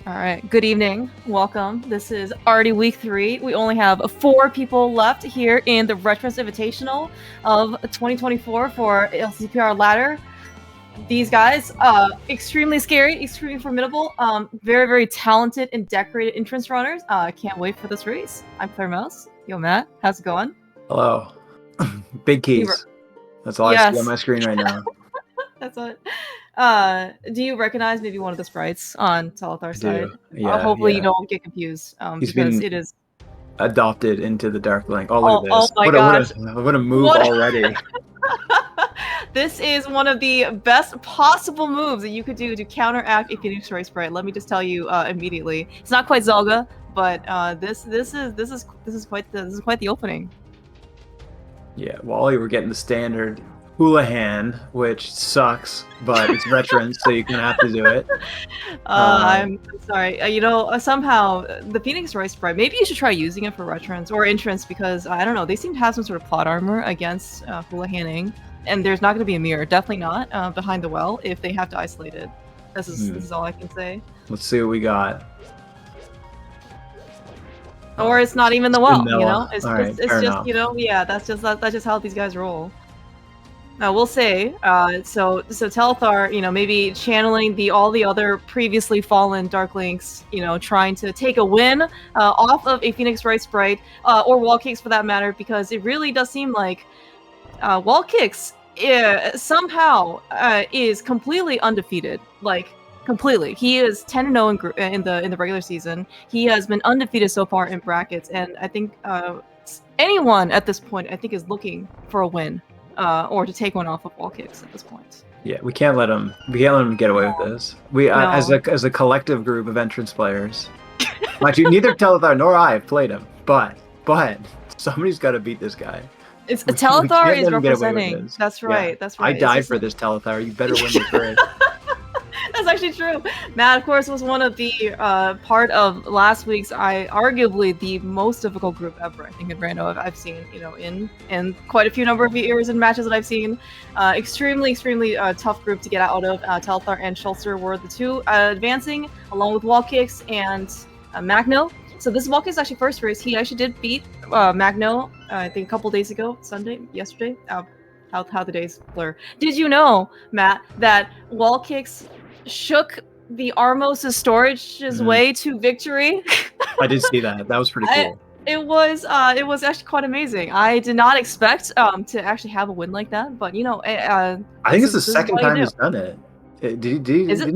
All right, good evening. Welcome. This is already week 3. We only have 4 people left here in the Retrance Invitational of 2024 for LCPR ladder. These guys, extremely scary, extremely formidable, very, very talented and decorated entrance runners. Can't wait for this race. I'm Claire Mouse. Yo, Matt, how's it going? Hello. Big keys. That's all I see on my screen right now. That's it. Do you recognize maybe one of the sprites on Telethar's side? Yeah. Hopefully you don't get confused. He's because been it is adopted into the Dark Link. Oh, look at this. Oh my gosh. What a move already. This is one of the best possible moves that you could do to counteract a Phoenix Ray sprite. Let me just tell you immediately. It's not quite Zelga, but this is quite the opening. Yeah, Wally, we're getting the standard Houlihan, which sucks, but it's Retrance, so you're gonna have to do it. I'm sorry. Somehow the Phoenix Ray sprite. Maybe you should try using it for Retrance or entrance because I don't know. They seem to have some sort of plot armor against Houlihaning, and there's not going to be a mirror. Definitely not behind the well if they have to isolate it. This is all I can say. Let's see what we got. Or it's not even the well, you know. It's just enough. That's just how these guys roll. Now we'll say, so Telethar, maybe channeling all the other previously fallen Dark Links, trying to take a win off of a Phoenix Ray sprite or WallKicks for that matter, because it really does seem like WallKicks somehow is completely undefeated, like completely. He is 10-0 in the regular season. He has been undefeated so far in brackets, and I think anyone at this point, I think, is looking for a win. Or to take one off of WallKicks at this point. Yeah, we can't let him get away with this. We as a collective group of entrance players. Mind you, neither Telethar nor I have played him, but somebody's got to beat this guy. It's Telethar is representing. That's right. Yeah. That's right. I died for this, Telethar. You better win this race. That's actually true. Matt, of course, was one of the part of last week's, arguably the most difficult group ever. I think in Rando I've seen, in quite a few number of years and matches that I've seen. Extremely tough group to get out of. Telethar and Schulzer were the two advancing, along with WallKicks and Magno. So this is WallKicks' actually first race. He actually did beat Magno, I think a couple days ago, yesterday. How the days blur. Did you know, Matt, that WallKicks shook the Armos' storage's way to victory? I did see that. That was pretty cool. It was actually quite amazing. I did not expect to actually have a win like that, but I think it's the second time he's done it. Did he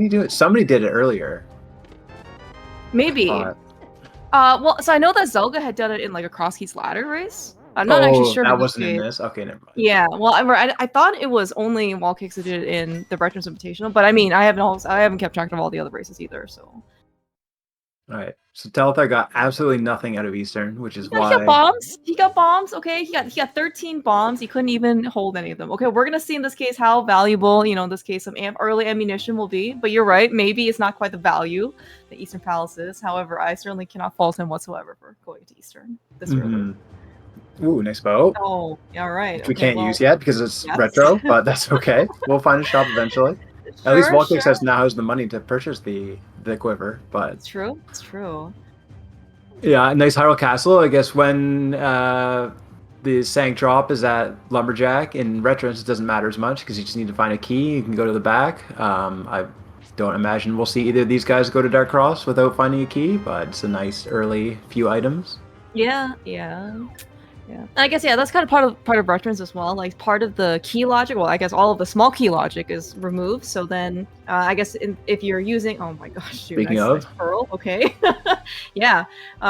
do it? Somebody did it earlier. Maybe. Well, so I know that Zelga had done it in like a Cross Keys ladder race. I'm not actually sure. That wasn't in this? Okay, never mind. Yeah, well, I thought it was only WallKicks that did it in the Retrance Invitational, but I mean, I haven't kept track of all the other races either, so. All right, so Telethar got absolutely nothing out of Eastern, which is why... He got bombs. He got bombs, okay? He got 13 bombs. He couldn't even hold any of them. Okay, we're going to see in this case how valuable, in this case, some early ammunition will be, but you're right, maybe it's not quite the value that Eastern Palace is. However, I certainly cannot fault him whatsoever for going to Eastern this early. Ooh, nice bow. Oh, yeah, right. Which we can't use yet because it's retro, but that's okay. We'll find a shop eventually. At least WallKicks now has the money to purchase the quiver, but... It's true. It's true. Yeah, nice Hyrule Castle. I guess when the Sank drop is at Lumberjack, in Retrance it doesn't matter as much because you just need to find a key. You can go to the back. I don't imagine we'll see either of these guys go to Dark Cross without finding a key, but it's a nice early few items. Yeah. Yeah, I guess that's kind of part of Retrance as well. Like part of the key logic, well, I guess all of the small key logic is removed. So then, I guess if you're using, oh my gosh, dude, speaking of Pearl, okay, yeah,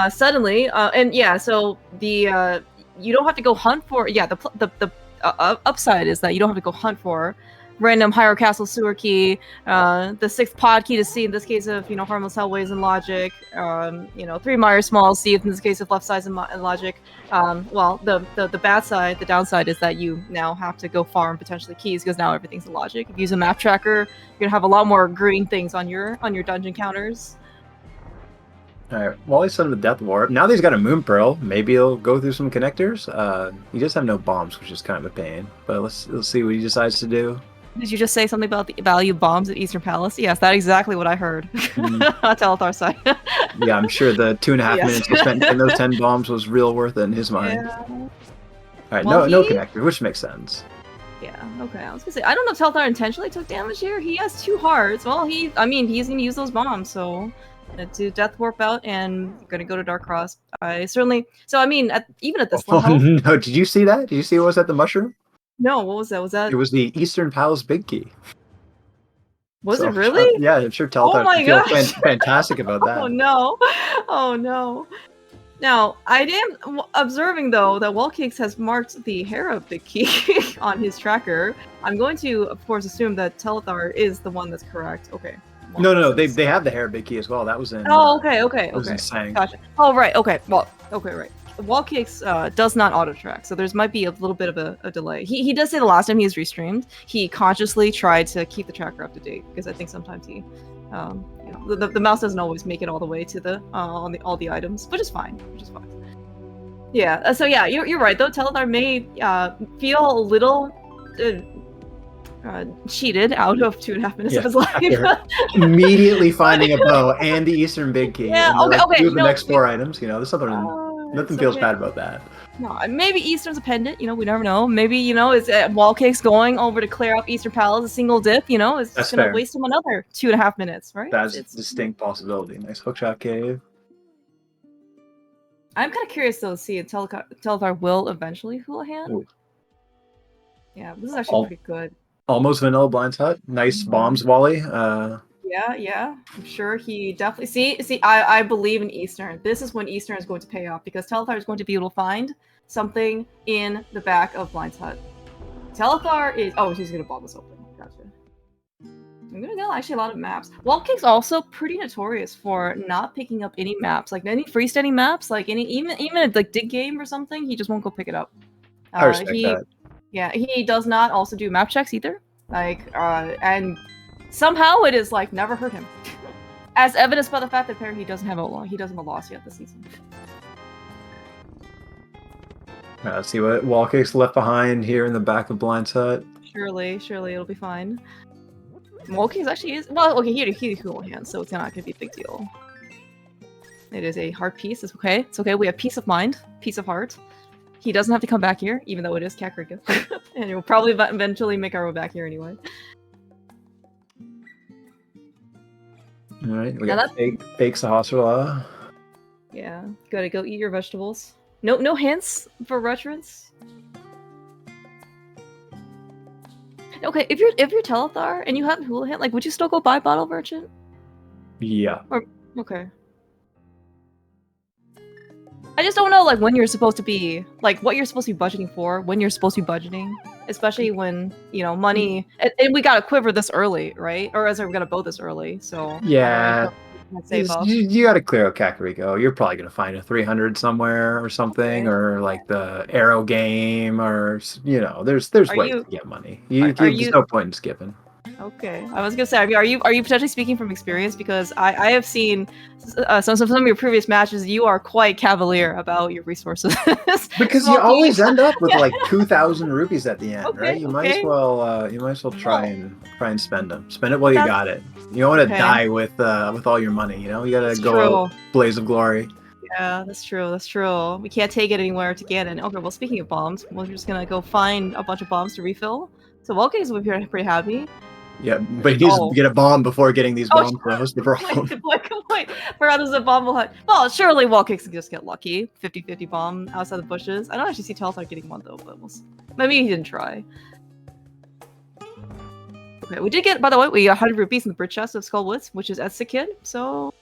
suddenly, and yeah, so the you don't have to go hunt for, the upside is that you don't have to go hunt for random Hyrule Castle sewer key, the 6th pod key to see in this case of Harmless Hellways and Logic, 3 Meyer Small see in this case of Left Sides and Logic. Well, the bad side, the downside is that you now have to go farm potentially keys because now everything's in Logic. If you use a map tracker, you're gonna have a lot more green things on your dungeon counters. Alright, Wally's son of the Death Warp. Now that he's got a Moon Pearl, maybe he'll go through some connectors. He does have no bombs, which is kind of a pain. But let's see what he decides to do. Did you just say something about the value of bombs at Eastern Palace? Yes, that's exactly what I heard. Telethar side. Yeah, I'm sure the 2.5 Yes. minutes he spent getting those 10 bombs was real worth it in his mind. Yeah. All right, Well, no connector, which makes sense. Yeah, okay. I was gonna say, I don't know if Telethar intentionally took damage here. He has 2 hearts. Well, he's gonna use those bombs, so to Death Warp out and gonna go to Dark Cross. I certainly. So I mean, even at this Oh level. no! Did you see that? Did you see what was at the mushroom? No, what was that? Was that? It was the Eastern Palace big key. Was So, it really? yeah, I'm sure Oh Telethar my feel gosh! fantastic about that. Oh no! Oh no! Now, I am observing though that WallKicks has marked the Hera big key on his tracker. I'm going to, of course, assume that Telethar is the one that's correct. Okay. No, they have the hair big key as well. That was in. Oh, okay. Was in Sang. Gotcha. Oh, right. Okay. Well, okay, right. WallKicks does not auto track, so there's might be a little bit of a delay. He does say the last time he was restreamed, he consciously tried to keep the tracker up to date because I think sometimes he, the mouse doesn't always make it all the way to the on all the items, which is fine. Yeah. So yeah, you're right though. Telethar may feel a little cheated out of 2.5 minutes of his life. Immediately finding a bow and the Eastern big key. Yeah. And Okay. The next 4 items. There's something. Nothing feels bad about that. No, maybe Eastern's a pendant, we never know. Maybe, is WallKicks going over to clear up Eastern Palace, a single dip, is just going to waste him another 2.5 minutes, right? That's a distinct possibility. Nice hookshot cave. I'm kind of curious, though, to see if Telethar will eventually Houlihan. Ooh. Yeah, this is actually pretty good. Almost vanilla Blind's Hut. Nice bombs, Wally. Yeah. I'm sure he definitely... See, I believe in Eastern. This is when Eastern is going to pay off, because Telethar is going to be able to find something in the back of Blind's Hut. Telethar is... Oh, he's going to bomb us open. Gotcha. I'm going to go actually a lot of maps. WallKicks also pretty notorious for not picking up any maps. Like, any freestanding maps, like, even like Dig Game or something, he just won't go pick it up. I respect that. Yeah, he does not also do map checks either. Like, and... Somehow it is like never hurt him, as evidenced by the fact that apparently he doesn't have a loss yet this season. Let's see what WallKicks left behind here in the back of Blind's Hut. Surely it'll be fine. WallKicks actually is okay. He cool hands, so it's not gonna be a big deal. It is a heart piece. It's okay. It's okay. We have peace of mind, peace of heart. He doesn't have to come back here, even though it is Kakariko, and we'll probably eventually make our way back here anyway. All right, we got fake Sahasrara. Yeah, gotta go eat your vegetables. No hints for Retrance. Okay, if you're Telethar and you have Houlihan, like, would you still go buy Bottle Merchant? Yeah. Okay. I just don't know, like, when you're supposed to be, like, what you're supposed to be budgeting for, when you're supposed to be budgeting, especially when, money, and we got a quiver this early, right? Or as we got a bow this early, so. Yeah. You got to clear out Kakariko. You're probably going to find a 300 somewhere or something, or like the Arrow game, or, there's ways to get money. There's no point in skipping. Okay, I was gonna say, are you potentially speaking from experience? Because I have seen some of your previous matches. You are quite cavalier about your resources. Because you always end up with like 2,000 rupees at the end, right? You might as well try and spend them. Spend it while you got it. You don't want to die with all your money. You gotta go blaze of glory. Yeah, that's true. We can't take it anywhere to get it. Okay, well, speaking of bombs, we're just gonna go find a bunch of bombs to refill. So WallKicks will be pretty happy. Yeah, but he needs to get a bomb before getting these bombs. That's the problem. Good point. Forgot there's a bomb hut. Well, surely WallKicks can just get lucky. 50-50 bomb outside the bushes. I don't actually see Telethar getting one, though, but maybe he didn't try. Okay, we did get, by the way, we got 100 rupees in the bridge chest of Skullwoods, which is at Sikid, so...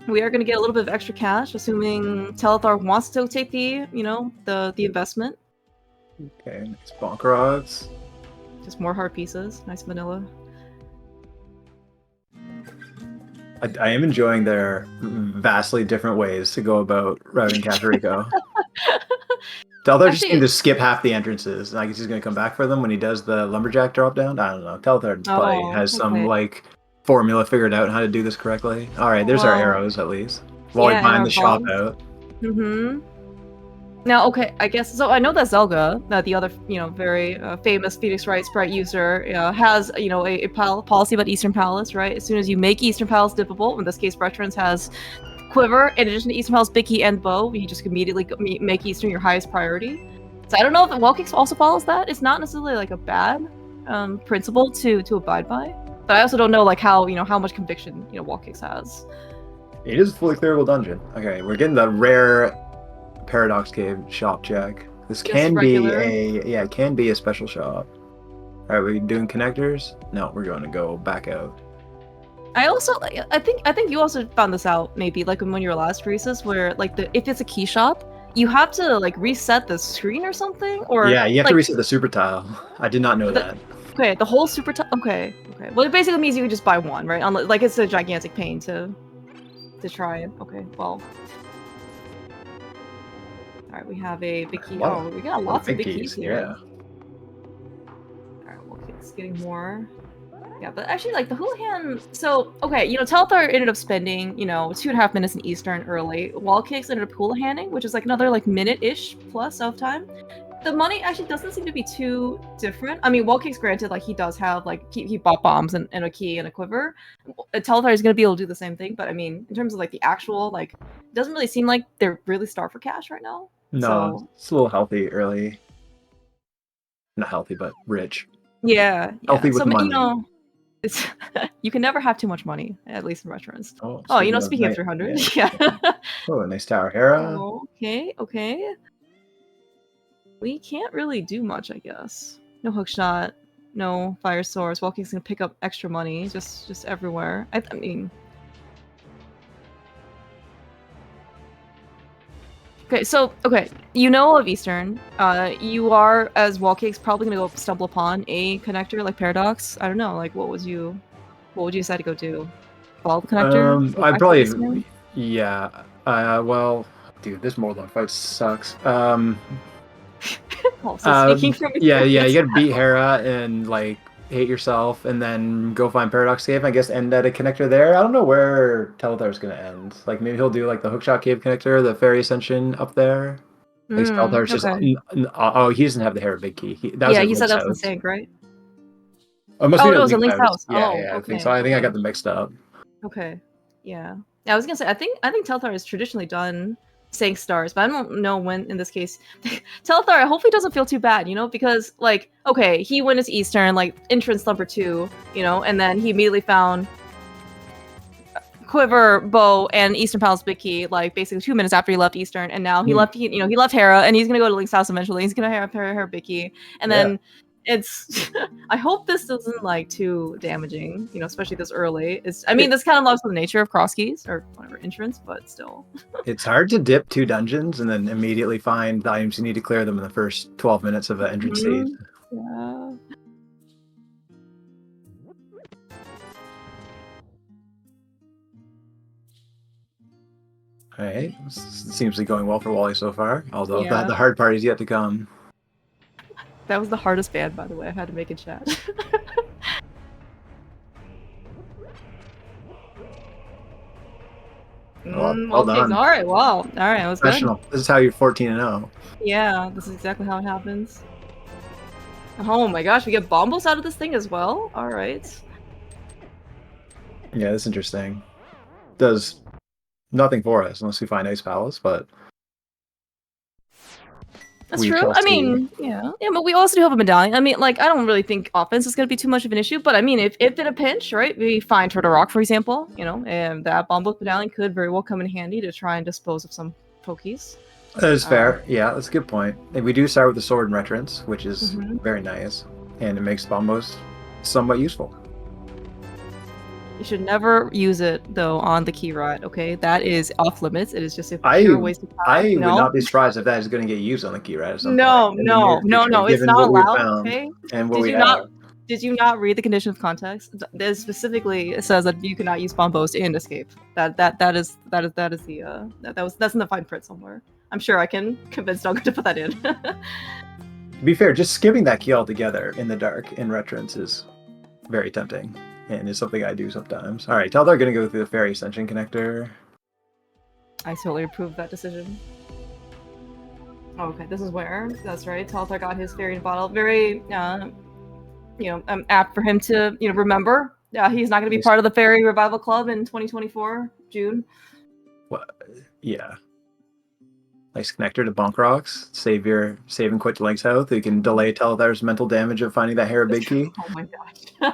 We are going to get a little bit of extra cash, assuming Telethar wants to take the, the investment. Okay, nice bonk rods. Just more heart pieces. Nice vanilla. I am enjoying their vastly different ways to go about routing Kakariko. Telethar just seemed to skip half the entrances. I guess he's going to come back for them when he does the lumberjack drop down. I don't know. Telethar probably has some formula figured out how to do this correctly. All right, there's our arrows at least. While we find the shop out. Now, okay, I guess so. I know that Zelga, the other, very famous Phoenix Wright sprite user, has, a policy about Eastern Palace, right? As soon as you make Eastern Palace dippable, in this case, Retrance has Quiver, in addition to Eastern Palace, Big Key, and Bow, you just immediately make Eastern your highest priority. So I don't know if WallKicks also follows that. It's not necessarily like a bad principle to abide by, but I also don't know like how how much conviction WallKicks has. It is a fully clearable dungeon. Okay, we're getting the rare Paradox Cave shop check. This can be it can be a special shop. Are we doing connectors? No, we're going to go back out. I also, I think you also found this out maybe like when you were last Reese's, where like if it's a key shop, you have to like reset the screen or something, or yeah, you have like, to reset the super tile. I did not know that. Okay, the whole super tile. Okay. Well, it basically means you can just buy one, right? Like it's a gigantic pain to try it. Okay, well. All right, we have a big key. Oh, we got lots of big keys here. Yeah. All right, well, it's getting more. Yeah, but actually, like, the Houlihan... So, okay, Telethar ended up spending, 2.5 minutes in Eastern early. WallKicks ended up Houlihaning, which is, like, another, like, minute-ish plus of time. The money actually doesn't seem to be too different. I mean, WallKicks, granted, like, he does have, like, he bought bombs and a key and a quiver. Telethar is going to be able to do the same thing, but, I mean, in terms of, like, the actual, like, it doesn't really seem like they're really starved for cash right now. No, so... it's a little healthy early. Not healthy, but rich. Yeah. Healthy with money. It's you can never have too much money, at least in Retrance. Oh, speaking of 300, yeah. Oh, a nice tower, Hera. Oh, okay. We can't really do much, I guess. No hookshot, no fire source. WallKicks gonna pick up extra money, just everywhere. I mean. Okay, so of Eastern. You are, as WallKicks, probably gonna go stumble upon a connector like Paradox. I don't know, like what would you decide to go do? Follow the connector? I'd probably well, dude, this Morlock fight sucks. Also speaking from yeah, you gotta beat Hera and like hate yourself, and then go find Paradox Cave. I guess end at a connector there. I don't know where Telethar's gonna end. Like maybe he'll do like the Hookshot Cave connector, the Fairy Ascension up there. Like Telethar's just he doesn't have the Hera big key. He said that was the sink, right? Oh, it was in Link's house. Yeah, I think so. I think I got them mixed up. Okay, yeah. I was gonna say I think Telethar has traditionally done Sank stars, but I don't know when in this case. Telethar, I hope he doesn't feel too bad, because like, okay, he went into Eastern, like entrance number 2, and then he immediately found Quiver, Bow, and Eastern Palace Big Key, like basically 2 minutes after he left Eastern, and now he left Hera, and he's gonna go to Link's house eventually. He's gonna have Hera Big Key, and then it's. I hope this isn't like too damaging, especially this early. This kind of loves the nature of cross keys or whatever entrance, but still. It's hard to dip 2 dungeons and then immediately find the items you need to clear them in the first 12 minutes of the entrance stage. Yeah. All right, seems to be going well for Wally so far. Although the hard part is yet to come. That was the hardest ban, by the way. I had to make in chat. Well done. All right, wow. All right, that was professional. Good. This is how you're 14-0. Yeah, this is exactly how it happens. Oh my gosh, we get bombos out of this thing as well? All right. Yeah, that's interesting. Does nothing for us unless we find Ice Palace, but... That's true. I mean, yeah, but we also do have a medallion. I mean, like, I don't really think offense is going to be too much of an issue, but I mean, if in a pinch, right, we find Turtle Rock, for example, and that bomb book medallion could very well come in handy to try and dispose of some pokies. That is fair. Yeah, that's a good point. And we do start with the sword and Retrance, which is very nice, and it makes bombos somewhat useful. You should never use it, though, on the key rod, okay? That is off limits. It is just a pure waste of time. I would not be surprised if that is going to get used on the key rod at some point. No, it's not allowed, okay? And Did you not read the condition of context? It specifically says that you cannot use bombos and escape. That's in the fine print somewhere. I'm sure I can convince Doug to put that in. To be fair, just skipping that key altogether in the dark in Retrance is very tempting. And it's something I do sometimes. All right, Telethar going to go through the Fairy Ascension connector. I totally approve that decision. Okay, this is where. That's right. Telethar got his fairy bottle. Very, apt for him to, remember. He's not going to be part of the Fairy Revival Club in 2024, June. What? Yeah. Nice connector to Bonk Rocks. Save and quit Link's health. You can delay Telethar's mental damage of finding that Hera big key. Oh my gosh.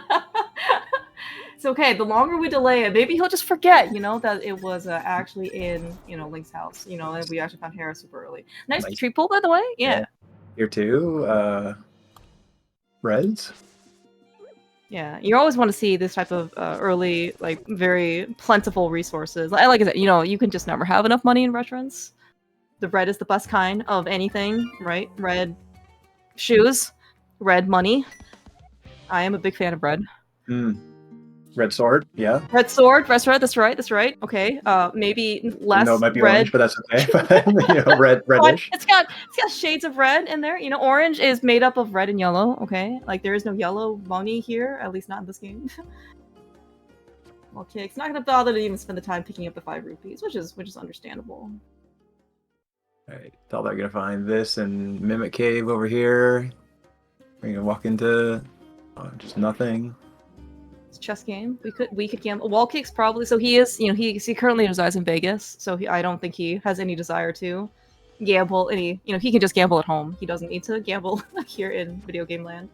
It's okay. The longer we delay it, maybe he'll just forget, that it was actually in, Link's house, and we actually found Hera super early. Nice tree pull, by the way. Yeah. Here too. Reds. Yeah, you always want to see this type of early, like, very plentiful resources. Like I said, you can just never have enough money in Retrance. The red is the best kind of anything, right? Red shoes, red money. I am a big fan of red. Red sword, yeah. Red sword, that's right. Okay, maybe less No, it might be red. orange, but that's okay. Reddish. It's got shades of red in there. Orange is made up of red and yellow. Okay, like there is no yellow money here, at least not in this game. WallKicks not gonna bother to even spend the time picking up the 5 rupees, which is understandable. All right, Telethar gonna find this and Mimic Cave over here. We're gonna walk into just nothing. It's a chess game. We could gamble. WallKicks probably. So he is, he currently resides in Vegas. So I don't think he has any desire to gamble. He can just gamble at home. He doesn't need to gamble here in video game land.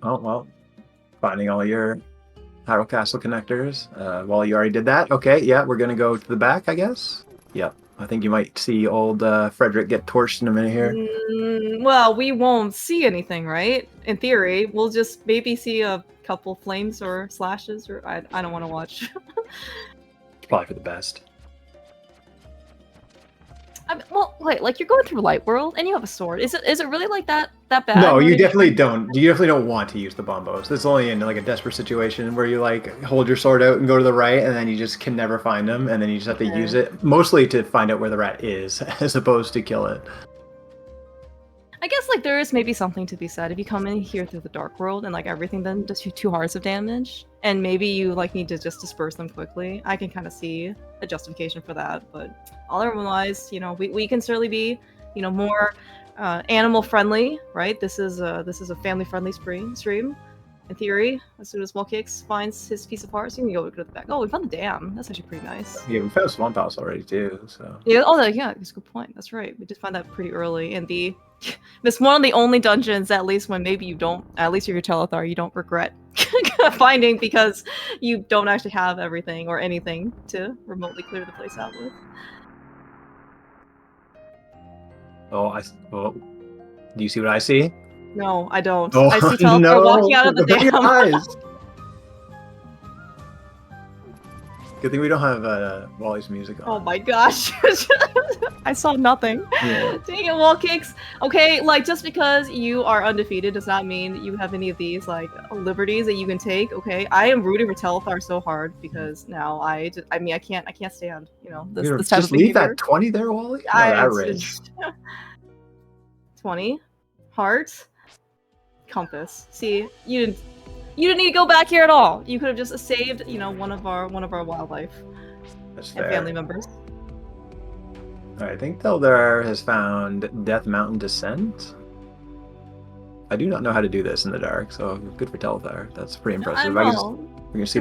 Oh well, finding all your Hyrule Castle connectors. Well, you already did that. Okay, yeah, we're gonna go to the back, I guess. Yep. I think you might see old Frederick get torched in a minute here. Well, we won't see anything, right? In theory, we'll just maybe see a couple flames or slashes, or I don't want to watch. It's probably for the best. Well, wait, like you're going through Light World and you have a sword. Is it really like that bad? No, you definitely don't. You definitely don't want to use the bombos. It's only in like a desperate situation where you like hold your sword out and go to the right, and then you just can never find them, and then you just have to use it mostly to find out where the rat is, as opposed to kill it. I guess like there is maybe something to be said if you come in here through the Dark World and like everything then does you 2 hearts of damage, and maybe you like need to just disperse them quickly. I can kind of see a justification for that, but otherwise, we can certainly be, more animal friendly, right? This is a family friendly stream. In theory, as soon as WallKicks finds his piece of parts, you can go to the back. Oh, we found the dam. That's actually pretty nice. Yeah, we found Swamp House already too. So yeah. Oh, yeah. That's a good point. That's right. We did find that pretty early in the. It's one of the only dungeons, at least when maybe you don't, at least if you're Telethar, you don't regret finding because you don't actually have everything or anything to remotely clear the place out with. Oh, do you see what I see? No, I don't. Oh, I see Telethar walking out of the dam. dam. Good thing we don't have Wally's music on. Oh my gosh. I saw nothing. Yeah. Dang it, WallKicks. Okay, like, just because you are undefeated does not mean that you have any of these, like, liberties that you can take, okay? I am rooting for Telethar so hard because now I can't stand, this type of behavior. Just leave that 20 there, Wally? That rich. 20. Heart. Compass. See, you didn't need to go back here at all. You could have just saved, one of our wildlife. That's and family members. Alright, I think Telethar has found Death Mountain Descent. I do not know how to do this in the dark, so good for Telethar. That's pretty impressive. We're gonna see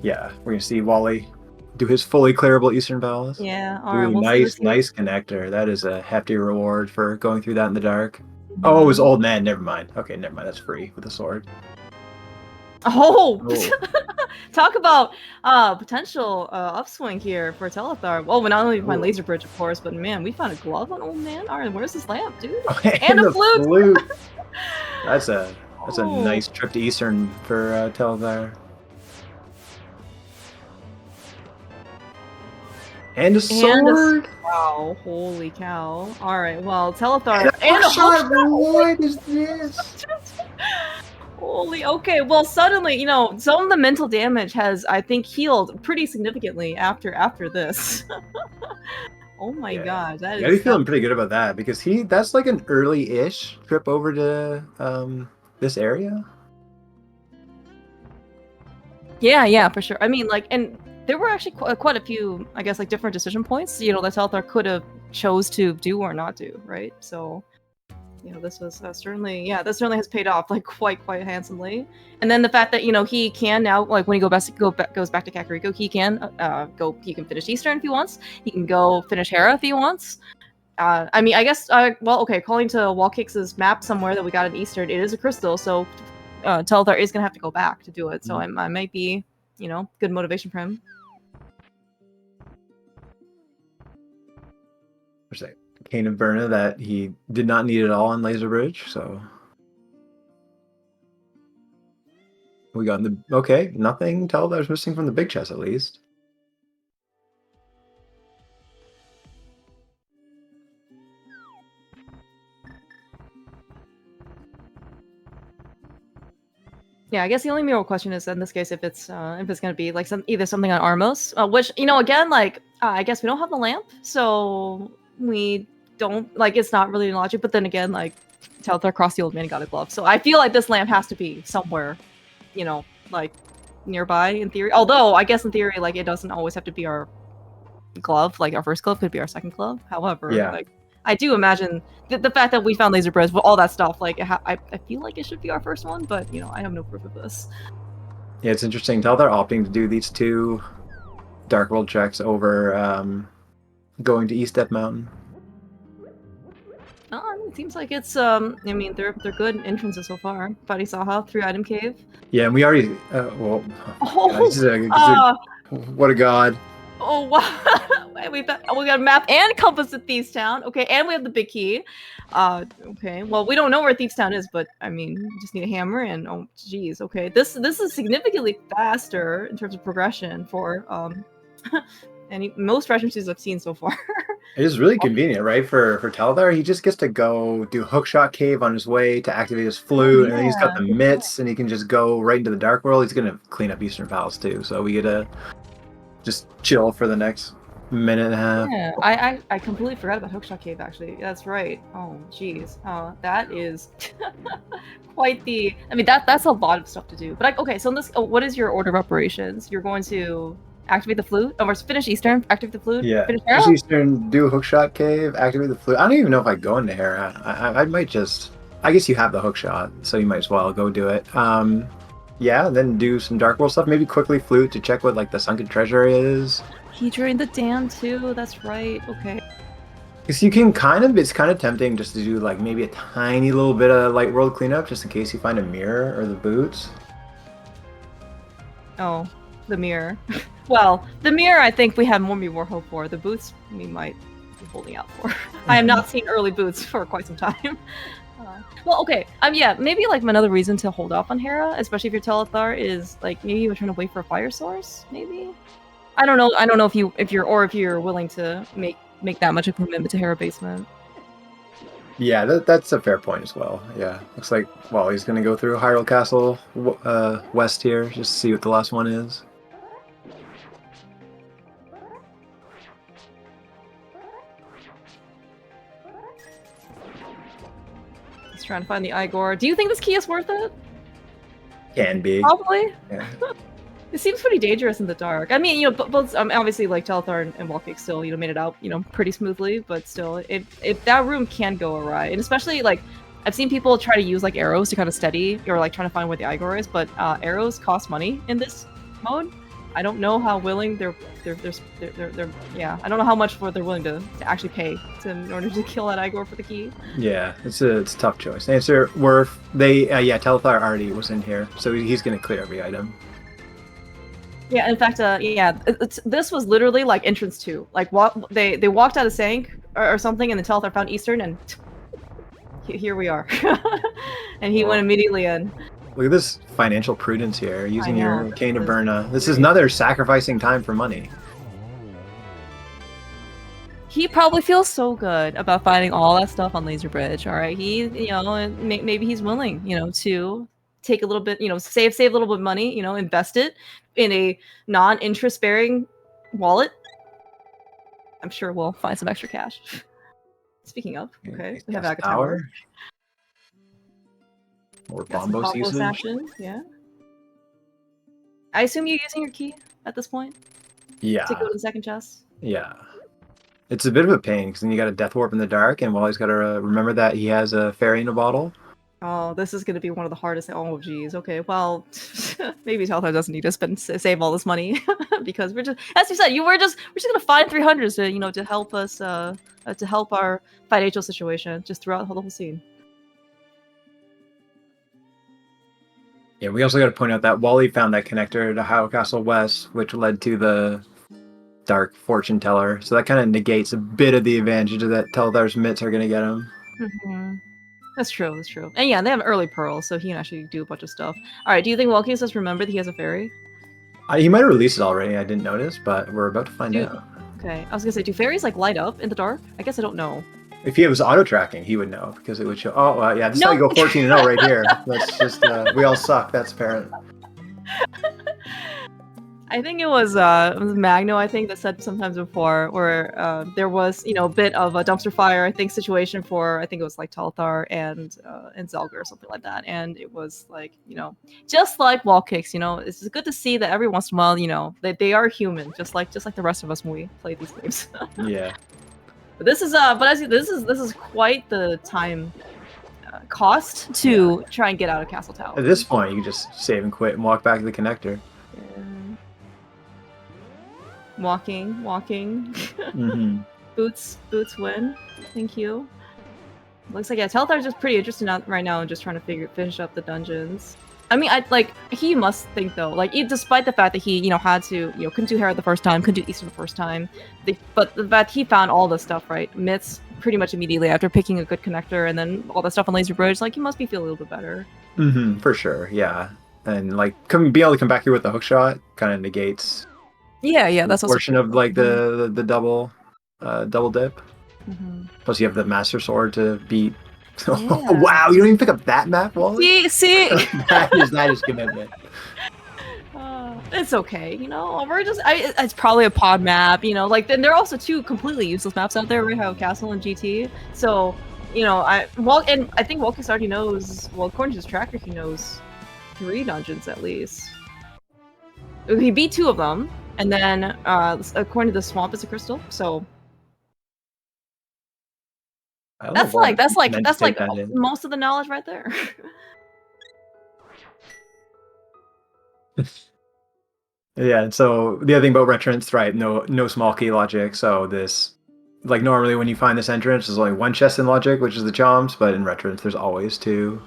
yeah, we're gonna see Wally do his fully clearable Eastern Vowels. Yeah, alright. Ooh, nice connector. That is a hefty reward for going through that in the dark. Oh, it was old man. Never mind. Okay, never mind. That's free with a sword. Oh! Talk about potential upswing here for Telethar. Well, we not only find Laser Bridge, of course, but man, we found a glove on old man. All right, where's this lamp, dude? And a flute. That's a nice trip to Eastern for Telethar. And a sword. Wow, holy cow! All right, well, Telethar and a shot. What is this? Holy, okay. Well, suddenly, some of the mental damage has, I think, healed pretty significantly after this. Oh my god, that is. Yeah, I'm feeling pretty good about that because that's like an early-ish trip over to this area. Yeah, for sure. I mean, like, and there were actually quite a few, I guess, like different decision points, you know, that Telethar could have chose to do or not do, right? So, you know, this was certainly, yeah, this certainly has paid off like quite handsomely. And then the fact that, you know, he can now, like when he goes back to Kakariko, he can he can finish Eastern if he wants. He can go finish Hera if he wants. I mean, I guess, well, okay, according to WallKicks' map somewhere that we got in Eastern, it is a crystal, so Telethar is gonna have to go back to do it. So I might be, you know, good motivation for him. There's that Cane of Berna that he did not need at all on Laser Bridge, so we got the okay, nothing Telethar's missing from the big chest at least. Yeah, I guess the only real question is in this case if it's gonna be like either something on Armos, which, you know, again, like I guess we don't have the lamp, so we don't, like, it's not really in logic. But then again, like Telethar crossed the old man and got a glove, so I feel like this lamp has to be somewhere, you know, like nearby in theory. Although I guess in theory, like it doesn't always have to be our glove. Like our first glove could be our second glove. However, Yeah. like I do imagine the fact that we found laser bridge, all that stuff, like I feel like it should be our first one, but you know, I have no proof of this. Yeah, it's interesting. Telethar opting to do these 2 Dark World checks over going to East Step Mountain. I mean, it seems like it's I mean, they're good entrances so far. Parisaha, 3-item cave. Yeah, and we already well. What a god. Oh wow! we got a map and compass at Thieves Town. Okay, and we have the big key. Okay. Well, we don't know where Thieves Town is, but I mean, we just need a hammer and oh, geez. Okay, this is significantly faster in terms of progression for most retrances I've seen so far. It is really convenient, right? For Telethar, he just gets to go do Hookshot Cave on his way to activate his flute, and then he's got the mitts, and he can just go right into the Dark World. He's gonna clean up Eastern Palace too, so we get to just chill for the next minute and a half. Yeah, I completely forgot about Hookshot Cave, actually. That's right. Oh, jeez. That is quite the... I mean, that's a lot of stuff to do. But, okay, so in this... what is your order of operations? You're going to activate the flute? Oh, finish Eastern, activate the flute? Yeah, finish Hera? Eastern, do Hookshot Cave, activate the flute. I don't even know if I go into Hera. I might just... I guess you have the hookshot, so you might as well go do it. Yeah, then do some Dark World stuff. Maybe quickly flute to check what like the sunken treasure is. He drained the dam too. That's right. Okay. Because you can it's kind of tempting just to do like maybe a tiny little bit of light world cleanup just in case you find a mirror or the boots. Oh, the mirror. Well, the mirror I think we have more hope for. The boots we might be holding out for. I have not seen early boots for quite some time. Well, okay. Yeah, maybe like another reason to hold off on Hera, especially if you're Telethar, is like maybe you were trying to wait for a fire source. Maybe. I don't know. I don't know if you're willing to make that much of a commitment to Hera basement. Yeah, that's a fair point as well. Yeah, looks like he's gonna go through Hyrule Castle west here just to see what the last one is. Trying to find the Igor. Do you think this key is worth it? Can be. Probably. Yeah. It seems pretty dangerous in the dark. I mean, you know, both obviously like Telethar and WallKicks still, you know, made it out, you know, pretty smoothly. But still, if that room can go awry, and especially like I've seen people try to use like arrows to kind of steady or like trying to find where the Igor is, but arrows cost money in this mode. I don't know how willing they're yeah. I don't know how much they're willing to actually pay in order to kill that Igor for the key. Yeah, it's a tough choice. Answer worth yeah, Telethar already was in here, so he's gonna clear every item. Yeah, in fact, yeah, this was literally like entrance 2. Like they walked out of Sank or something, and the Telethar found Eastern, and here we are. And he went immediately in. Look at this financial prudence here, using your Cane of Berna. This is another sacrificing time for money. He probably feels so good about finding all that stuff on Laser Bridge. All right, he, you know, maybe he's willing, you know, to take a little bit, you know, save a little bit of money, you know, invest it in a non-interest bearing wallet. I'm sure we'll find some extra cash. Speaking of, okay, we have Aga Tower. More Bombos usage. Action. Yeah. I assume you're using your key at this point? Yeah. to go to the second chest. Yeah. It's a bit of a pain because then you got a death warp in the dark, and Wally's got to remember that he has a fairy in a bottle. Oh, this is going to be one of the hardest. Oh, geez. Okay, well, maybe Telethar doesn't need to save all this money because we're just, as you said, we're just going to find 300s to to help us to help our financial situation just throughout the whole scene. Yeah, we also got to point out that Wally found that connector to Hyrule Castle West, which led to the Dark Fortune Teller. So that kind of negates a bit of the advantage that Telethar's mitts are going to get him. Mm-hmm. That's true. That's true. And yeah, they have early pearls, so he can actually do a bunch of stuff. All right. Do you think WallKicks has remembered that he has a fairy? He might have released it already. I didn't notice, but we're about to find out. Okay. I was gonna say, do fairies like light up in the dark? I guess I don't know. If he was auto tracking, he would know because it would show. Oh, yeah, this is how you go 14-0 right here. That's just we all suck. That's apparent. I think it was Magno, I think, that said sometimes before where there was, a bit of a dumpster fire, I think, situation for, I think it was like Telethar and Zelga or something like that. And it was like, just like WallKicks, it's good to see that every once in a while, that they are human, just like the rest of us when we play these games. Yeah. But this is this is quite the time cost to try and get out of Castle Tower. At this point, you can just save and quit and walk back to the connector. Yeah. Walking. Mm-hmm. Boots win. Thank you. Looks like Telethar's just pretty interested right now and just trying to finish up the dungeons. I mean, he must think though, despite the fact that he, had to, couldn't do Hera the first time, couldn't do Easter the first time, but the fact he found all this stuff, right, mitts pretty much immediately after picking a good connector, and then all that stuff on Laser Bridge, he must be feeling a little bit better. Mm-hmm, for sure, yeah. And being able to come back here with the hook shot kind of negates. Yeah, that's also portion of the double dip. Mm-hmm. Plus, you have the Master Sword to beat. Yeah. Wow, you don't even pick up that map, Wally? See? that is commitment. It's okay, we're just, it's probably a pod map, then there are also two completely useless maps out there, right? How Castle and GT. So, I think WallKicks already knows, well, according to his tracker, he knows 3 dungeons at least. He beat 2 of them, and then, according to the swamp, it's a crystal, so. That's like most of the knowledge right there. Yeah, and so the other thing about Retrance, right? No small key logic. So this, normally when you find this entrance, there's only 1 chest in logic, which is the Choms, but in Retrance, there's always 2.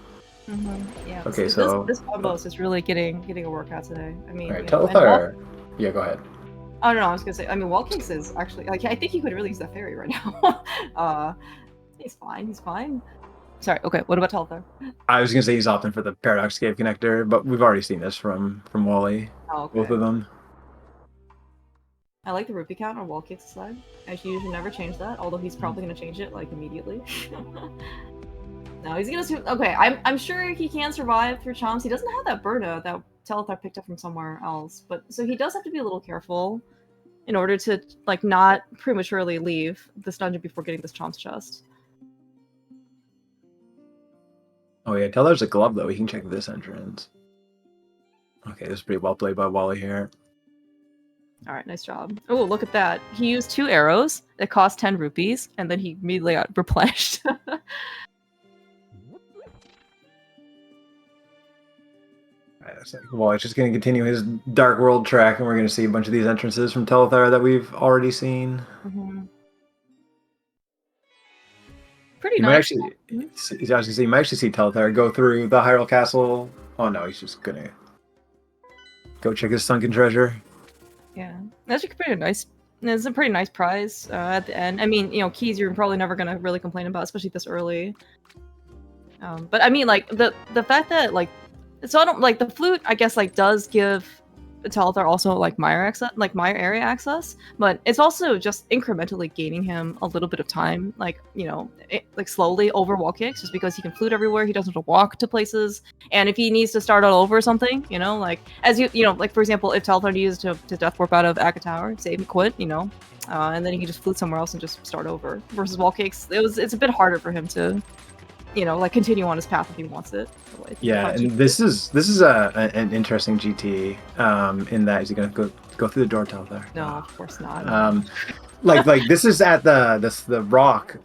Mm-hmm. Yeah. Okay, so this combo is really getting a workout today. I mean, right, Telethar. Yeah, go ahead. Oh no, I was gonna say. I mean, WallKicks is actually I think he could really use that fairy right now. He's fine. Sorry. Okay. What about Telethar? I was gonna say he's opting for the Paradox Cave connector, but we've already seen this from Wally. Oh, okay. Both of them. I like the rupee count on WallKicks' side. I usually never change that, although he's probably gonna change it immediately. No, he's gonna. Okay, I'm sure he can survive through Choms. He doesn't have that Berta that Telethar picked up from somewhere else, but so he does have to be a little careful in order to not prematurely leave this dungeon before getting this Choms chest. Oh yeah, Teller's a glove though. He can check this entrance. Okay, this is pretty well played by Wally here. All right, nice job. Oh, look at that. He used 2 arrows that cost 10 rupees, and then he immediately got replenished. Well, it's just going to continue his Dark World track, and we're going to see a bunch of these entrances from Telethar that we've already seen. Mm-hmm. Pretty you nice. Might actually, I was going to say, you might actually see Telethar go through the Hyrule Castle. Oh no, he's just going to go check his sunken treasure. Yeah, that's pretty nice. It's a pretty nice prize at the end. I mean, keys you're probably never going to really complain about, especially this early. But I mean, the fact that so I don't the flute. I guess does give Telethar also Mire access, Mire area access, but it's also just incrementally gaining him a little bit of time, slowly over WallKicks, just because he can flute everywhere. He doesn't have to walk to places, and if he needs to start all over or something, as for example, if Telethar needs to death warp out of Akka Tower, save and quit, and then he can just flute somewhere else and just start over. Versus WallKicks, it's a bit harder for him to continue on his path if he wants it. Yeah, and this is an interesting GT in that is he going to Go through the door, Telethar. No, of course not. Like this is at the rock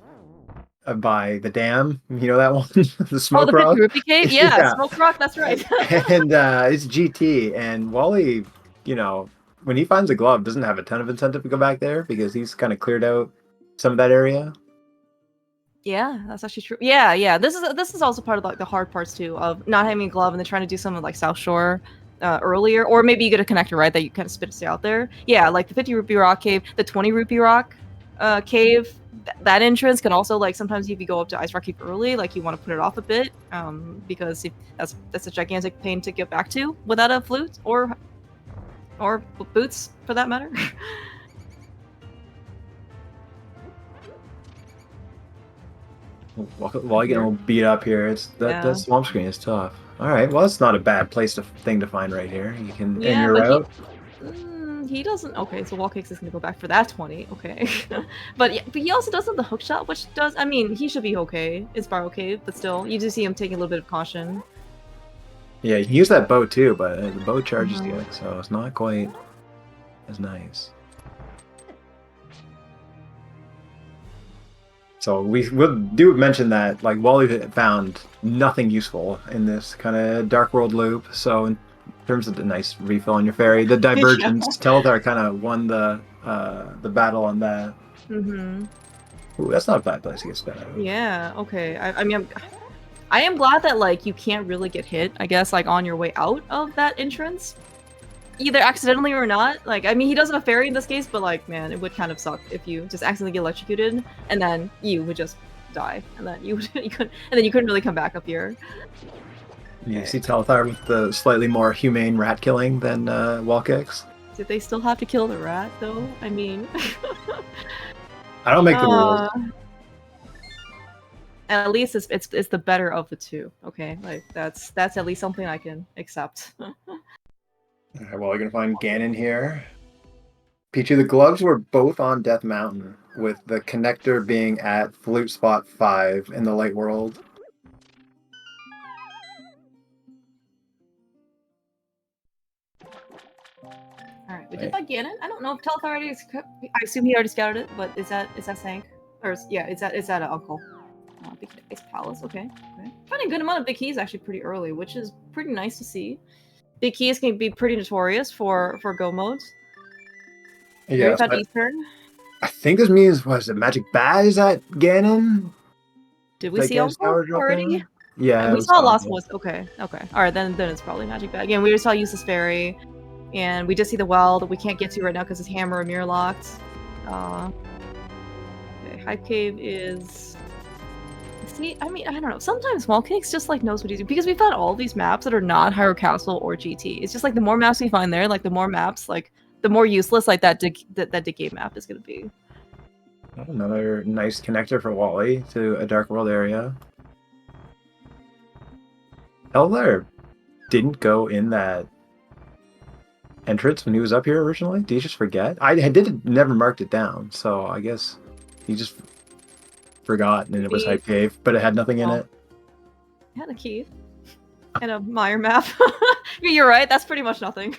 by the dam. You know that one, the smoke the rock. 50 rupee cave. Yeah, Yeah. smoke rock. That's right. And it's GT, and Wally, when he finds a glove, doesn't have a ton of incentive to go back there because he's kind of cleared out some of that area. Yeah, that's actually true. Yeah. This is also part of like the hard parts too of not having a glove and then trying to do some of like South Shore earlier, or maybe you get a connector right that you kind of spits out there. Yeah, like the 50 rupee rock cave, the 20 rupee rock cave. That entrance can also like sometimes if you go up to Ice Rock Cave early, like you want to put it off a bit, because that's a gigantic pain to get back to without a flute or boots for that matter. While getting beat up here, that swamp screen is tough. All right, well, it's not a bad thing to find right here. You can end your route. He doesn't. Okay, so WallKicks is gonna go back for that 20. Okay, but he also does have the hook shot, which does. I mean, he should be okay. It's bar okay, but still, you do see him taking a little bit of caution. Yeah, you can use that bow too, but the bow charges you, so it's not quite as nice. So we'll do mention that like Wally found nothing useful in this kind of Dark World loop. So in terms of the nice refill on your ferry, the divergence, Telethar kind of won the battle on that. Ooh, that's not a bad place to get spent out. Yeah. Okay. I mean, I am glad that like you can't really get hit. I guess like on your way out of that entrance. Either accidentally or not. Like, I mean, he does have a fairy in this case, but like, man, it would kind of suck if you just accidentally get electrocuted and then you would just die, and then you couldn't really come back up here. Yeah, you see Telethar with the slightly more humane rat killing than WallKicks. Did they still have to kill the rat though? I mean, I don't make the rules. At least it's the better of the two. Okay, like that's at least something I can accept. Alright, well, you're gonna find Ganon here. Peachy, the gloves were both on Death Mountain, with the connector being at flute spot 5 in the light world. Alright, we did find Ganon. I don't know if Telethar already is. I assume he already scouted it, but is that Sank? Or yeah, is that an uncle? Big Ice Palace. Okay. Finding a good amount of big keys actually pretty early, which is pretty nice to see. Big keys can be pretty notorious for go modes. Yeah, Eastern. I think this means, was it Magic Bat? Is that Ganon? Did we see Uncle already? Yeah, we saw Lost Woods. Okay. Alright, then it's probably Magic Bat. Again, we just saw Useless Fairy, and we did see the well that we can't get to right now because his hammer and mirror locked. Okay, Hype Cave is... See, I mean, I don't know. Sometimes WallKicks just like knows what he's doing, because we found all these maps that are not Hyrule Castle or GT. It's just like the more maps we find there, like the more maps, like the more useless like that Decay map is gonna be. Another nice connector for Wally to a Dark World area. Telethar didn't go in that entrance when he was up here originally. Did he just forget? I never marked it down, so I guess he just forgot, and it was Hype Cave, but it had nothing in it. It had a key and a Meyer map. You're right, that's pretty much nothing.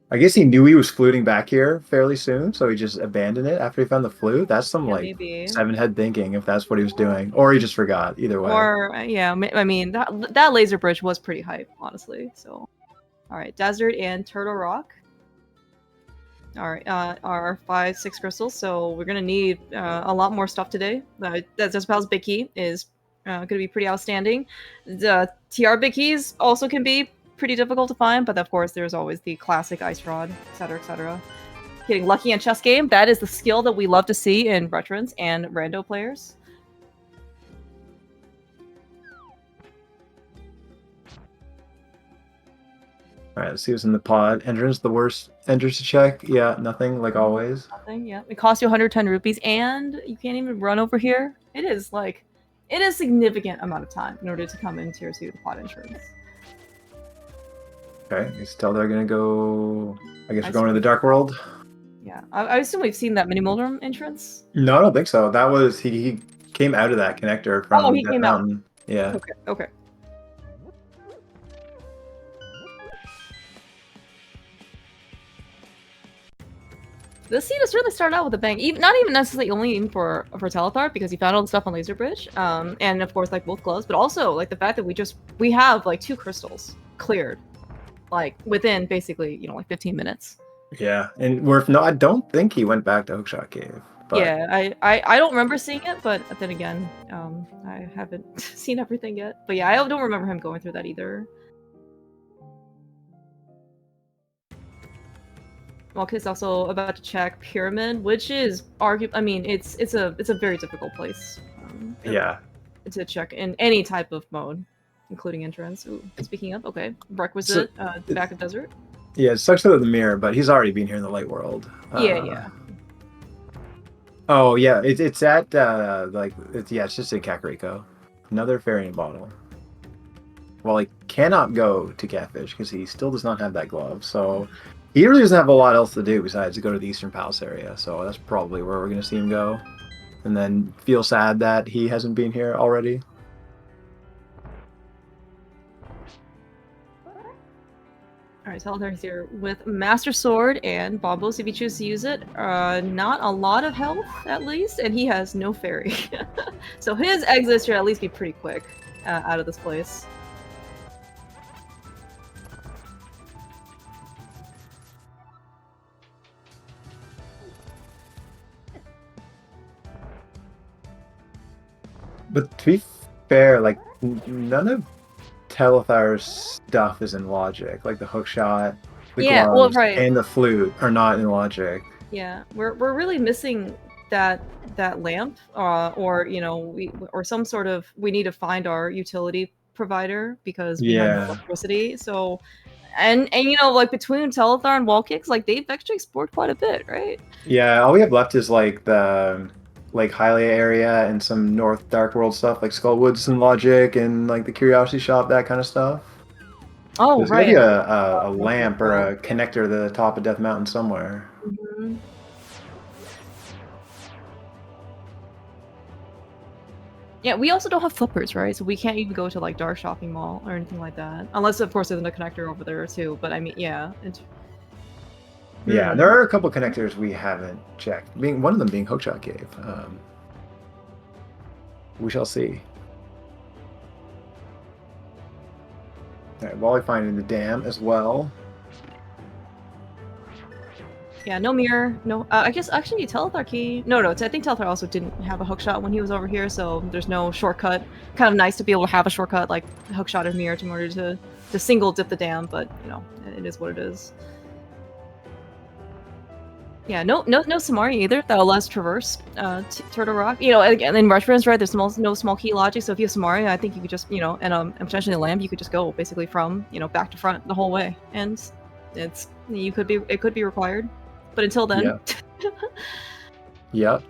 I guess he knew he was fluting back here fairly soon, so he just abandoned it after he found the flute. That's some seven head thinking, if that's what he was doing, or he just forgot. Either way. Or yeah, I mean that laser bridge was pretty hype, honestly. So, all right, Desert and Turtle Rock. All right, our 5-6 crystals. So we're gonna need a lot more stuff today. That's Pal's big key is gonna be pretty outstanding. The TR big keys also can be pretty difficult to find, but of course there's always the classic ice rod, etc., etc. Getting lucky in chess game, that is the skill that we love to see in Retrance and rando players. Alright, let's see what's in the pod. Entrance, the worst entrance to check. Yeah, nothing, like always. Nothing, yeah. It costs you 110 rupees, and you can't even run over here. It is a significant amount of time in order to come into your the pod entrance. Okay, you tell they're gonna go. I guess we're going to the Dark World. Yeah, I assume we've seen that mini Moldrum entrance. No, I don't think so. That was he came out of that connector from. Oh, he came out. Yeah. Okay. This scene has really started out with a bang. Not even necessarily only even for Telethar, because he found all the stuff on Laser Bridge, and of course like both gloves, but also like the fact that we have like 2 crystals cleared, like within basically like 15 minutes. Yeah, and I don't think he went back to Hookshot Cave. But Yeah, I don't remember seeing it, but then again, I haven't seen everything yet. But yeah, I don't remember him going through that either. WallKicks also about to check Pyramid, which is I mean, it's a very difficult place. Yeah. To check in any type of mode, including entrance. Ooh, speaking of, okay, requisite back of desert. Yeah, it sucks with the mirror, but he's already been here in the light world. Yeah. Oh yeah, it's at it's just in Kakariko. Another variant bottle. Well, he cannot go to Catfish because he still does not have that glove, so he really doesn't have a lot else to do besides to go to the Eastern Palace area. So that's probably where we're gonna see him go, and then feel sad that he hasn't been here already. Alright, Telethar here with Master Sword and Bombos if you choose to use it. Not a lot of health, at least, and he has no fairy. So his exit should at least be pretty quick out of this place. But to be fair, like none of Telethar's stuff is in logic. Like the hookshot, the gloves, and the flute are not in logic. Yeah, we're really missing that lamp, or or some sort of, we need to find our utility provider because we have no electricity. So, and like between Telethar and WallKicks, like they've actually explored quite a bit, right? Yeah, all we have left is like the Hylia area and some North Dark World stuff like Skullwoods and Logic and like the Curiosity Shop, that kind of stuff. Oh, There's right. There's gotta be a lamp or a connector to the top of Death Mountain somewhere. Mm-hmm. Yeah, we also don't have flippers, right? So we can't even go to like Dark Shopping Mall or anything like that. Unless, of course, there's a connector over there too. But I mean, yeah. Yeah, there are a couple connectors we haven't checked. One of them being Hookshot Cave. We shall see. All right, Wally finding the dam as well. Yeah, no mirror, no. I guess actually Telethar key. No, I think Telethar also didn't have a hookshot when he was over here, so there's no shortcut. Kind of nice to be able to have a shortcut like hookshot or mirror in order to single dip the dam, but it is what it is. Yeah, no Samari either. That allows traverse Turtle Rock. Again in Retrance, right? There's no small key logic. So if you have Samari, I think you could just and potentially a lamp, you could just go basically from back to front the whole way, and it could be required. But until then, Yep.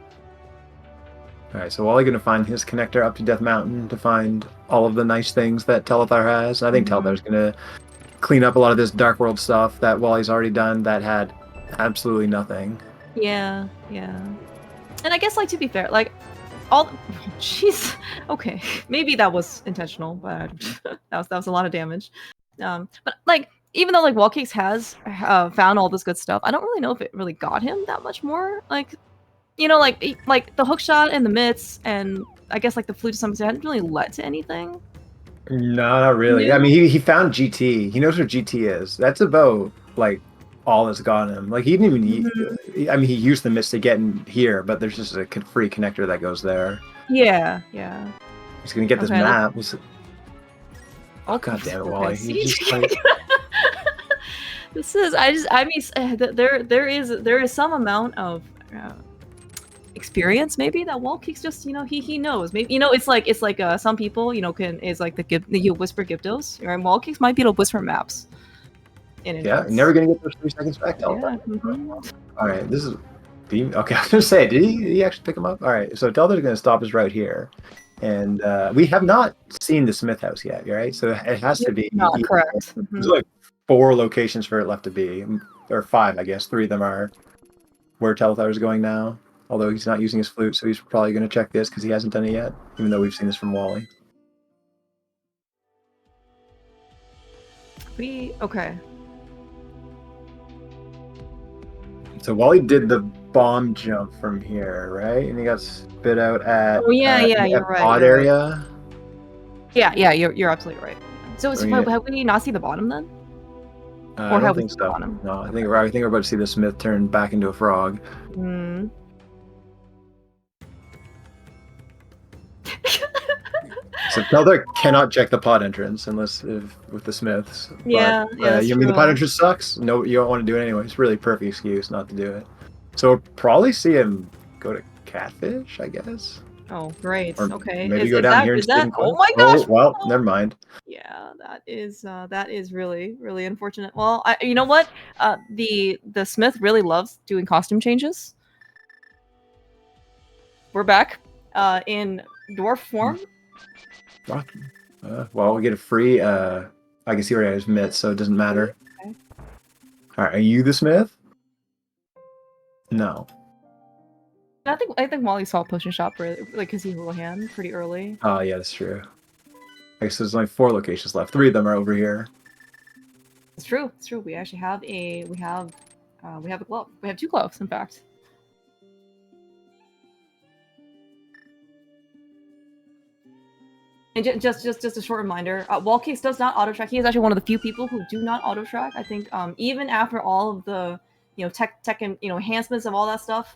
All right, so Wally gonna find his connector up to Death Mountain to find all of the nice things that Telethar has. I think Telethar's gonna clean up a lot of this Dark World stuff that Wally's already done that had absolutely nothing. Yeah. And I guess, like, to be fair, like, jeez, okay, maybe that was intentional, but that was a lot of damage. But like, even though like WallKicks has found all this good stuff, I don't really know if it really got him that much more. Like, like the hookshot and the mitts, and I guess like the flute to some extent hadn't really led to anything. No, not really. I mean, he found GT. He knows where GT is. That's about like all that's got him. Like he didn't even. I mean, he used the mitts to get in here, but there's just a free connector that goes there. Yeah. He's gonna get this map. Oh, god damn it, Wally! This is I mean there is some amount of experience maybe that WallKicks just he knows. Maybe it's like some people is like you whisper Gyptos, right? WallKicks might be able to whisper maps. Yeah, never gonna get those 3 seconds back. All right, this is okay. I was gonna say, did he actually pick him up? All right, so Telthar's gonna stop his route here. And we have not seen the Smith House yet, right? So it has to be not correct. There's like 4 locations for it left to be, or 5, I guess. 3 of them are where Telethar is going now. Although he's not using his flute, so he's probably going to check this because he hasn't done it yet, even though we've seen this from Wally. Okay. So Wally did the bomb jump from here, right? And he got spit out at Oh yeah, the you're right. pod You're right. area. Yeah, you're absolutely right. So So yeah. have we not seen the bottom then? I Or don't have we think seen the so. bottom? No, I think we're about to see the Smith turn back into a frog. Hmm. So Telethar cannot check the pod entrance unless with the Smiths. Yeah, But yeah, that's you mean the true. pod entrance sucks? No, you don't want to do it anyway. It's really a perfect excuse not to do it. So we'll probably see him go to Catfish, I guess. Oh, great. Or okay. maybe go down here and Is Stephen that? Oh Quick. my Oh gosh! well, Oh, never mind. yeah, that is really really unfortunate. Well, you know what? The Smith really loves doing costume changes. We're back, in dwarf form. Well, we get a free. I can see where he has mitts, so it doesn't matter. Okay. All right, are you the Smith? No. I think Molly saw potion shop for like because he will hand pretty early. Oh yeah, that's true. I guess there's only 4 locations left. 3 of them are over here. It's true. It's true. We actually have a glove. We have 2 gloves, in fact. And just a short reminder, WallKicks does not auto track. He is actually one of the few people who do not auto track. I think even after all of the tech and enhancements of all that stuff,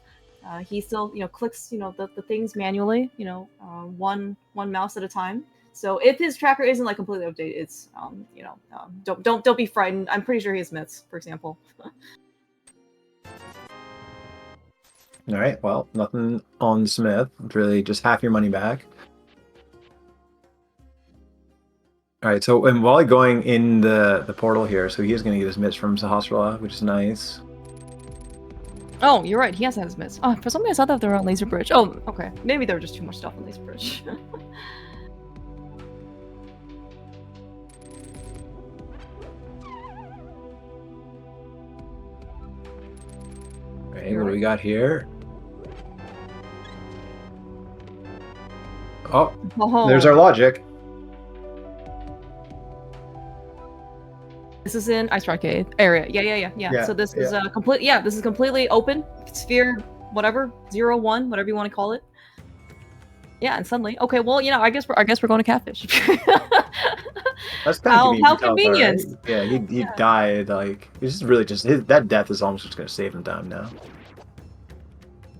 he still clicks the things manually. One mouse at a time. So if his tracker isn't like completely updated, it's don't be frightened. I'm pretty sure he has myths, for example. All right, well, nothing on Smith. It's really just half your money back. All right, so and while going in the portal here, so he is going to get his mitts from Sahasrara, which is nice. Oh, you're right. He has to have his mitts. Oh, for some reason I thought that they were on Laser Bridge. Oh, okay. Maybe there was just too much stuff on Laser Bridge. Okay, what do we got here? Oh, there's our logic. This is in Ice Arcade area. Yeah. So this is this is completely open. Sphere, whatever, 0, 1, whatever you want to call it. Yeah, and suddenly, okay, well, I guess we're going to Catfish. That's kind of how convenient. Right? Yeah, he died. Like he's just really that death is almost just gonna save him time now.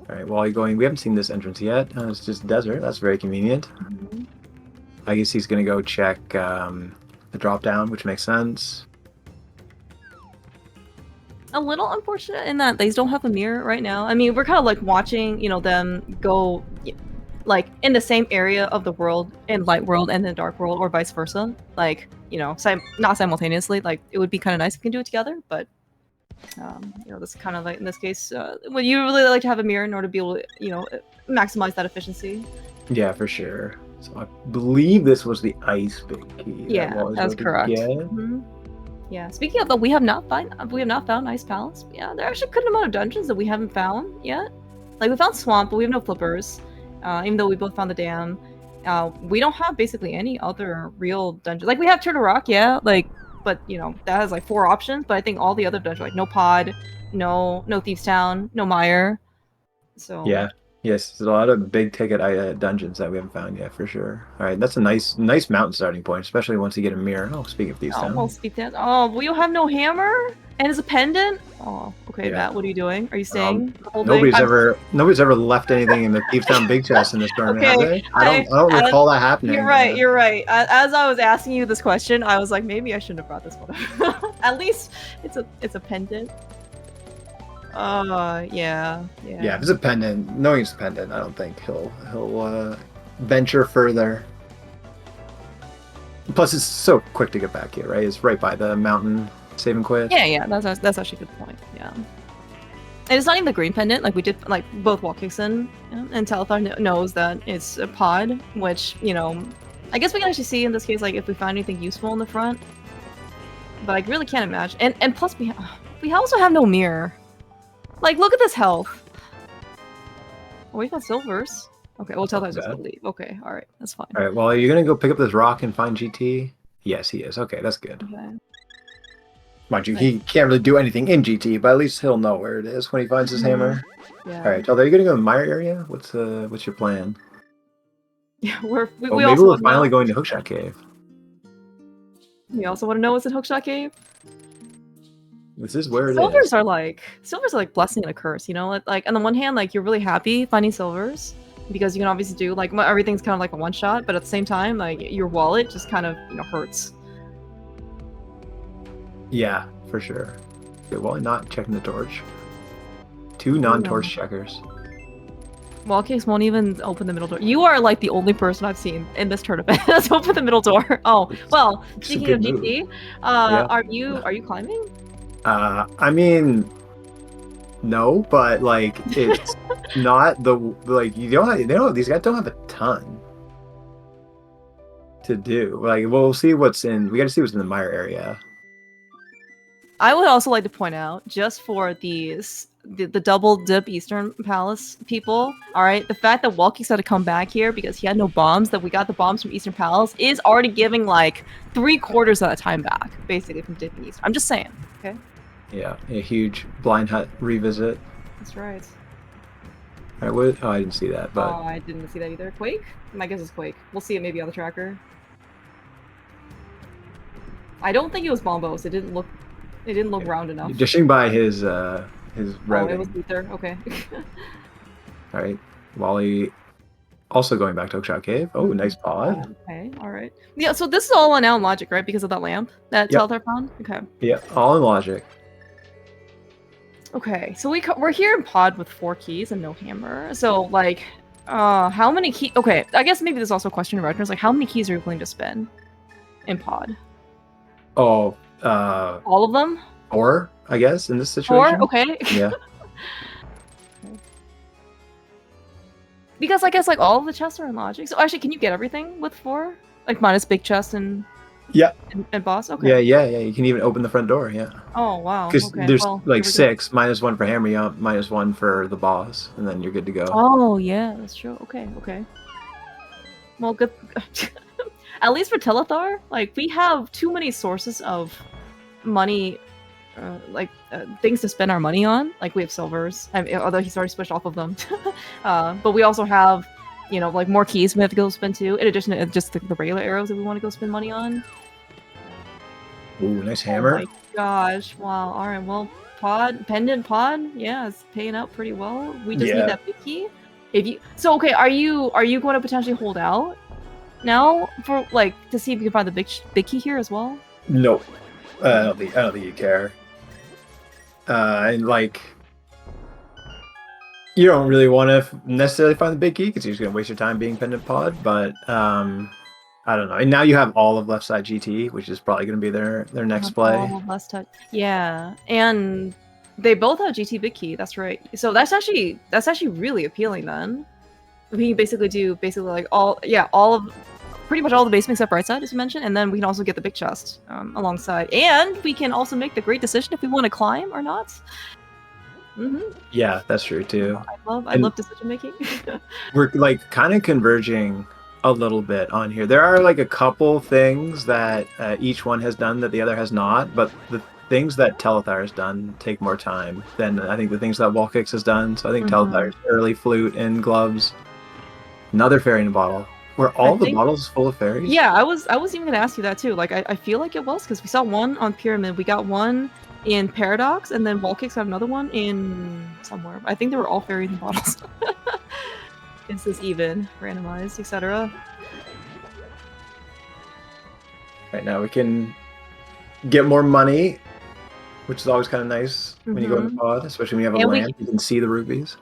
All right, while you're going, we haven't seen this entrance yet. It's just desert. That's very convenient. Mm-hmm. I guess he's gonna go check the drop down, which makes sense. A little unfortunate in that they don't have a mirror right now. I mean, we're kind of like watching, them go, like in the same area of the world in Light World and the Dark World, or vice versa. Like, not simultaneously. Like, it would be kind of nice if we can do it together, but this is kind of like in this case, well, you really like to have a mirror in order to be able to, maximize that efficiency. Yeah, for sure. So I believe this was the ice big key. Yeah, that's correct. Mm-hmm. Yeah. Speaking of that, we have not found Ice Palace. Yeah, there are actually a good amount of dungeons that we haven't found yet. Like we found Swamp, but we have no flippers. Even though we both found the dam, we don't have basically any other real dungeons. Like we have Turtle Rock, yeah. Like, but that has like 4 options. But I think all the other dungeons, like no Pod, no Thieves Town, no Mire. So yeah. Yes, there's a lot of big ticket dungeons that we haven't found yet, for sure. All right, that's a nice mountain starting point, especially once you get a mirror. Oh, speaking of Thieves Town. Well, well, you have no hammer and it's a pendant. Oh, okay, yeah. Matt, what are you doing? Are you staying? Nobody's ever left anything in the Thieves Town big chest in this tournament, have they? I don't recall that happening. You're right. You're right. As I was asking you this question, I was like, maybe I shouldn't have brought this one up. At least it's a pendant. Yeah. Yeah, if it's a pendant, knowing it's a pendant, I don't think he'll venture further. Plus, it's so quick to get back here, right? It's right by the mountain. Save and quit. Yeah, that's actually a good point. Yeah, and it's not even the green pendant. Like we did, like both WallKicks and Telethar knows that it's a pod, which I guess we can actually see in this case, like if we find anything useful in the front. But I really can't imagine. And plus we also have no mirror. Like, look at this health. Oh, we got silvers. Okay, well, Telthar's just gonna leave. Okay, alright, that's fine. Alright, well, are you gonna go pick up this rock and find GT? Yes, he is. Okay, that's good. Okay. Mind you, he can't really do anything in GT, but at least he'll know where it is when he finds his hammer. Yeah. All right, Telethar, are you gonna go to the Mire area? What's your plan? Yeah, we Maybe also we're finally going to Hookshot Cave. We also want to know what's in Hookshot Cave. This is where it silvers is. are like blessing and a curse, you know. Like on the one hand, like you're really happy finding silvers because you can obviously do like everything's kind of like a one shot, but at the same time, like your wallet just kind of hurts. Yeah, for sure. Okay, well, not checking the torch. 2 non-torch checkers. WallKicks won't even open the middle door. You are like the only person I've seen in this tournament that's opened the middle door. Oh, well, speaking of GT, yeah. are you climbing? I mean, no, but like it's not the like these guys don't have a ton to do. Like we'll see what's in. We got to see what's in the Mire area. I would also like to point out, just for the double dip Eastern Palace people, all right, the fact that WallKicks had to come back here because he had no bombs, that we got the bombs from Eastern Palace, is already giving like 3/4 of that time back, basically, from dipping East. I'm just saying, okay? Yeah, a huge blind hut revisit. That's right. All right, I didn't see that, but... Oh, I didn't see that either. Quake? My guess is Quake. We'll see it maybe on the tracker. I don't think it was Bombos. It didn't look round enough. Dishing by his routing. Oh, it was Ether. Okay. All right, Wally. Also going back to Hookshot Cave. Oh, nice pod. Okay, all right. Yeah, so this is all now in logic, right? Because of that lamp that Telethar found. Okay. Yeah, all in logic. Okay, so we're here in pod with 4 keys and no hammer. So like, how many keys? Okay, I guess maybe there's also a question in Retrance, like how many keys are you willing to spend in pod? Oh, all of them? 4, I guess, in this situation. 4? Okay. Yeah. Because I guess like all of the chests are in logic. So actually, can you get everything with 4? Like minus big chest and and boss? Okay. Yeah. You can even open the front door, yeah. Oh wow. Because there's like 6, go. -1 for hammer, -1 for the boss, and then you're good to go. Oh yeah, that's true. Okay. Well, good. At least for Telethar, like we have too many sources of money, things to spend our money on. Like we have silvers, although he's already switched off of them. But we also have, like more keys we have to go spend too. In addition to just the regular arrows that we want to go spend money on. Ooh, nice hammer. Oh my gosh! Wow. All right. Well, pendant pod, yeah, it's paying out pretty well. We just need that big key. Okay, are you going to potentially hold out now for to see if you can find the big key here as well? No, I don't think you care. And like, you don't really want to necessarily find the big key because you're just gonna waste your time being pendant pod. But I don't know. And now you have all of left side GT, which is probably gonna be their next play. All of left side, yeah, and they both have GT big key. That's right. So that's actually really appealing. Then we can basically do like pretty much all the base except right side, as you mentioned, and then we can also get the big chest alongside, and we can also make the great decision if we want to climb or not. Yeah, that's true too. I love decision making. We're like kind of converging a little bit on here. There are like a couple things that each one has done that the other has not, but the things that Telethar has done take more time than I think the things that WallKicks has done. So I think Telethar's early flute and gloves, another fairy in a bottle. Were all the bottles full of fairies? Yeah, I was even gonna ask you that too. Like I feel like it was because we saw one on Pyramid, we got one in Paradox, and then WallKicks got another one in somewhere. I think they were all fairies in bottles. Is this even randomized, etc.? Right now we can get more money, which is always kind of nice when you go in the pod, especially when you have a lamp. You can see the rupees.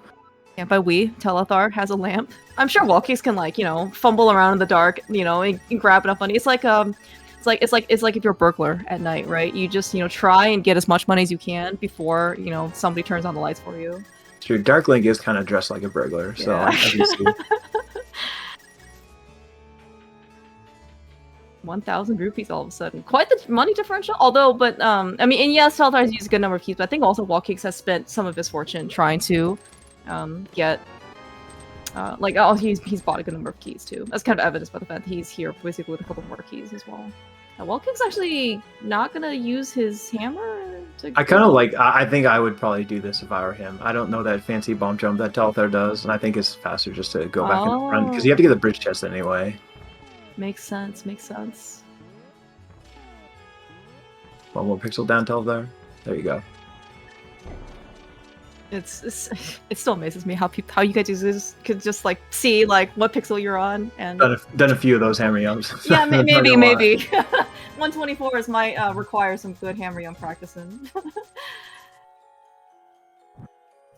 Yeah, by Telethar has a lamp. I'm sure WallKicks can fumble around in the dark, and grab enough money. It's like it's like if you're a burglar at night, right? You just try and get as much money as you can before somebody turns on the lights for you. It's true. Dark Link is kind of dressed like a burglar, so I can see. 1,000 rupees all of a sudden. Quite the money differential. Although, I mean, and yes, Telethar has used a good number of keys, but I think also WallKicks has spent some of his fortune trying to get he's bought a good number of keys too. That's kind of evidenced by the fact that he's here basically with a couple more keys as well. WallKicks actually not gonna use his hammer to I kind of like. I think I would probably do this if I were him. I don't know that fancy bomb jump that Telethar does, and I think it's faster just to go back in front because you have to get the bridge chest anyway. Makes sense. Makes sense. One more pixel down, Telethar. There you go. It still amazes me how you guys could just like see like what pixel you're on and done a few of those hammer jumps. Yeah, maybe. 124s might require some good hammer jump practicing.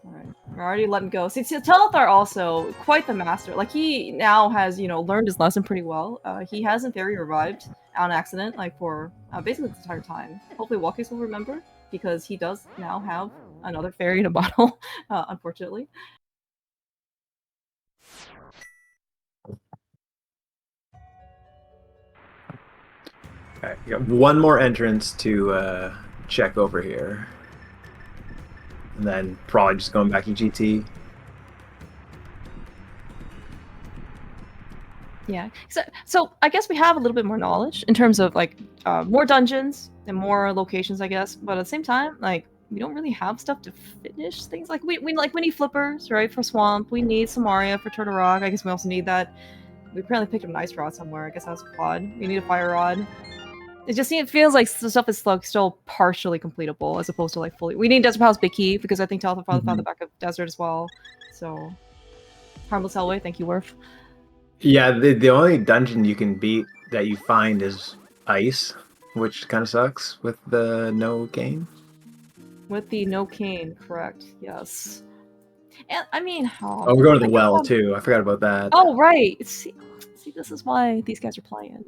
Alright, we're already letting go. See, Telethar also quite the master. Like he now has, learned his lesson pretty well. He hasn't very revived on accident, like for basically the entire time. Hopefully WallKicks will remember, because he does now have another fairy in a bottle, unfortunately. Alright, you got one more entrance to check over here. And then probably just going back to GT. Yeah. So I guess we have a little bit more knowledge in terms of like more dungeons and more locations, I guess. But at the same time, like we don't really have stuff to finish things. Like we need flippers, right, for Swamp. We need Samaria for Turtle Rock. I guess we also need that. We apparently picked up an ice rod somewhere. I guess that was quad. We need a fire rod. It feels like the stuff is like still partially completable as opposed to like fully. We need Desert Palace Big Key because I think Telethar found the back of Desert as well. So Harmless Hellway, thank you, Worf. Yeah, the only dungeon you can beat that you find is ice, which kind of sucks with the no cane. With the no cane, correct? Yes. And I mean, oh we're going to the well too. I forgot about that. Oh right. See, this is why these guys are playing.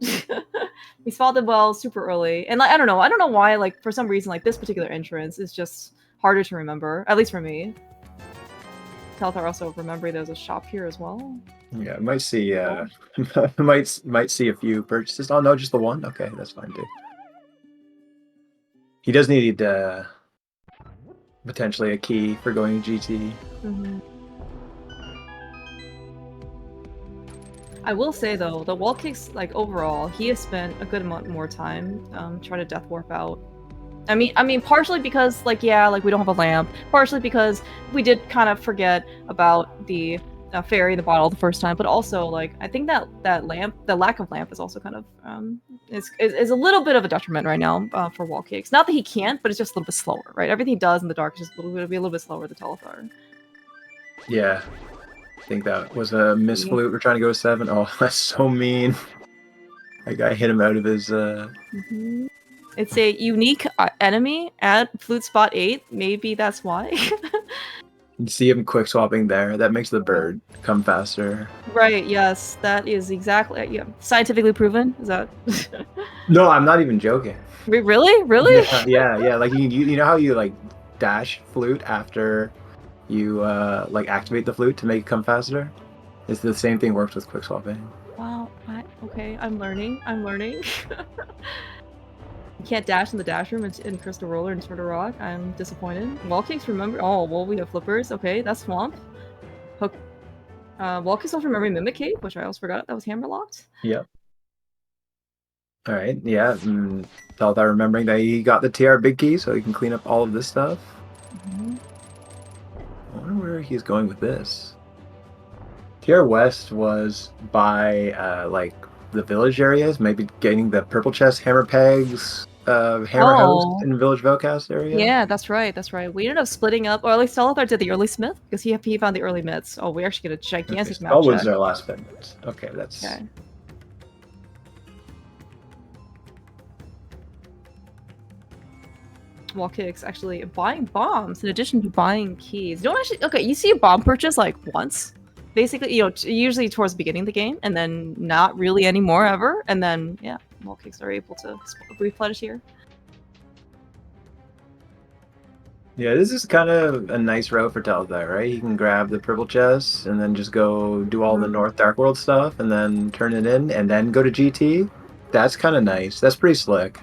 We saw the well super early, and like, I don't know why. Like for some reason, like this particular entrance is just harder to remember, at least for me. Telethar also remembering there's a shop here as well. Yeah, I might see. might see a few purchases. Oh no, just the one. Okay, that's fine too. He does need potentially a key for going to GT. Mm-hmm. I will say though, the WallKicks, like overall, he has spent a good amount more time trying to death warp out. I mean, partially because like we don't have a lamp, partially because we did kind of forget about the fairy in the bottle the first time, but also like I think that lamp, the lack of lamp, is also kind of is a little bit of a detriment right now for WallKicks. Not that he can't, but it's just a little bit slower, right? Everything he does in the dark is just a little bit slower than Telethar. Yeah. I think that was a miss flute. We're trying to go to 7. Oh, that's so mean. That guy hit him out of his... It's a unique enemy at flute spot 8. Maybe that's why. You see him quick swapping there. That makes the bird come faster. Right, yes. That is exactly... scientifically proven? Is that... No, I'm not even joking. Really? Yeah. Like, you know how you, like, dash flute after... you like activate the flute to make it come faster? It's the same thing works with quick swapping. Wow. Okay, I'm learning. You can't dash in the dash room in Crystal Roller and Turtle Rock. I'm disappointed. WallKicks remember. Oh, well, we have flippers. Okay, that's Swamp. Hook. WallKicks also remember Mimic Cave, which I also forgot that was hammer locked. Yep. All right. Yeah. Telethar remembering that he got the TR big key, so he can clean up all of this stuff. I wonder where he's going with this. TR West was by like the village areas, maybe getting the purple chest, hammer pegs, hammer host in village Velcast area. Yeah, that's right. We ended up splitting up, or at least Telethar did the early smith because he found the early myths. Oh, we actually get a gigantic map check. Was our last bit. Okay, that's okay. WallKicks actually buying bombs in addition to buying keys. You don't actually... Okay, you see a bomb purchase like once. Basically, usually towards the beginning of the game, and then not really anymore ever. And then, yeah, WallKicks are able to replenish here. Yeah, this is kind of a nice route for Telethar, right? You can grab the purple chest and then just go do all the North Dark World stuff and then turn it in and then go to GT. That's kind of nice. That's pretty slick.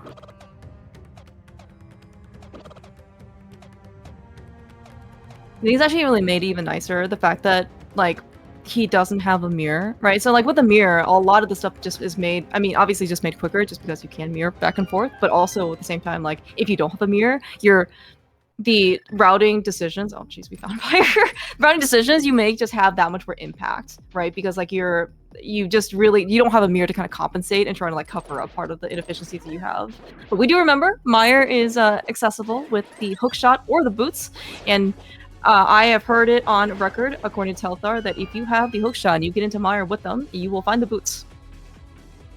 These actually really made it even nicer. The fact that, like, he doesn't have a mirror, right? So like with the mirror, a lot of the stuff just is made. I mean, obviously just made quicker, just because you can mirror back and forth. But also at the same time, like if you don't have a mirror, the routing decisions. Oh, jeez, we found fire. Routing decisions you make just have that much more impact, right? Because like you don't have a mirror to kind of compensate and try to like cover up part of the inefficiencies that you have. But we do remember Meyer is accessible with the hook shot or the boots, and I have heard it on record, according to Telethar, that if you have the hook shot and you get into Meyer with them, you will find the boots.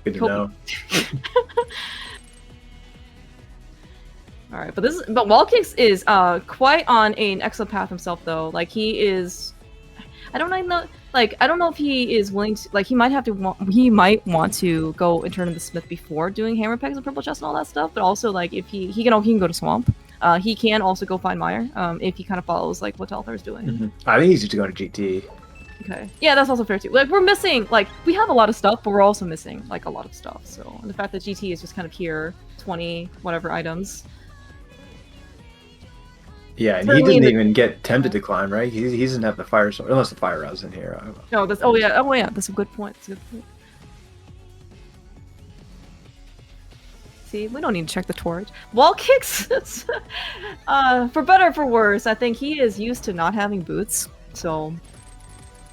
Good to know. All right, but WallKicks is quite on an excellent path himself, though. Like he is, I don't know if he is willing to. Like he might want to go and turn into Smith before doing hammer pegs and purple chest and all that stuff. But also like if he can go to Swamp. He can also go find Meyer if he kind of follows like what Telethar is doing. Mm-hmm. I think he's just going to GT. Okay, yeah, that's also fair too. Like we're missing, like we have a lot of stuff, but we're also missing like a lot of stuff. So and the fact that GT is just kind of here, 20 whatever items. Yeah, and he didn't even get tempted to climb, right? He doesn't have the fire sword, unless the fire rouse in here. No, that's oh yeah, that's a good point. That's a good point. See, we don't need to check the torch. WallKicks, for better or for worse, I think he is used to not having boots. So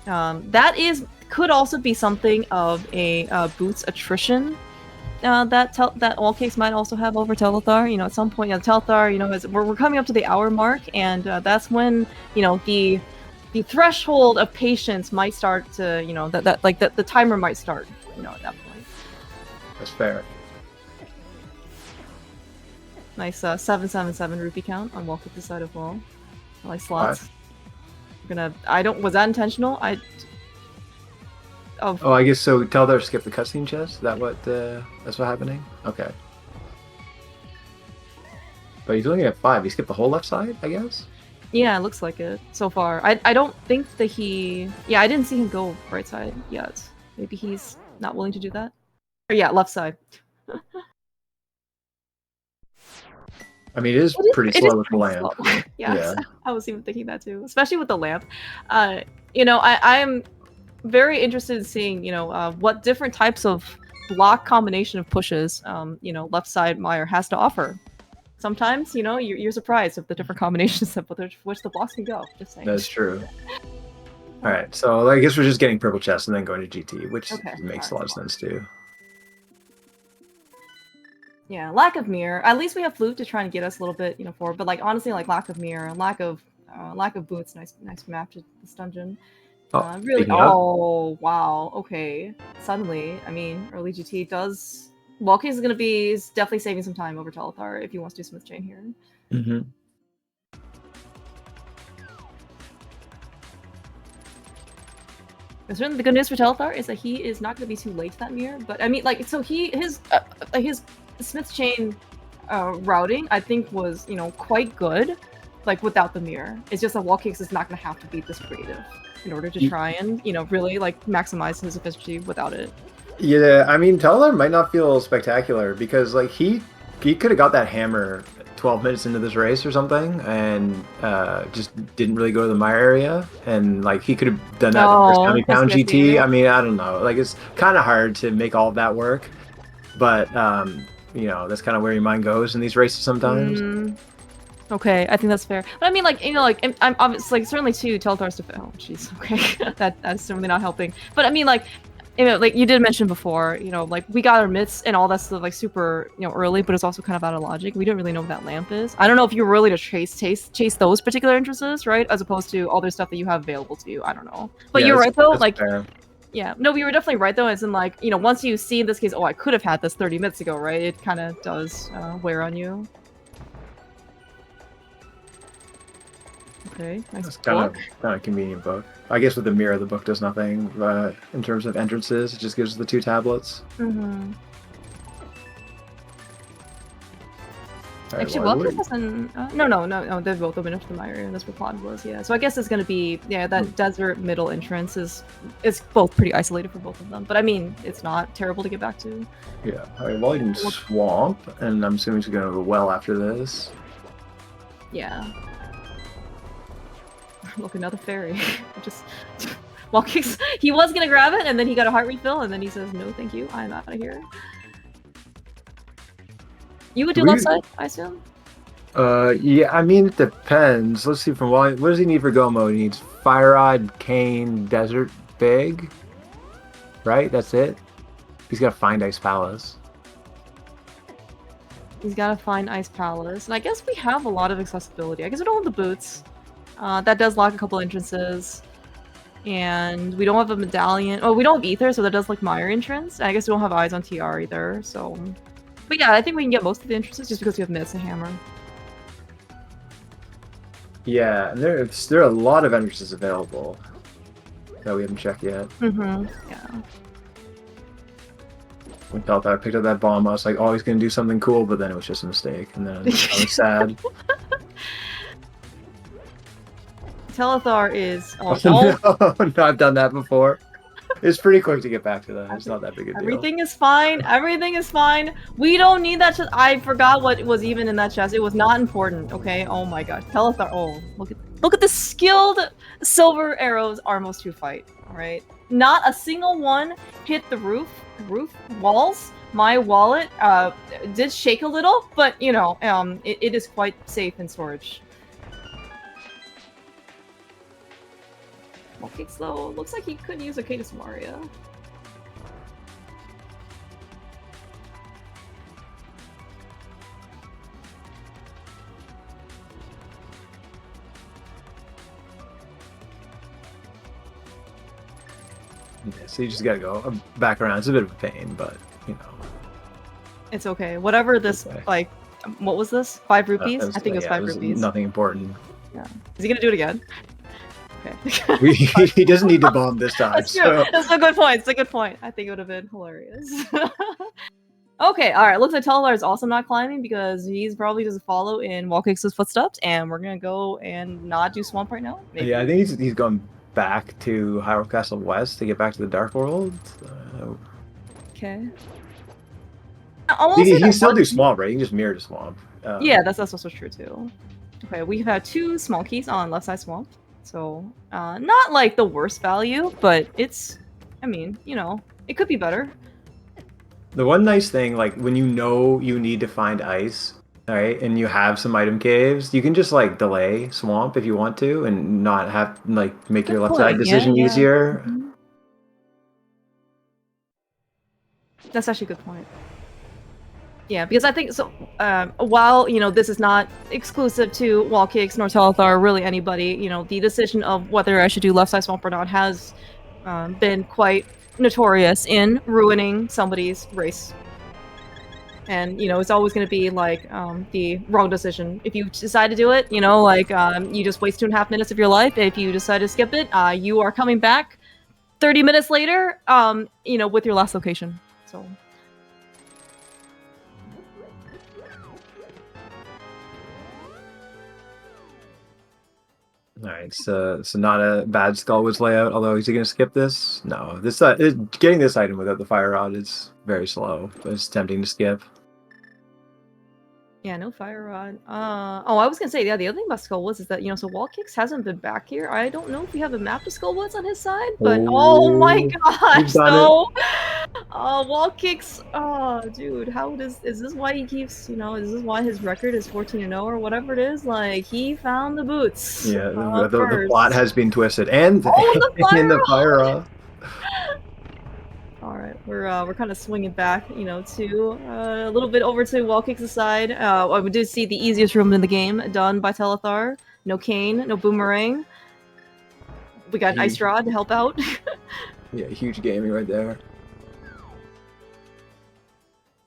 that could also be something of a boots attrition that WallKicks might also have over Telethar. You know, at some point, Telethar, you know, we're coming up to the hour mark, and that's when the threshold of patience might start to, you know, the timer might start, you know, at that point. That's fair. Nice 777 rupee count on WallKicks' side of wall. I like slots. Was that intentional? Oh, I guess so. Telethar skipped the cutscene chest. Is that that's what happening? Okay. But he's only at 5. He skipped the whole left side, I guess. Yeah, it looks like it so far. I don't think that I didn't see him go right side yet. Maybe he's not willing to do that. Or yeah, left side. I mean, it is pretty slow with the lamp. Yeah, I was even thinking that too, especially with the lamp. You know, I'm very interested in seeing, you know, what different types of block combination of pushes, you know, left side Meyer has to offer. Sometimes, you know, you're surprised of the different combinations of which the blocks can go. Just saying. That's true. All right, so I guess we're just getting purple chest and then going to GT, which makes a lot of sense too. Yeah, lack of mirror. At least we have flute to try and get us a little bit, you know, forward. But like honestly, like lack of mirror, lack of boots. Nice map to this dungeon. Really. Oh wow. Okay. Suddenly, I mean, early GT does. WallKicks is definitely saving some time over Telethar if he wants to do Smith Chain here. Mm-hmm. Certainly, the good news for Telethar is that he is not going to be too late to that mirror. But I mean, like, so his Smith Chain routing, I think, was, you know, quite good, like without the mirror. It's just that WallKicks is not going to have to be this creative in order to try and, you know, really like maximize his efficiency without it. Yeah, I mean, Telethar might not feel spectacular because like he could have got that hammer 12 minutes into this race or something, and just didn't really go to the Meyer area, and like he could have done that the first time he found GT. I mean, I don't know, like it's kind of hard to make all of that work, but you know, that's kind of where your mind goes in these races sometimes. Okay, I think that's fair. But I mean, like, you know, like, I'm obviously, like, certainly too, Telthar's defense. Oh, jeez, okay, that's certainly not helping. But I mean, like, you know, like you did mention before, you know, like we got our mitts and all that stuff like super, you know, early, but it's also kind of out of logic. We don't really know what that lamp is. I don't know if you're really to chase those particular interests, right? As opposed to all the stuff that you have available to you. I don't know. But yeah, you're right though, like. Fair. Yeah, no, we were definitely right though, as in like, you know, once you see in this case, oh, I could have had this 30 minutes ago, right? It kind of does wear on you. Okay, nice. That's kind of convenient book. I guess with the mirror, the book does nothing in terms of entrances. It just gives the 2 tablets. Mm-hmm. Right, actually, WallKicks doesn't. No. They've both opened up to the Meyer, and that's where Claude was. Yeah, so I guess it's gonna be that desert middle entrance is both pretty isolated for both of them. But I mean, it's not terrible to get back to. Yeah, I mean, Wellington Swamp, and I'm assuming she's gonna go well after this. Yeah. Look, another fairy. Just WallKicks, he was gonna grab it, and then he got a heart refill, and then he says, no, thank you, I'm out of here. You would do left side, I assume? Yeah, I mean, it depends. Let's see, from what does he need for go mode? He needs Fire Rod, Cane, Desert, Big. Right? That's it? He's got to find Ice Palace. He's gotta find Ice Palace, and I guess we have a lot of accessibility. I guess we don't have the boots. That does lock a couple entrances. And we don't have a medallion. Oh, we don't have Ether, so that does like Mire entrance. And I guess we don't have eyes on TR either, so... But yeah, I think we can get most of the entrances just because we have Myths and Hammer. Yeah, and there are a lot of entrances available that we haven't checked yet. Mm-hmm, yeah. When Telethar picked up that bomb, I was like, oh, he's going to do something cool, but then it was just a mistake, and then I was sad. Telethar is... No, I've done that before. It's pretty quick to get back to that. It's not that big a deal. Everything is fine. Everything is fine. We don't need that chest. I forgot what was even in that chest. It was not important, okay? Oh my gosh. Telethar. Oh, look at the skilled silver arrows Armos 2 fight, alright? Not a single one hit the roof walls. My wallet did shake a little, but you know, it is quite safe in storage. WallKicks though, looks like he could use a Cadus Maria. Yeah, so you just gotta go back around. It's a bit of a pain, but you know. It's okay. Whatever this, like, what was this? 5 rupees? I think it was 5 rupees. Nothing important. Yeah. Is he gonna do it again? Okay. He doesn't need to bomb this time. That's true. That's a good point. It's a good point. I think it would have been hilarious. Okay, alright. Looks like Telethar is also not climbing because he's probably just follow in WallKicks' footsteps, and we're gonna go and not do Swamp right now. Maybe. Yeah, I think he's going back to Hyrule Castle West to get back to the Dark World. Okay. He can still do Swamp, right? He can just mirror to Swamp. Yeah, that's also true too. Okay, we have 2 small keys on left side Swamp. So, not like the worst value, but it's, I mean, you know, it could be better. The one nice thing, like, when you know you need to find ice, right, and you have some item caves, you can just, like, delay Swamp if you want to, and not have, like, make your left side decision easier. Mm-hmm. That's actually a good point. Yeah, because I think, so, while, you know, this is not exclusive to WallKicks nor Telethar or really anybody, you know, the decision of whether I should do left side Swamp or not has been quite notorious in ruining somebody's race. And, you know, it's always going to be, like, the wrong decision. If you decide to do it, you know, like, you just waste 2.5 minutes of your life. If you decide to skip it, you are coming back 30 minutes later, you know, with your last location. So... Alright, so not a bad Skullwoods layout, although is he going to skip this? No, getting this item without the Fire Rod is very slow, but it's tempting to skip. Yeah, no Fire Rod. Oh, I was gonna say, yeah, the other thing about Skullwoods is that, you know, so WallKicks hasn't been back here. I don't know if we have a map to Skullwoods on his side, but oh my gosh, no! WallKicks, oh, dude, is this why he keeps, you know, is this why his record is 14-0 or whatever it is? Like, he found the boots. Yeah, the plot has been twisted, and in the Fire Rod. Alright, we're kind of swinging back, you know, to a little bit over to WallKicks' side. We did see the easiest room in the game done by Telethar. No cane, no boomerang. We got an Ice Rod to help out. Yeah, huge gaming right there.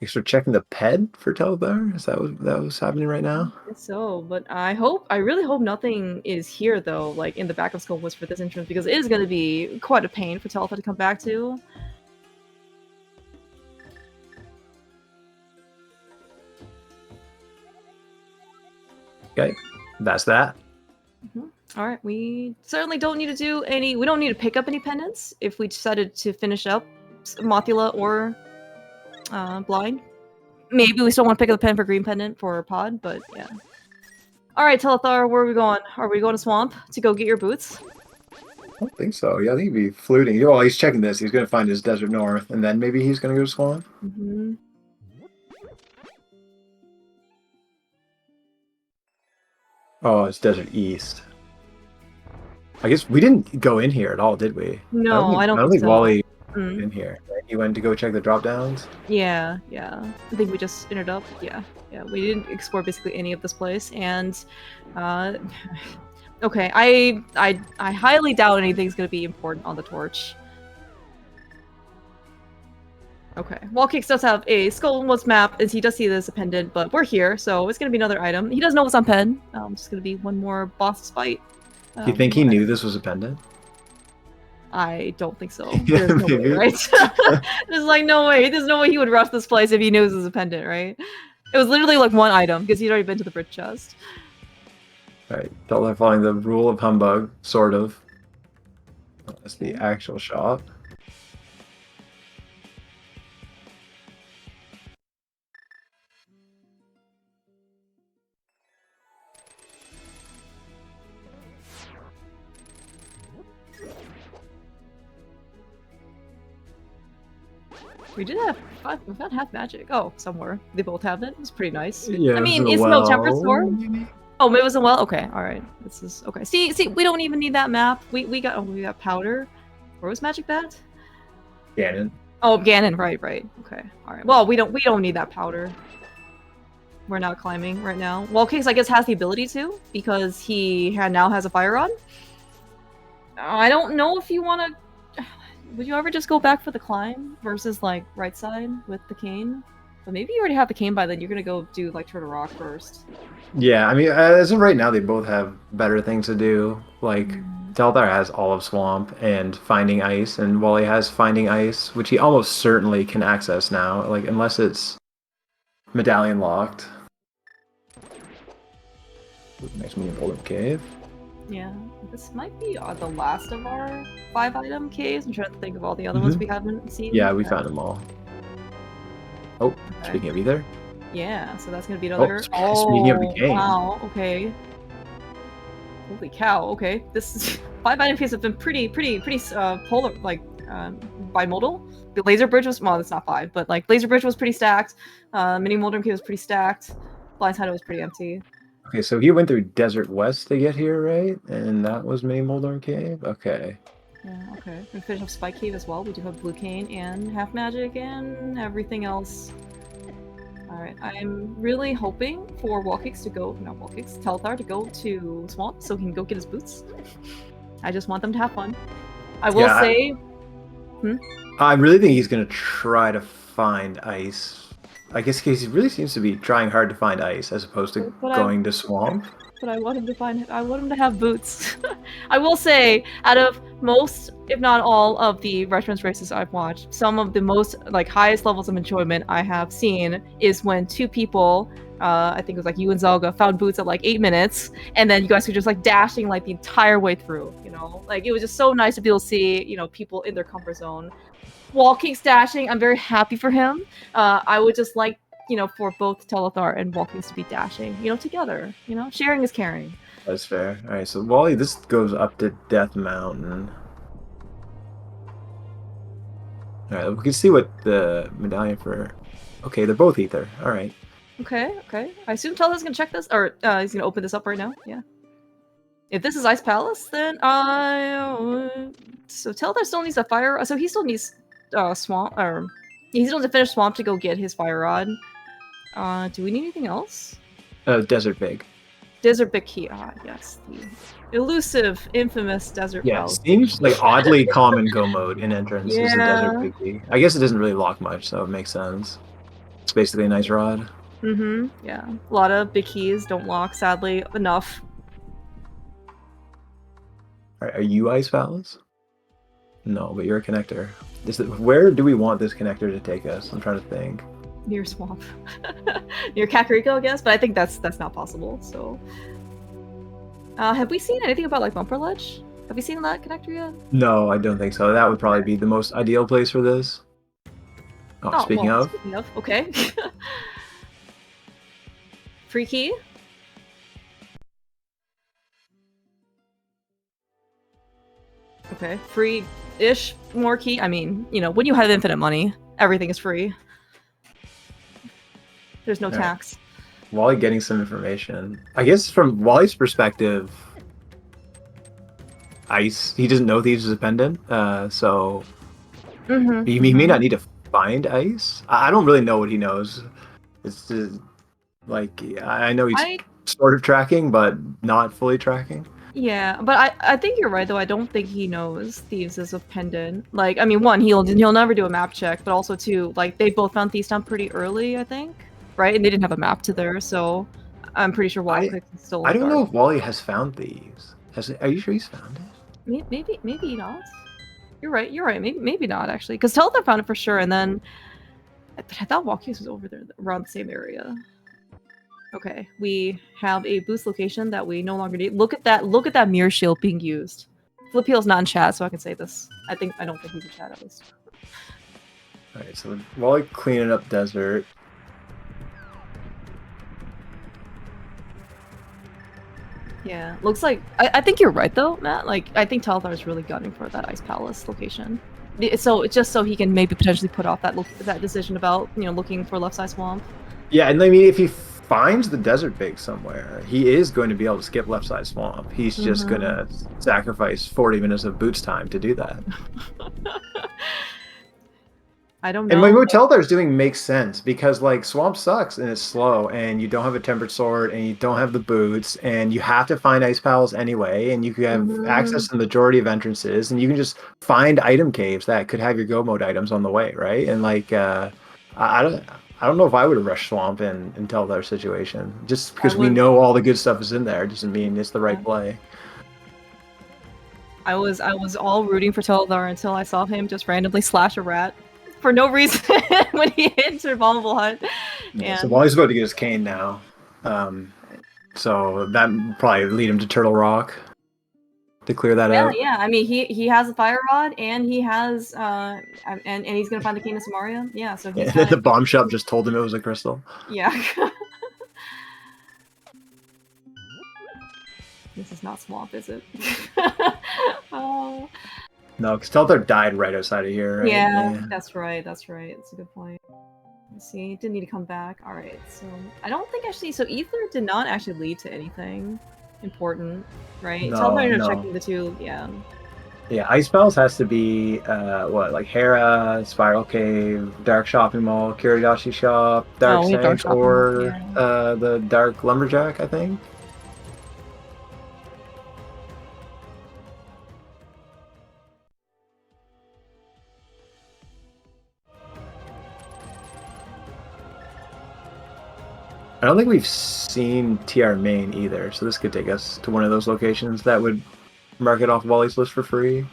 You start checking the ped for Telethar? Is that was happening right now? I guess so, but I really hope nothing is here though, like in the back of Skullwoods for this entrance, because it is going to be quite a pain for Telethar to come back to. Okay, that's that. All right, we certainly don't need to do any. We don't need to pick up any pendants if we decided to finish up Mothula or Blind. Maybe we still want to pick up the pendant for Green Pendant for Pod, but yeah. All right, Telethar, where are we going? Are we going to Swamp to go get your boots? don't think so. Yeah, I think he'd be fluting. Oh, he's checking this. He's going to find his Desert North, and then maybe he's going to go to Swamp. Mm-hmm. Oh, it's Desert East. I guess we didn't go in here at all, did we? No, I I don't don't think think so. Wally Mm. in here. Right? He went to go check the drop downs. Yeah. I think we just ended up. Yeah. We didn't explore basically any of this place, and okay. I highly doubt anything's gonna be important on the torch. Okay. WallKicks does have a Skull and Woods map, as he does see this a pendant, but we're here, so it's gonna be another item. He doesn't know what's on pen. Just gonna be one more boss fight. Do you think he knew this was a pendant? I don't think so. There's no way, right? There's like no way. There's no way he would rush this place if he knew this was a pendant, right? It was literally like one item because he'd already been to the bridge chest. Right. Telethar following the rule of humbug, sort of. That's the actual shop. We did have we found half magic. Oh, somewhere they both have it. It's pretty nice. Yeah. I mean, it's no temper sword. Oh, maybe it wasn't well. Okay, all right. This is okay. See, we don't even need that map. We got powder. Where was magic bat? Ganon. Oh, Ganon. Right. Okay. All right. Well, we don't need that powder. We're not climbing right now. WallKicks, I guess, has the ability to because he now has a fire rod. I don't know if you want to. Would you ever just go back for the climb versus like right side with the cane? But maybe you already have the cane by then. You're gonna go do like Turtle Rock first. Yeah, I mean, as of right now, they both have better things to do. Like, Telethar has all of Swamp and Finding Ice, and Wally has Finding Ice, which he almost certainly can access now, like, unless it's medallion locked. Next medium Boulder Cave. Yeah, this might be the last of our 5-item caves. I'm trying to think of all the other ones we haven't seen. Yeah, we found them all. Oh, okay. Speaking of either. Yeah, so that's gonna be another. Speaking of the game. Wow. Okay. Holy cow. Okay, this is 5-item caves have been pretty polar, like bimodal. The laser bridge was that's not 5, but like laser bridge was pretty stacked. Mini Moldrum cave was pretty stacked. Blind Hideout was pretty empty. Okay, so he went through Desert West to get here, right? And that was Mini Moldrum Cave? Okay. Yeah, okay. We finish up Spike Cave as well. We do have Blue Cane and Half Magic and everything else. Alright, I'm really hoping for WallKicks to go, not WallKicks, Telethar to go to Swamp so he can go get his boots. I just want them to have fun. I will say... I really think he's going to try to find ice. I guess he really seems to be trying hard to find ice as opposed to going to Swamp. But I want him to find. I want him to have boots. I will say, out of most, if not all, of the Retrance races I've watched, some of the most highest levels of enjoyment I have seen is when two people, I think it was like you and Zelga, found boots at like 8 minutes, and then you guys were just like dashing like the entire way through. You know, like it was just so nice to be able to see people in their comfort zone. WallKicks dashing, I'm very happy for him. I would just like, for both Telethar and WallKicks to be dashing, together. Sharing is caring. That's fair. All right, so Wally, this goes up to Death Mountain. All right, we can see what the medallion for. Okay, they're both ether. All right. Okay. I assume Telethar's gonna check this, or he's gonna open this up right now. Yeah. If this is Ice Palace, then so Telethar still needs a fire. So he still needs Swamp, or he still needs to finish Swamp to go get his fire rod. Do we need anything else? Desert Big. Desert Big Key. Yes, the elusive, infamous Desert Big. Yeah, seems like oddly common go mode in Entrance is a Desert Big Key. I guess it doesn't really lock much, so it makes sense. It's basically a nice rod. Yeah, a lot of big keys don't lock, sadly, enough. Are you Ice Palace? No, but you're a connector. Where do we want this connector to take us? I'm trying to think. Near Swamp. Near Kakariko, I guess, but I think that's not possible, so... have we seen anything about, Bumper Ledge? Have we seen that connector yet? No, I don't think so. That would probably be the most ideal place for this. Speaking of, okay. Free key? Okay, free-ish more key. I mean, you know, when you have infinite money, everything is free. There's no tax. Wally getting some information. I guess from Wally's perspective, Ice, he doesn't know Thieves is a pendant, so he may not need to find Ice. I don't really know what he knows. It's just, like, I know he's sort of tracking, but not fully tracking. Yeah, but I think you're right though. I don't think he knows Thieves is a pendant. Like, I mean, one, he'll never do a map check, but also two, like they both found Thieves Town pretty early, I think, right? And they didn't have a map to there, so I'm pretty sure WallKicks is still. I don't know if Wally has found Thieves. Are you sure he's found it? Maybe not. You're right. Maybe not actually, because Telethar found it for sure, and then I thought WallKicks was over there around the same area. Okay, we have a boost location that we no longer need. Look at that mirror shield being used. Flipheel's not in chat, so I can say this. I don't think he's in chat at least. Alright, so Wally cleaning up desert. Yeah, looks like I think you're right though, Matt. Like I think Telethar is really gunning for that Ice Palace location. So just so he can maybe potentially put off that decision about, you know, looking for left side swamp. Yeah, and I mean if he finds the desert big somewhere, he is going to be able to skip left side swamp. He's just gonna sacrifice 40 minutes of boots time to do that. I don't know. And like what Telthar's doing makes sense because like swamp sucks and it's slow and you don't have a tempered sword and you don't have the boots and you have to find ice pals anyway and you can have access to the majority of entrances and you can just find item caves that could have your go mode items on the way, right? And like I don't know if I would have rushed swamp in Telthar's situation. Just because we know all the good stuff is in there doesn't mean it's the right play. I was all rooting for Telethar until I saw him just randomly slash a rat for no reason when he hit Survivable Hut. Yeah, so Wally's about to get his cane now. So that probably lead him to Turtle Rock to clear that out. Yeah. I mean, he has a fire rod and he has and he's gonna find the cane of Samaria. Yeah, so he's the bomb shop just told him it was a crystal. Yeah. This is not swamp, is it? Oh. No, because Telthar died right outside of here, right? Yeah, that's right. That's a good point. Let's see, didn't need to come back. Alright, so I don't think actually, so Ether did not actually lead to anything important, right? No, Telethar ended up checking the two, yeah. Yeah, Ice Palace has to be, what, like Hera, Spiral Cave, Dark Shopping Mall, Kiridashi Shop, Dark Sank, or the Dark Lumberjack, I think? I don't think we've seen TR main either, so this could take us to one of those locations that would mark it off Wally's list for free.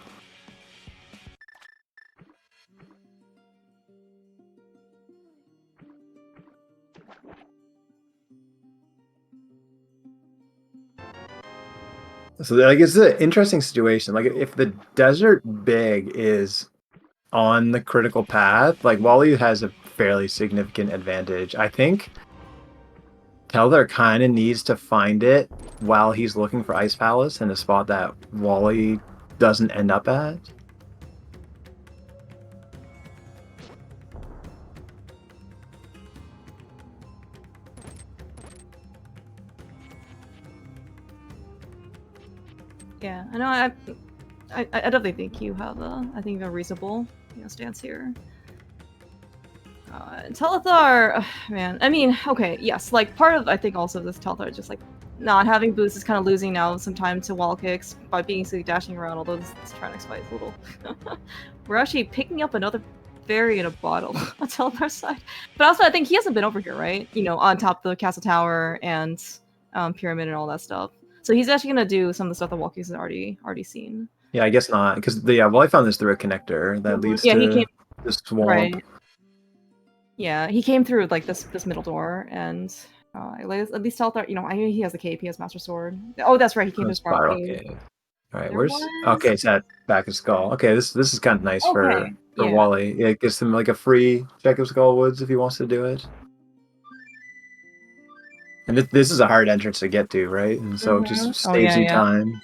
So like it's an interesting situation. Like if the desert big is on the critical path, like Wally has a fairly significant advantage. I think Telthar kind of needs to find it while he's looking for Ice Palace in a spot that Wally doesn't end up at. Yeah, I know. I definitely think you have a reasonable, you know, stance here. Telethar, man. I mean, okay, yes. Like part of I think also this Telethar is just like not having boots is kind of losing now some time to WallKicks by being silly dashing around. Although this Tranix fight is a little. We're actually picking up another fairy in a bottle on Telethar's side, but also I think he hasn't been over here, right? You know, on top of the castle tower and pyramid and all that stuff. So he's actually gonna do some of the stuff that WallKicks has already seen. Yeah, I guess not, because well, I found this through a connector that leads to this swamp. Right. Yeah, he came through like this middle door, and at least Telethar, you know, I knew he has a cape, he has Master Sword. Oh, that's right, he came to Spiral Cave. All right, okay, it's at back of Skull. Okay, this is kind of nice for Wally. It gives him like a free check of Skull Woods if he wants to do it. And this is a hard entrance to get to, right? And so it just saves you time.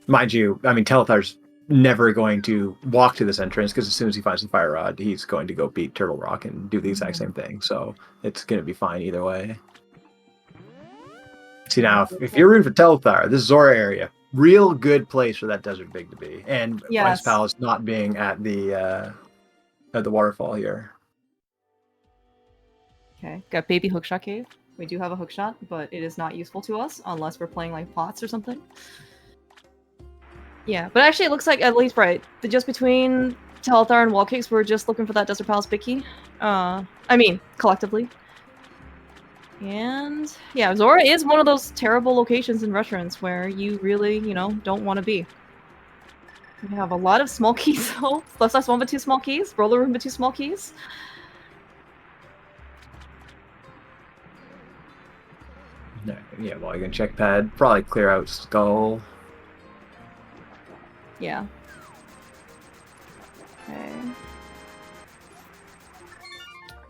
Mind you, I mean, Telethar's never going to walk to this entrance because as soon as he finds the fire rod, he's going to go beat Turtle Rock and do the exact same thing. So it's going to be fine either way. See, now, if you're rooting for Telethar, this Zora area, real good place for that Desert Big to be. And Ice Palace not being at the waterfall here. Okay, got Baby Hookshot Cave. We do have a hookshot, but it is not useful to us unless we're playing like pots or something. Yeah, but actually it looks like at least just between Telethar and WallKicks, we're just looking for that Desert Palace big key. I mean, collectively. And yeah, Zora is one of those terrible locations in Retrance where you really, don't want to be. We have a lot of small keys though. Left side's 1 but 2 small keys. Roller room but 2 small keys. Yeah, well, you can check pad. Probably clear out Skull. Yeah. Okay.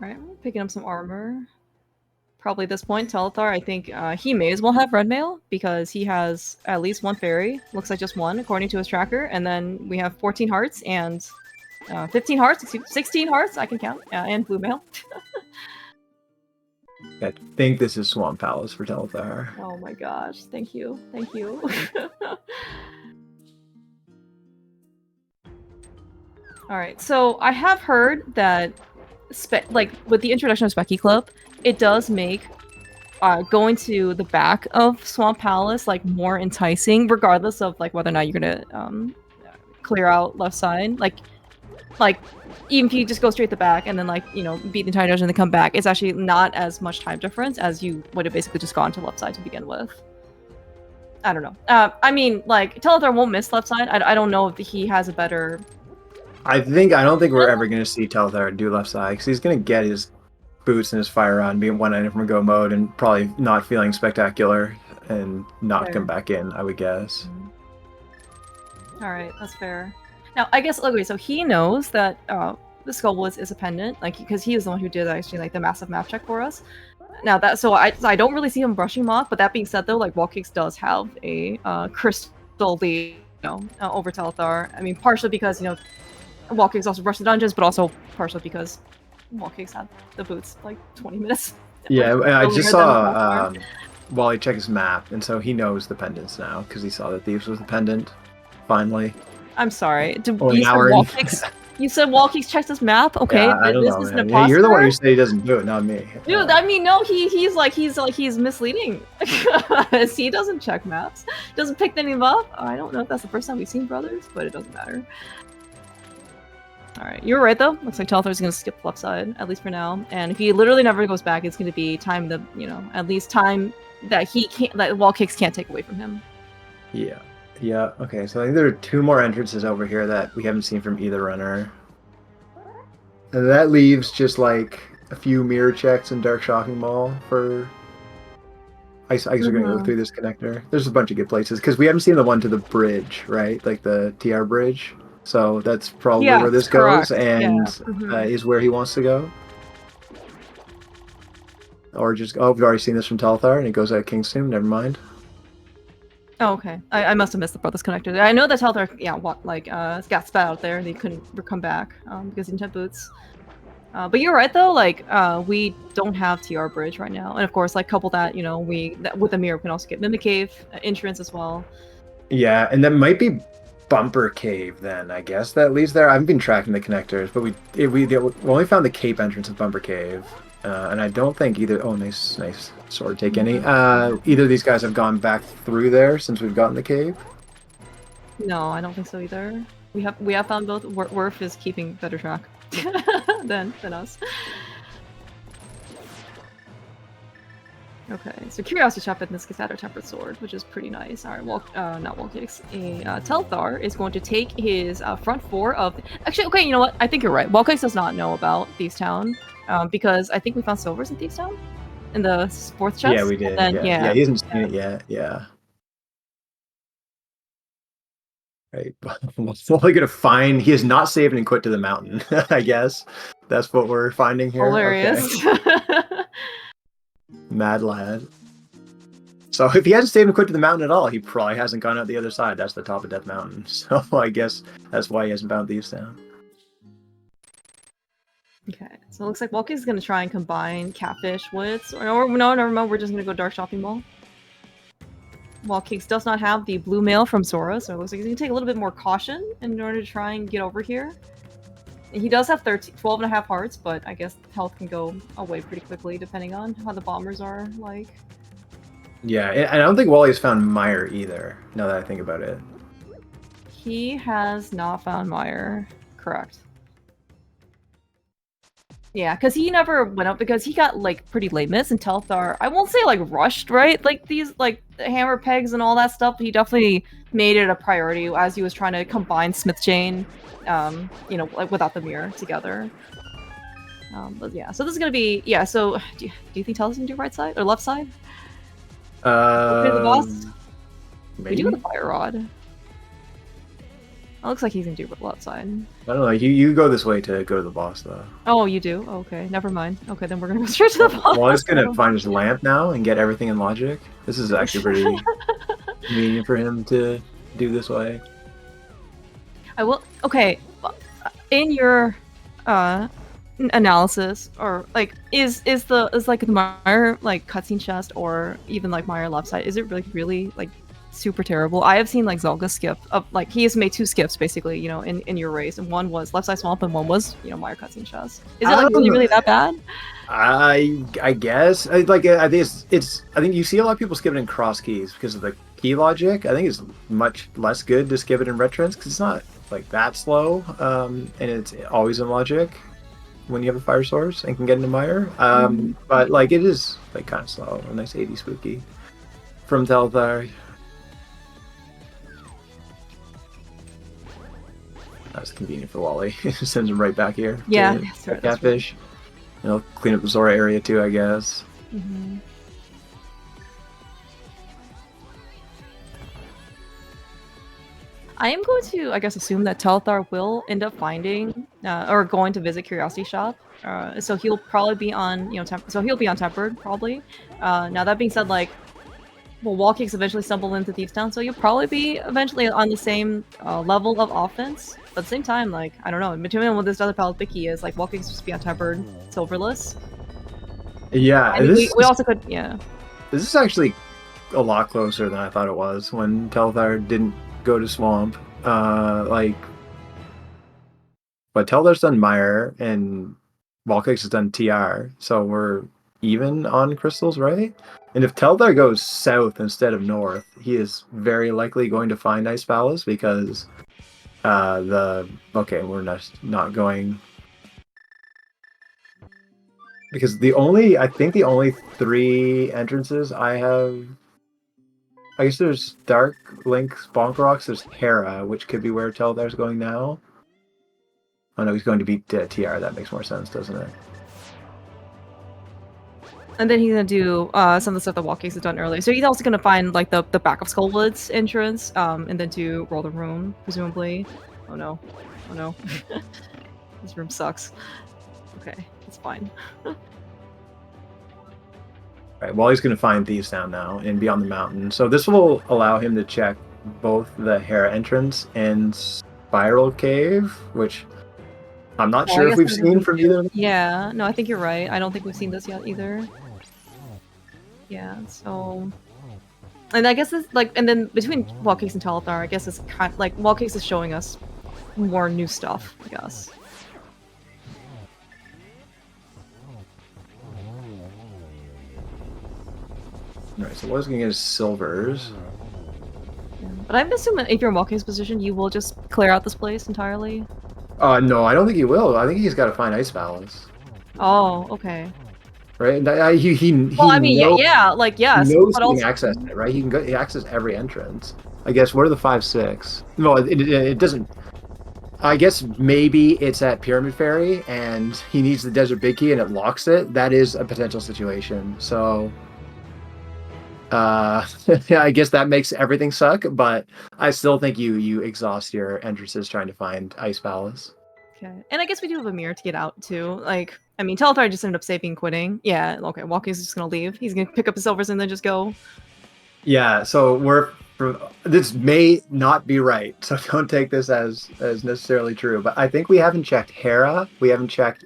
Alright, we're picking up some armor. Probably at this point, Telethar, I think he may as well have red mail because he has at least 1 fairy. Looks like just 1 according to his tracker. And then we have 14 hearts and 15 hearts, 16 hearts, I can count, and blue mail. I think this is Swamp Palace for Telethar. Oh my gosh, thank you. Thank you. Alright, so I have heard that with the introduction of Specky Club, it does make going to the back of Swamp Palace more enticing, regardless of whether or not you're gonna clear out left side. Like even if you just go straight to the back and then beat the entire dungeon and then come back, it's actually not as much time difference as you would have basically just gone to left side to begin with. I don't know. I mean, Telethar won't miss left side. I don't know if he has a better. I don't think we're ever going to see Telethar do left side because he's going to get his boots and his fire on, being one item from go mode, and probably not feeling spectacular and not come back in, I would guess. Alright, that's fair. Now, I guess, okay, so he knows that the Skull Woods is a pendant, because he is the one who did actually the massive map check for us. Now so I don't really see him brushing him off, but that being said though, WallKicks does have a crystal lead, over Telethar. I mean, partially because, WallKicks also rushed the dungeons, but also partially because WallKicks had the boots 20 minutes. Yeah, I just saw Wally check his map, and so he knows the pendants now because he saw that Thieves was the pendant. Finally. I'm sorry. You said WallKicks checked his map? Okay, yeah, I don't know, man. Yeah, you're the one who said he doesn't do it, not me. Dude, I mean, no, he's misleading. He doesn't check maps. Doesn't pick any up. I don't know if that's the first time we've seen brothers, but it doesn't matter. Alright, you were right though. Looks like Telethar is going to skip left side, at least for now. And if he literally never goes back, it's going to be time that, at least time that WallKicks can't take away from him. Yeah. Yeah, okay, so I think there are 2 more entrances over here that we haven't seen from either runner. And that leaves just a few mirror checks and Dark Shocking Ball for... I guess we're going to go through this connector. There's a bunch of good places, because we haven't seen the one to the bridge, right? the TR bridge. So that's probably where this goes, and is where he wants to go. Or just, we've already seen this from Telethar, and it goes at King's Tomb, never mind. Oh, okay. I must have missed the Brothers connector. I know that Telethar, got spat out there and they couldn't come back because he didn't have boots. But you're right though, we don't have TR bridge right now, and of course, couple that, with the mirror, we can also get Mimic Cave entrance as well. Yeah, and that might be Bumper Cave then, I guess that leads there. I haven't been tracking the connectors, but we only found the Cape entrance of Bumper Cave. And I don't think either... Oh, nice sword take any. Either of these guys have gone back through there since we've gotten the cave. No, I don't think so either. We have found both. Werf is keeping better track than us. Okay, so Curiosity Shop in this case had a Tempered Sword, which is pretty nice. Alright, not WallKicks. Telethar is going to take his front 4 of... Actually, okay, you know what? I think you're right. WallKicks does not know about Thieves Town. Because I think we found silvers in Thieves Town in the 4th chest. Yeah, we did. Then, yeah, he hasn't seen it yet. Yeah. Right. What's only gonna find? He has not saved and quit to the mountain. I guess that's what we're finding here. Hilarious. Okay. Mad lad. So if he hasn't stayed and quick to the mountain at all, he probably hasn't gone out the other side. That's the top of Death Mountain. So I guess that's why he hasn't found Thieves Town. Okay, so it looks like WallKicks is going to try and combine Catfish with... Or no, never mind, we're just going to go Dark Shopping Mall. WallKicks does not have the blue mail from Sora, so it looks like he's going to take a little bit more caution in order to try and get over here. He does have 12 and a half hearts, but I guess health can go away pretty quickly depending on how the bombers are like. Yeah, and I don't think Wally's found Meyer either, now that I think about it. He has not found Meyer. Correct. Yeah, because he never went up because he got, like, pretty late miss, and Telethar, I won't say, like, rushed, right? Like, these, like, hammer pegs and all that stuff, he definitely made it a priority as he was trying to combine Smith Chain, you know, like, without the mirror together. But yeah, so this is gonna be, yeah, so, do you think Telethar's gonna do right side, or left side? Okay, the boss? Maybe? We do with the Fire Rod. It looks like he's gonna do it left side. I don't know, you go this way to go to the boss, though. Oh, you do? Okay, never mind. Okay, then we're gonna go straight to the boss. Wally's gonna find his lamp now and get everything in logic. This is actually pretty convenient for him to do this way. I will. Okay, in your analysis, or like, is like the Meyer like cutscene chest, or even like Meyer left side, is it really like super terrible? I have seen like Zolga skip up, like he has made 2 skips basically, you know, in your race, and one was left side swamp, and one was, you know, Meyer cutscene chest. Is it like really that bad? I guess I think it's I think you see a lot of people skip it in cross keys because of the key logic. I think it's much less good to skip it in Retrance because it's not like that slow, and it's always in logic when you have a fire source and can get into Meyer. But like it is like kind of slow. A nice 80 spooky from Telethar. That's convenient for Wally. Sends him right back here. Yeah, to Catfish. You know, clean up the Zora area too, I guess. I am going to, I guess, assume that Telethar will end up finding, or going to visit Curiosity Shop. So he'll probably be on, you know, so he'll be on Tempered, probably. Now that being said, like, well, WallKicks eventually stumble into Thieves Town, so you'll probably be eventually on the same level of offense. But at the same time, like, I don't know, between what this other palette Bicky is, like, WallKicks just be on Tempered, Silverless. Yeah, And we also could, yeah. This is actually a lot closer than I thought it was when Telethar didn't go to Swamp. But Telthar's done Meyer and WallKicks has done TR, so we're even on crystals, right? And if Telethar goes south instead of north, he is very likely going to find Ice Palace because we're not going, because I think the only 3 entrances I have, I guess there's Dark Link, Bonk Rocks, there's Hera, which could be where Telthar's going now. Oh no, he's going to beat TR. That makes more sense, doesn't it? And then he's gonna do some of the stuff that WallKicks has done earlier. So he's also gonna find like the back of Skullwoods entrance, and then do Roll the Room, presumably. Oh no. Oh no. This room sucks. Okay, it's fine. Right, Wally's going to find Thieves Town now and be on the mountain. So this will allow him to check both the Hera entrance and Spiral Cave, which I'm not sure if we've seen from either of them. Yeah, no, I think you're right. I don't think we've seen this yet either. Yeah, so... And I guess it's like, and then between WallKicks and Telethar, I guess it's kind of like, WallKicks is showing us more new stuff, I guess. Alright, so Wally's going to get his silvers. Yeah. But I'm assuming if you're in WallKicks position, you will just clear out this place entirely. No, I don't think he will. I think he's got to find Ice Palace. Oh, okay. Right? And Well, I mean, yeah, like, yes. He knows but he also... can access it, right? He can access every entrance. I guess, what are the 5-6? No, it doesn't... I guess maybe it's at Pyramid Ferry, and he needs the Desert Big Key, and it locks it. That is a potential situation. So... I guess that makes everything suck, but I still think you exhaust your entrances trying to find Ice Palace. Okay. And I guess we do have a mirror to get out, too. Like, I mean, Telethar just ended up saving quitting. Yeah, okay, WallKicks is just gonna leave. He's gonna pick up his silvers and then just go. Yeah, so this may not be right, so don't take this as necessarily true. But I think we haven't checked Hera, we haven't checked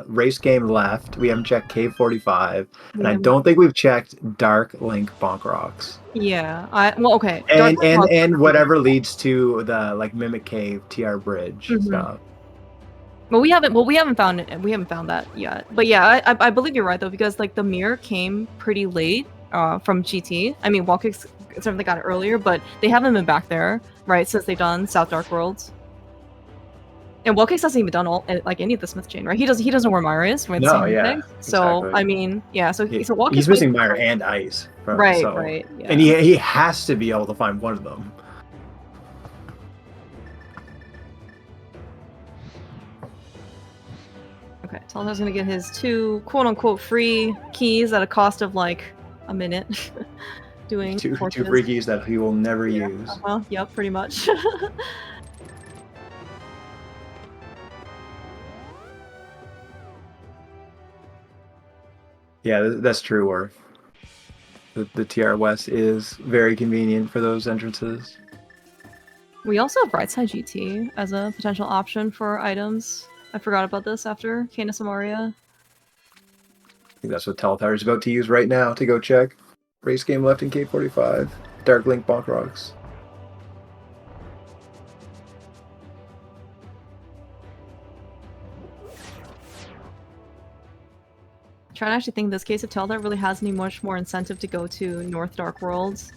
Race Game Left, we haven't checked Cave 45, and We I have not. don't think we've checked Dark Link Bonk Rocks. Yeah. Well, okay. Dark And Knight Monster and for sure. whatever leads to the like Mimic Cave TR Bridge Mhm. stuff. But we haven't. Well, we haven't found it. We haven't found that yet. But yeah, I believe you're right though, because like the mirror came pretty late. From GT. I mean, WallKicks certainly got it earlier, but they haven't been back there, right? Since they've done South Dark Worlds. And WallKicks hasn't even done like any of the Smith chain, right? He doesn't know where Myra is, where the No, same yeah, thing. So exactly. I mean, yeah. So WallKicks He's might missing be Mire right. and Ice, Right, so right, yeah. and he has to be able to find one of them. Okay, Telethar's gonna get his 2 quote-unquote free keys at a cost of like a minute. Doing Two torches. free keys that he will never Yeah, use. yep, pretty much. Yeah, that's true. Or the TR West is very convenient for those entrances. We also have Right Side GT as a potential option for items. I forgot about this after Canis Amoria. I think that's what Telethar is about to use right now to go check Race Game Left in K45. Dark Link Bonk Rocks. Trying to actually think in this case if Telethar really has any much more incentive to go to North Dark Worlds,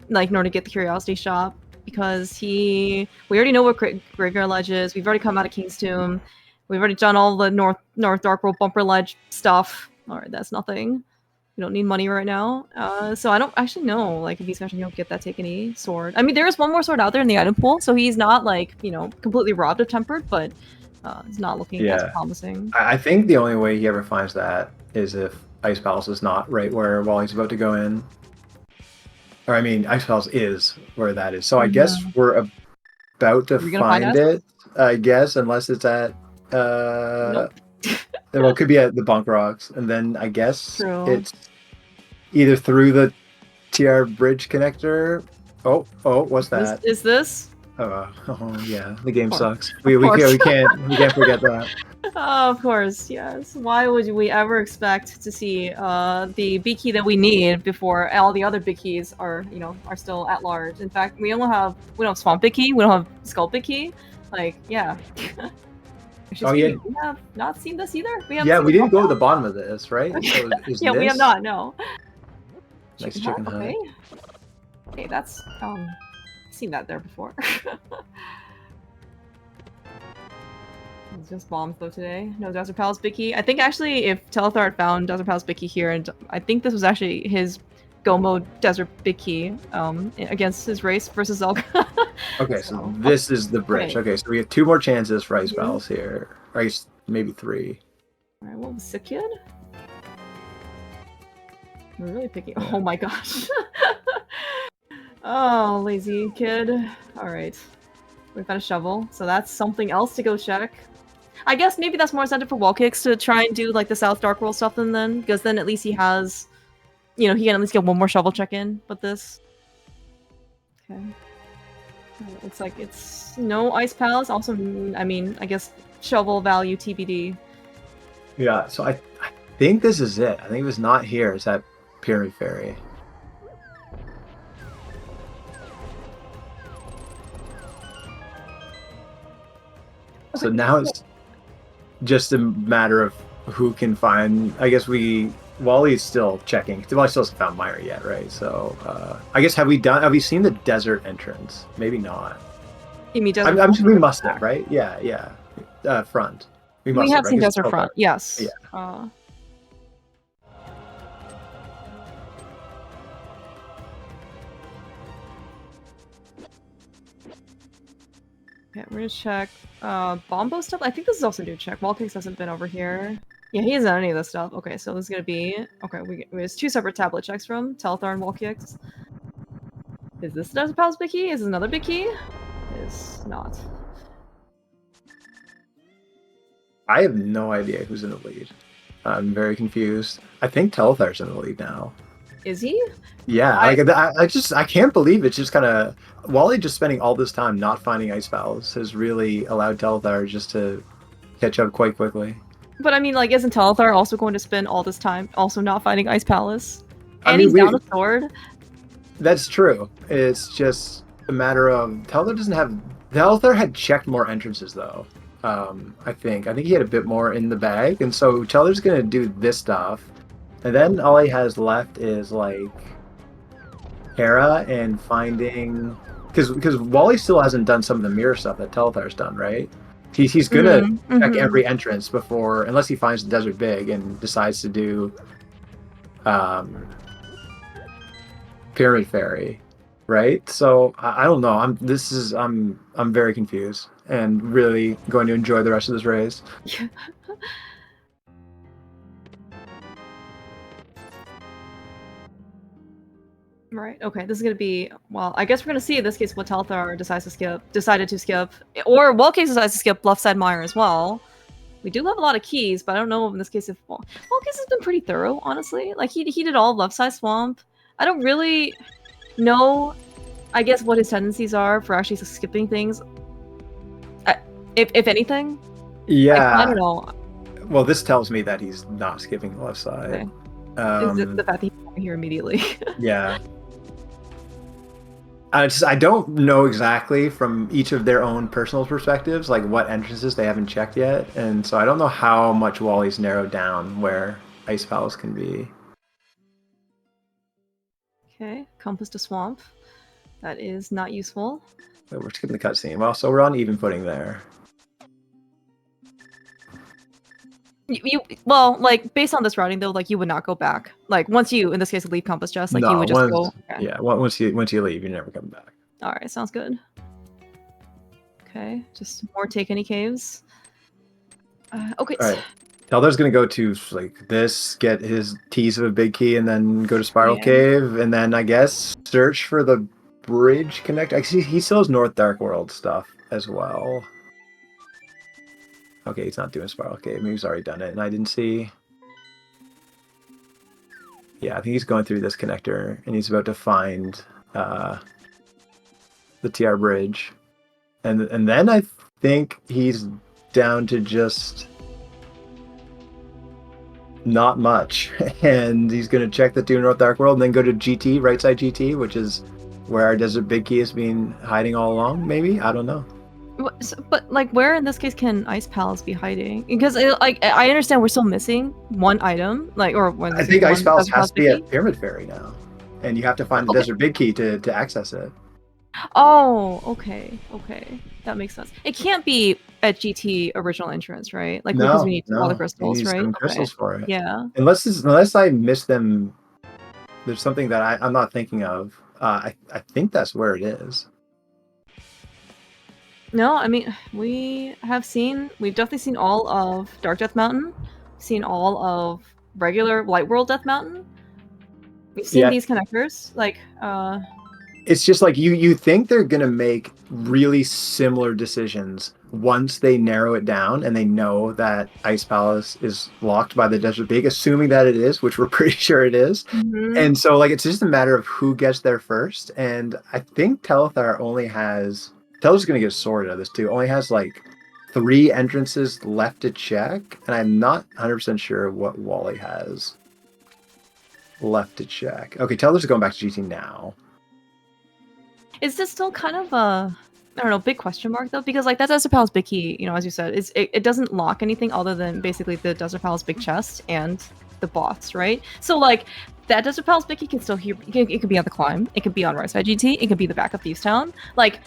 like in order to get the Curiosity Shop, because we already know what Graveyard Ledge is. We've already come out of King's Tomb. We've already done all the North Dark World Bumper Ledge stuff. Alright, that's nothing. We don't need money right now. So I don't actually know like if he's actually gonna get that Takeni sword. I mean, there is one more sword out there in the item pool, so he's not like, you know, completely robbed of Tempered, but it's not looking as promising. I think the only way he ever finds that is if Ice Palace is not right where Wally's about to go in. Or I mean, Ice Palace is where that is. So I guess we're about to find it. I guess, unless it's at Nope. well, it could be at the Bonk Rocks, and then I guess True. it's either through the TR Bridge connector. Oh, what's that? Is this? Oh yeah, the game Of sucks. Of We can't forget that. Of course, yes. Why would we ever expect to see the big key that we need before all the other big keys are, you know, are still at large? In fact, we don't have Swamp big key, we don't have Skull big key. Like, yeah. Actually, we have not seen this either. We didn't go to the bottom of this, right? So yeah, we have not. No. Nice chicken hut. Okay. Okay, that's seen that there before. It's just bombs though today. No Desert Palace big key. I think actually if Telethar had found Desert Palace big key here, and I think this was actually his go mode Desert big key against his race versus Zelka. Okay, so this is the bridge. Okay, so we have 2 more chances for Ice Palace here. Ice, maybe 3. Alright, what was the kid? We're really picking. Oh my gosh. Oh, lazy kid. Alright. We've got a shovel, so that's something else to go check. I guess maybe that's more incentive for WallKicks to try and do like the South Dark World stuff then, because then at least he has, you know, he can at least get one more shovel check in with this. Okay. It looks like it's no Ice Palace. Also, I mean, I guess shovel value TBD. Yeah, so I think this is it. I think if it's not here, it's at Pyramid Ferry. So now it's just a matter of who can find. I guess Wally's still checking. Wally still hasn't found Myra yet, right? So I guess have we seen the desert entrance? Maybe not. You mean desert? We must have, right? Yeah. Front. We have seen desert front. Yes. Yeah. Okay, we're gonna check Bombo stuff. I think this is also new check. WallKicks hasn't been over here. Yeah, he hasn't done any of this stuff. Okay, so this is gonna be there's 2 separate tablet checks from Telethar and WallKicks. Is this Desert Palace big key? Is this another big key? It's not. I have no idea who's in the lead. I'm very confused. I think Telethar's in the lead now. Is he? Yeah, I like I can't believe it's just kind of Wally just spending all this time not finding ice pals has really allowed Telethar just to catch up quite quickly. But I mean, like, isn't Telethar also going to spend all this time also not fighting Ice Palace? I And mean, he's down we a sword. that's true. It's just a matter of Telethar doesn't have Telethar had checked more entrances though. I think he had a bit more in the bag, and so Teller's gonna do this stuff, and then all he has left is like Hera and finding because Wally still hasn't done some of the mirror stuff that Telthar's done, right? He's gonna check Mm-hmm. every entrance before, unless he finds the desert big and decides to do um, Pyramid Fairy, right? So I don't know. I'm very confused and really going to enjoy the rest of this race. Right. Okay. This is gonna be well. I guess we're gonna see in this case what Telthar decided to skip, or WallKicks decides to skip left side mire as well. We do have a lot of keys, but I don't know in this case if WallKicks has been pretty thorough, honestly. Like he did all left side swamp. I don't really know, I guess, what his tendencies are for actually skipping things. If anything, I don't Yeah. know. Well, this tells me that he's not skipping the left side. Okay. Is it the fact that he's here immediately? Yeah. I don't know exactly from each of their own personal perspectives, like what entrances they haven't checked yet, and so I don't know how much Wally's narrowed down where Ice Palace can be. Okay, compass to swamp. That is not useful. So we're skipping the cutscene. Well, so we're on even footing there. Well, like based on this routing though, like you would not go back. Like once you, in this case, leave compass just like you would just go. Okay. Yeah, once you leave, you never come back. All right, sounds good. Okay, just more take any caves. Okay. All right. Teldar's gonna go to like this, get his tease of a big key, and then go to Spiral Cave, and then I guess search for the bridge connect. Actually, he still has North Dark World stuff as well. Okay, he's not doing Spiral Cave. Maybe he's already done it, and I didn't see. Yeah, I think he's going through this connector, and he's about to find the TR bridge, and then I think he's down to just not much, and he's going to check the two North Dark World, and then go to GT, right side GT, which is where our Desert Big Key has been hiding all along. Maybe, I don't know. But like, where in this case can Ice Palace be hiding? Because I understand we're still missing one item, like I think Ice Palace has to be at Pyramid Fairy now, and you have to find the Desert Big Key to access it. Oh, okay, that makes sense. It can't be at GT original entrance, right? Like because we need all the crystals, right? Some crystals for it. Yeah. Unless I miss them, there's something that I'm not thinking of. I think that's where it is. No, I mean we've definitely seen all of Dark Death Mountain, seen all of regular Light World Death Mountain. We've seen these connectors, like it's just like you think they're gonna make really similar decisions once they narrow it down and they know that Ice Palace is locked by the Desert Big, assuming that it is, which we're pretty sure it is. Mm-hmm. And so like it's just a matter of who gets there first. And I think Telethar Teleth's gonna get sorted out of this too. Only has like 3 entrances left to check, and I'm not 100% sure what Wally has left to check. Okay, Teleth's going back to GT now. Is this still kind of a, I don't know, big question mark though? Because like that Desert Palace Big Key, you know, as you said, it doesn't lock anything other than basically the Desert Palace Big Chest and the boss, right? So like that Desert Palace Big Key can still it could be on the climb, it could be on right side GT, it could be the back of Thieves Town. Like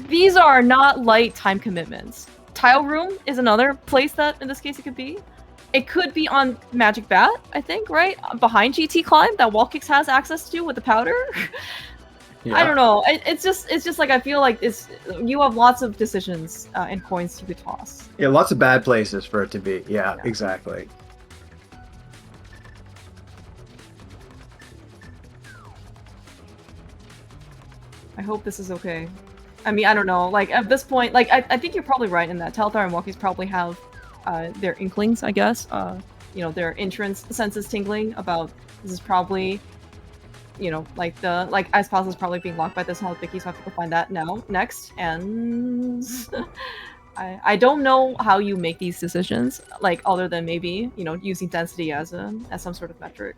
these are not light time commitments. Tile Room is another place that in this case it could be. It could be on Magic Bat, I think, right? Behind GT Climb that WallKicks has access to with the powder. Yeah. I don't know. It's just like I feel like you have lots of decisions and coins you could toss. Yeah, lots of bad places for it to be. Yeah, exactly. I hope this is okay. I mean, I don't know. Like at this point, like I think you're probably right in that Telethar and WallKicks probably have their inklings, I guess. you know, their entrance senses tingling about this is probably, you know, like the Ice Palace is probably being locked by this hell Vicky, so I have to go find that now next. And I don't know how you make these decisions, like other than maybe, you know, using density as some sort of metric.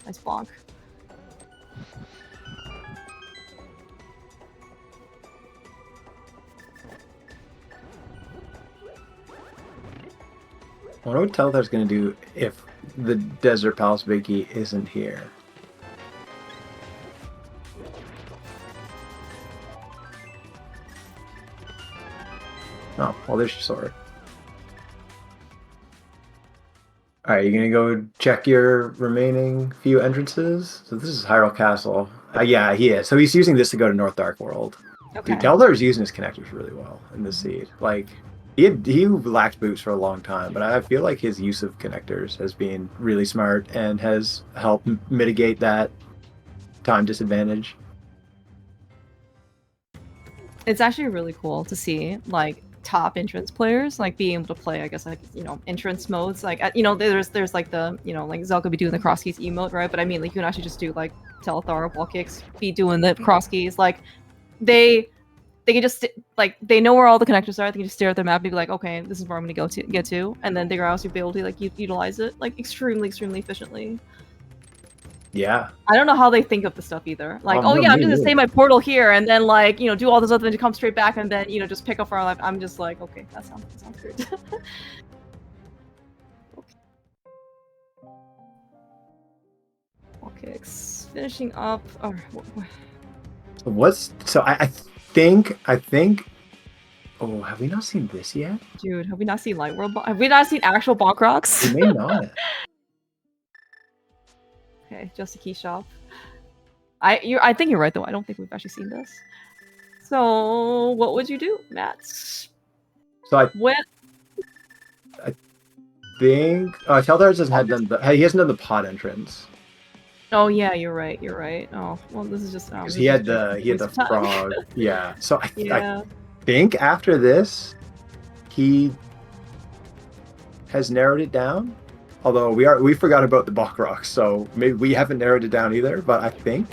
Nice bonk. I wonder what Telethar's gonna do if the Desert Palace Vicky isn't here. Oh, well, there's your sword. Alright, you're gonna go check your remaining few entrances? So this is Hyrule Castle. Yeah, he is. So he's using this to go to North Dark World. Okay. Dude, Telethar using his connectors really well in this seed. Like, he lacked boots for a long time, but I feel like his use of connectors has been really smart and has helped mitigate that time disadvantage. It's actually really cool to see, like, top entrance players like being able to play, I guess, like, you know, entrance modes. Like, you know, there's like the, you know, like Zelda be doing the cross keys emote, right? But I mean, like, you can actually just do like Telethar, WallKicks, be doing the cross keys. Like, they can just like, they know where all the connectors are. They can just stare at their map and be like, okay, this is where I'm gonna get to, and then they're also be able to like utilize it like extremely efficiently. Yeah. I don't know how they think of the stuff either. Like, Oh, oh no, yeah, I'm me just gonna neither. stay my portal here, and then like, you know, do all this other thing to come straight back, and then, you know, just pick up our life. I'm just like, okay, that sounds good. Okay, finishing up. Oh, So I think. Oh, have we not seen this yet? dude, have we not seen Light World? Have we not seen actual Bonk Rocks? We may not. Okay, just a key shop. I think you're right though. I don't think we've actually seen this. So what would you do, Matt? So I When? think Telethar he hasn't done the pod entrance. Oh yeah, you're right. You're right. Oh well, this is just Because he had the frog. Yeah. So I think after this, he has narrowed it down. Although we forgot about the Bach Rocks, so maybe we haven't narrowed it down either. But I think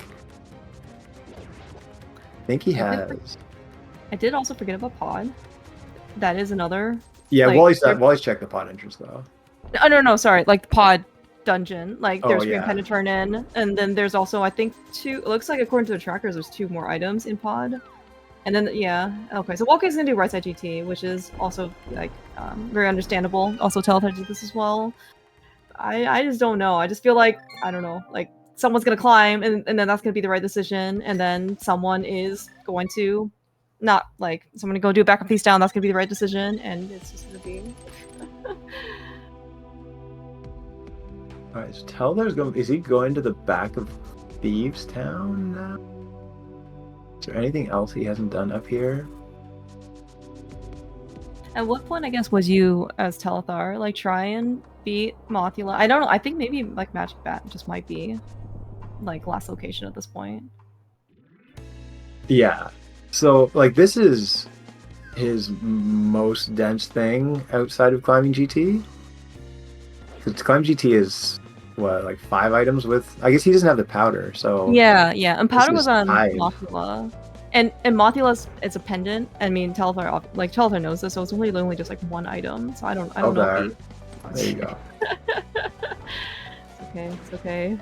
he has. I did also forget about pod. That is another. Yeah, like, Wally's checked the pod entrance though. Oh no, sorry. Like the pod dungeon. Like there's Green Pen to turn in, and then there's also, I think, two. It looks like according to the trackers, there's 2 more items in pod. And then okay. So WallKicks is gonna do right side GT, which is also like very understandable. Also Telethar did this as well. I just don't know. I just feel like, I don't know, like someone's gonna climb, and then that's gonna be the right decision, and then someone is going to not like someone to go do a back up piece down. That's gonna be the right decision, and it's just gonna be. All right, so Telthar's going. Is he going to the back of Thieves Town now? Is there anything else he hasn't done up here? At what point, I guess, was you as Telethar like try and beat Mothula? I don't know. I think maybe like Magic Bat just might be like last location at this point. Yeah. So like this is his most dense thing outside of climbing GT. Because climbing GT is what, like 5 items with. I guess he doesn't have the powder, so yeah. And powder was on 5. Mothula. And Mothula's, it's a pendant. I mean, Telethar knows this, so it's only just like 1 item. So I don't know. There you go. It's okay.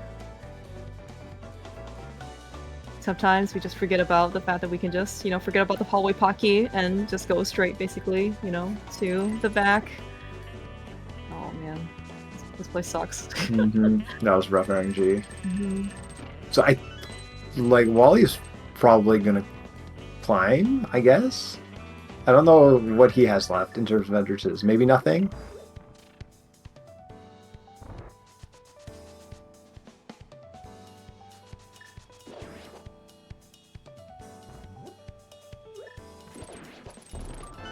Sometimes we just forget about the fact that we can just, you know, forget about the hallway pocky and just go straight, basically, you know, to the back. Oh man, this place sucks. That was rough RNG. So I like Wally's probably gonna climb, I guess. I don't know what he has left in terms of entrances. Maybe nothing.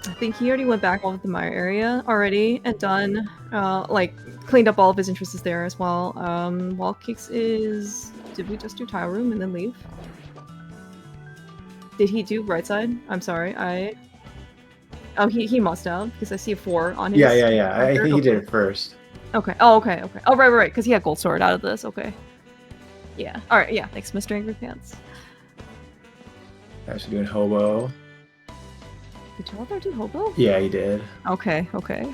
I think he already went back over the Mire area already and done, like, cleaned up all of his entrances there as well. WallKicks is... Did we just do Tile Room and then leave? Did he do right side? I'm sorry, Oh, he must have, because I see a 4 on his... Yeah. I think he did it first. Okay. Oh, okay. Okay. Oh, right. Because he had gold sword out of this. Okay. Yeah. All right. Yeah. Thanks, Mr. Angry Pants. Actually doing hobo. Did Telethar do hobo? Yeah, he did. Okay. Okay.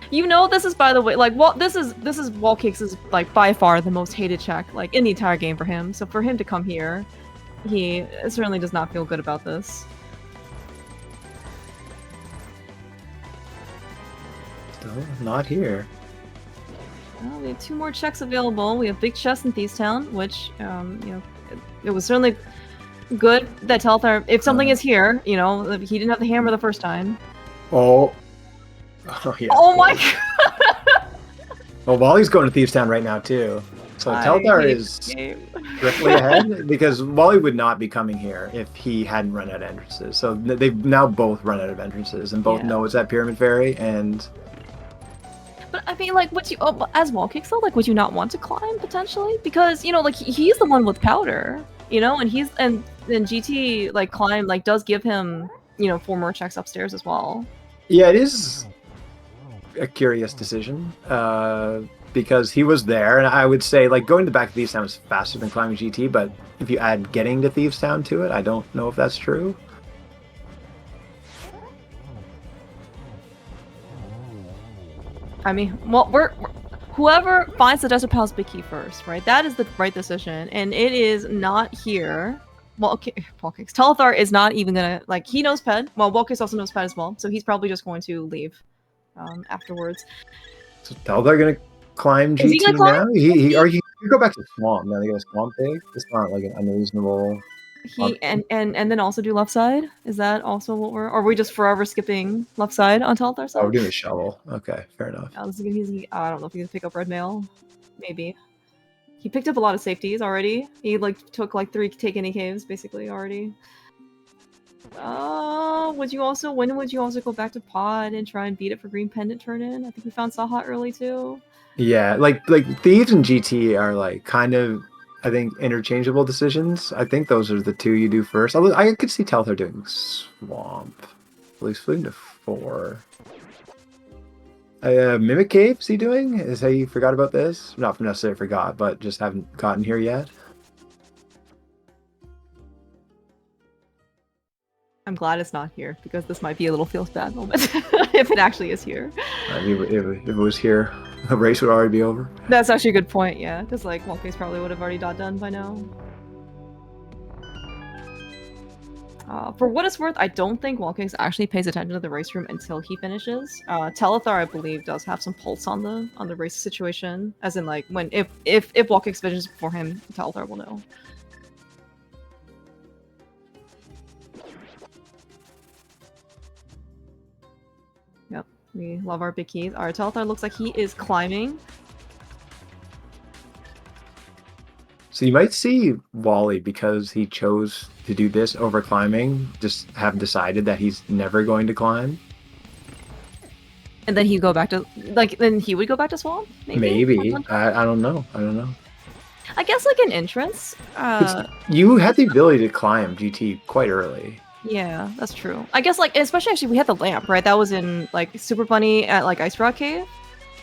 You know, this is, by the way, like, this is WallKicks is like by far the most hated check like in the entire game for him. So for him to come here, he certainly does not feel good about this. Still not here. Well, we have 2 more checks available. We have Big Chest in Thieves Town, which, you know, it was certainly good that Telethar, if something is here, you know, he didn't have the hammer the first time. Oh. Oh, yeah. Oh my god! Well, Wally's going to Thieves Town right now, too. So Telethar is strictly ahead, because Wally would not be coming here if he hadn't run out of entrances. So they've now both run out of entrances, and both know it's that Pyramid Fairy, and... But I mean, like, would you, as WallKicks though, like, would you not want to climb, potentially? Because, you know, like, he's the one with powder, you know, and and GT, like, climb, like, does give him, you know, 4 more checks upstairs as well. Yeah, it is a curious decision, because he was there, and I would say, like, going to the back of Thieves Town is faster than climbing GT, but if you add getting to Thieves Town to it, I don't know if that's true. I mean, well, whoever finds the Desert Palace Big Key first, right? That is the right decision, and it is not here. Well, okay, WallKicks. Telethar is not even gonna, like, he knows Ped. Well, WallKicks also knows Ped as well, so he's probably just going to leave afterwards. So Telethar gonna climb GT gonna climb? now? He go back to Swamp. Now they go to Swamp Big? It's not like an unreasonable... And then also do left side? Is that also what or are we just forever skipping left side on Telethar side? Oh, we're doing a shovel. Okay, fair enough. I don't know if he's gonna pick up red mail. Maybe. He picked up a lot of safeties already. He like took like 3 take any caves basically already. When would you also go back to Pod and try and beat it for green pendant turn in? I think we found Saha early too. Yeah, like Thieves and GT are like kind of, I think, interchangeable decisions. I think those are the 2 you do first. Although I could see Telethar doing Swamp. Well, he's fleeing to 4. Mimic Cave, is he doing? Is he forgot about this? Not necessarily forgot, but just haven't gotten here yet. I'm glad it's not here, because this might be a little feels bad moment if it actually is here. I mean, if it was here, the race would already be over. That's actually a good point, yeah, because like WallKicks probably would have already done by now. For what it's worth, I don't think WallKicks actually pays attention to the race room until he finishes. Telethar, I believe, does have some pulse on the race situation, as in like if WallKicks finishes before him, Telethar will know. Yep, we love our big keys. Our Telethar looks like he is climbing. So you might see Wally, because he chose to do this over climbing, just have decided that he's never going to climb. And then he'd go back to, like, then he would go back to Swamp? Maybe. I don't know. I guess like an entrance. You had the ability to climb GT quite early. Yeah, that's true. I guess like, especially actually we had the lamp, right? That was in like Super Bunny at like Ice Rock Cave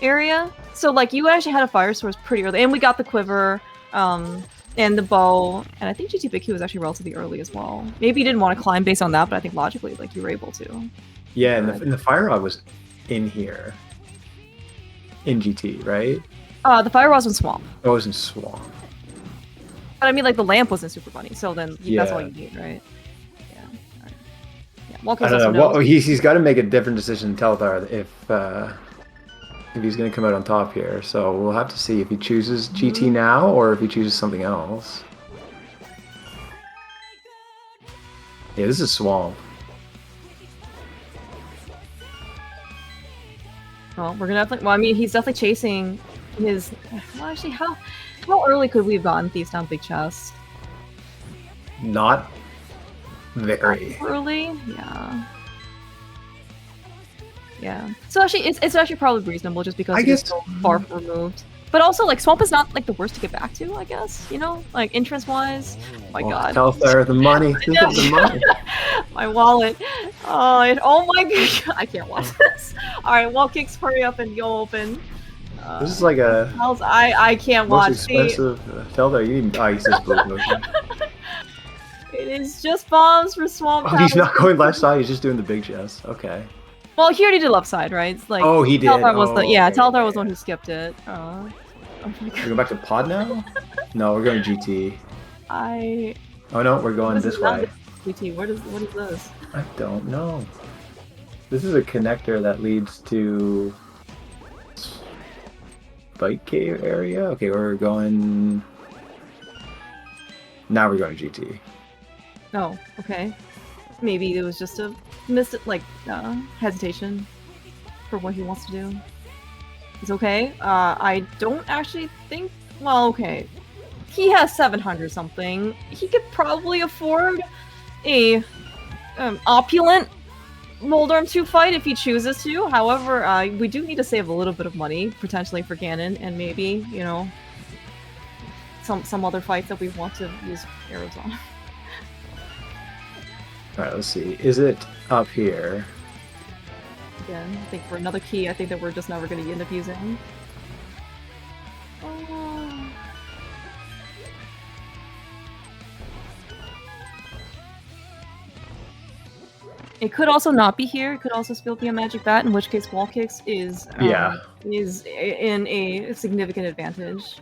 area. So like you actually had a fire source pretty early, and we got the quiver, and the bow, and I think GT Big Q was actually relatively early as well. Maybe you didn't want to climb based on that, but I think logically like you were able to. Yeah, and the fire rod was in here. In GT, right? The fire rod was in Swamp. Oh, it was in Swamp. But I mean like the lamp was in Super Bunny, so then that's all you need, right? I don't know. Well, he's got to make a different decision than Telethar if he's going to come out on top here. So we'll have to see if he chooses GT now or if he chooses something else. Yeah, this is Swamp. Well, we're gonna definitely. Well, I mean, he's definitely chasing his. Well, actually, how early could we have gotten Thieves Town Big Chest? Not very early, yeah. So actually, it's actually probably reasonable just because it's so far removed. But also, like Swamp is not like the worst to get back to, I guess. You know, like entrance wise. Oh my god. Telethar, the money. The money. My wallet. Oh my god. I can't watch this. All right, WallKicks, hurry up and go open. This is like a I can't most watch. expensive Telethar. You even he says blue potion. It is just bombs for swamp. Oh, he's not going left side. He's just doing the big chest. Okay. Well, he already did left side, right? It's like Oh, he did. Telethar was the okay, Telethar was the one who skipped it. Oh my We're god. going back to pod now? No, we're going GT. Oh no, we're going this way. GT. What is this? I don't know. This is a connector that leads to Bike Cave area. Okay, we're going. Now we're going to GT. Oh, okay. Maybe it was just a hesitation for what he wants to do. It's okay. I don't actually think. Well, okay. He has 700 something. He could probably afford a opulent Moldorm 2 fight if he chooses to. However, we do need to save a little bit of money potentially for Ganon and maybe, you know, some other fights that we want to use arrows on. Alright, let's see. Is it up here? Again, I think for another key, I think that we're just never going to end up using. Oh. It could also not be here. It could also still be a magic bat, in which case WallKicks is in a significant advantage.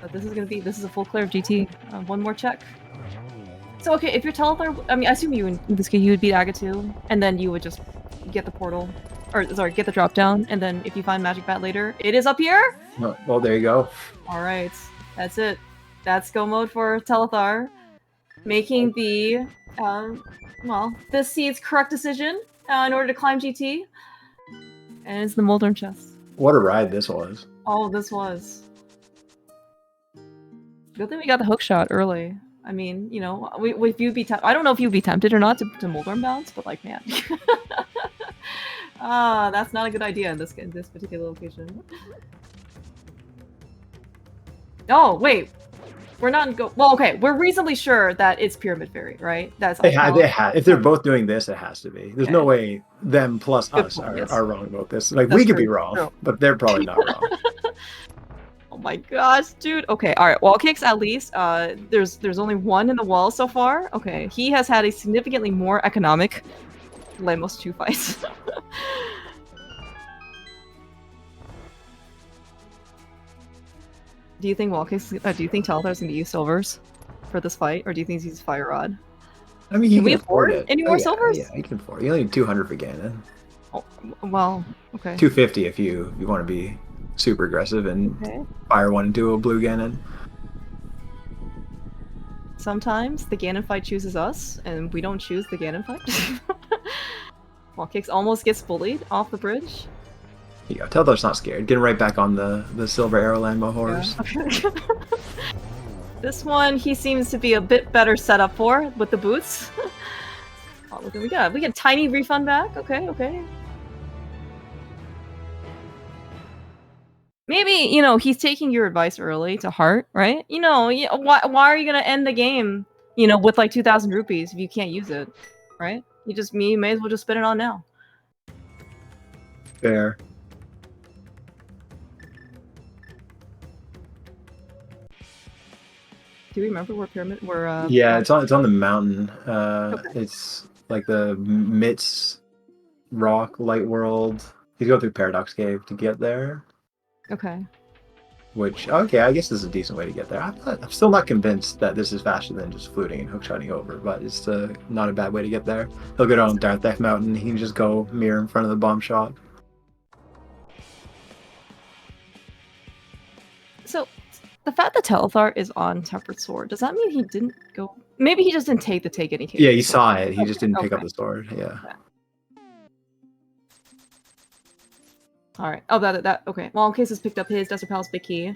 But this is a full clear of GT. One more check. So okay, if you're Telethar, I mean, I assume in this case you would beat Agatu, and then you would just get the portal, or sorry, get the drop down, and then if you find Magic Bat later, it is up here. Oh, well, there you go. All right, that's it. That's go mode for Telethar, making the this seed's correct decision in order to climb GT, and it's the Moldorm chest. What a ride this was. Oh, this was. Good thing we got the hook shot early. I mean, you know, if you'd be I don't know if you'd be tempted or not to Moldorm bounce, but like, man. That's not a good idea in this particular location. Oh, wait. We're not well, okay, we're reasonably sure that it's Pyramid Fairy, right? That's if they're both doing this, it has to be. There's no way them plus us are wrong about this. Like, we could be wrong, but they're probably not wrong. Oh my gosh, dude. Okay, alright, WallKicks at least. There's only one in the wall so far. Okay, he has had a significantly more economic Lemos 2 fights. Do you think WallKicks, do you think Telethar is going to use silvers for this fight, or do you think he's use Fire Rod? I mean, can we afford it. Any more silvers? Yeah, he can afford it. You only need 200 for Ganon. Oh, well, okay. 250 if you want to be super aggressive and fire one into a blue Ganon. Sometimes the Ganon fight chooses us, and we don't choose the Ganon fight. WallKicks almost gets bullied off the bridge. Yeah, Telthar's not scared. Getting right back on the silver arrow Landmo horse. Yeah. This one he seems to be a bit better set up for with the boots. Oh, look what we got. We get tiny refund back. Okay. Maybe, you know, he's taking your advice early to heart, right? You know, why are you gonna end the game, you know, with like 2,000 rupees if you can't use it, right? You may as well just spend it on now. Fair. Do you remember where pyramid? Yeah, it's on the mountain. It's like the Mitz Rock Light World. You go through Paradox Cave to get there. Okay. Which, okay, I guess this is a decent way to get there. I'm still not convinced that this is faster than just fluting and hookshotting over, but it's not a bad way to get there. He'll go down Darth Theft Mountain. He can just go mirror in front of the bomb shop. So, the fact that Telethar is on Tempered Sword, does that mean he didn't go... Maybe he just didn't take the Taken EK. Yeah, he saw it. He just didn't pick up the sword. Yeah. Alright. Oh, okay. Well, in case has picked up his Desert Palace big key.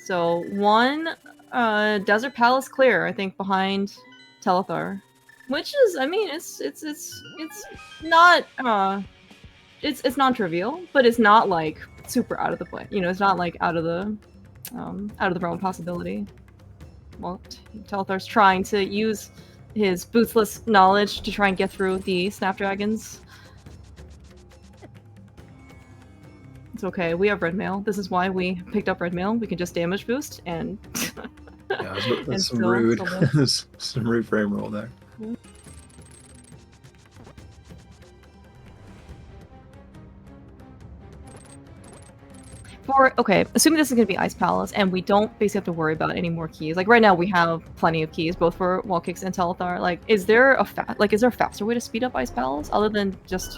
So, one Desert Palace clear, I think, behind Telethar. Which is, I mean, it's not, it's non-trivial, but it's not, like, super out of the play. You know, it's not, like, out of the realm of possibility. Well, Telethar's trying to use his bootsless knowledge to try and get through the Snapdragons. It's okay. We have red mail. This is why we picked up red mail. We can just damage boost and. Yeah, that's and some still rude, live. some rude frame roll there. Okay, assuming this is gonna be Ice Palace, and we don't basically have to worry about any more keys. Like right now, we have plenty of keys, both for WallKicks and Telethar. Like, is there a faster way to speed up Ice Palace other than just,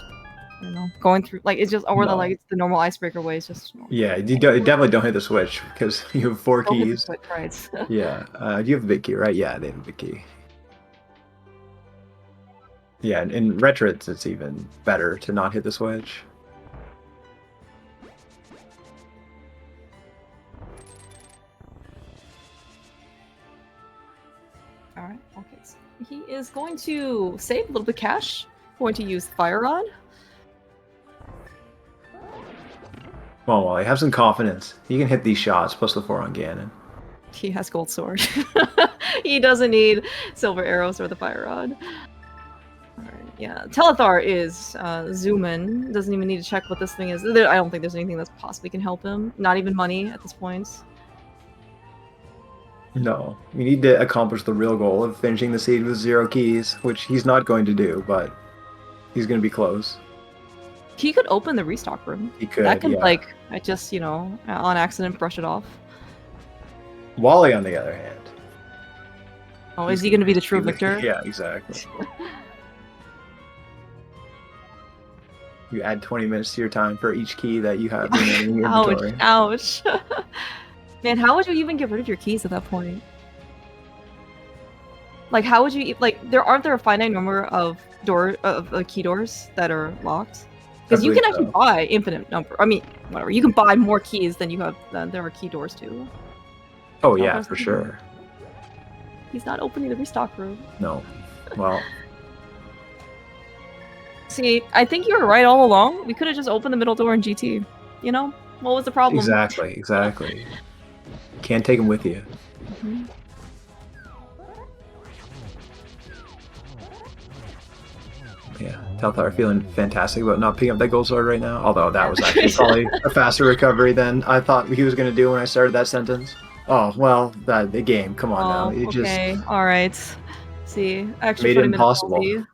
I don't know, going through like it's just or No. it's the normal icebreaker way? It's just Yeah, you definitely don't hit the switch because you have 4 don't hit the keys. switch, right? Yeah, you have a big key, right? Yeah, they have a big key. Yeah, in Retrance, it's even better to not hit the switch. All right, okay. So he is going to save a little bit of cash. Going to use Fire Rod. Come on, Wally, have some confidence. You can hit these shots plus the 4 on Ganon. He has Gold Sword. He doesn't need Silver Arrows or the Fire Rod. Alright, yeah. Telethar is zooming. Doesn't even need to check what this thing is. I don't think there's anything that possibly can help him. Not even money at this point. No, you need to accomplish the real goal of finishing the seed with 0 keys, which he's not going to do, but he's going to be close. He could open the restock room. He could, That could, yeah. like, I just, you know, on accident brush it off. Wally, on the other hand. Oh, is he going to be the true victor? Yeah, exactly. You add 20 minutes to your time for each key that you have in your inventory. Ouch. Man, how would you even get rid of your keys at that point? Like, how would you like? Aren't there a finite number of key doors that are locked? Because you can actually buy infinite number. I mean, whatever. You can buy more keys than you have. Than there are key doors too. Oh yeah, for sure. He's not opening the restock room. No. Well. See, I think you were right all along. We could have just opened the middle door in GT. You know, what was the problem? Exactly. Can't take him with you. Mm-hmm. Yeah, Telethar feeling fantastic about not picking up that gold sword right now. Although that was actually probably a faster recovery than I thought he was going to do when I started that sentence. Oh well, the game. Come on now. Okay, all right. See, actually made it impossible.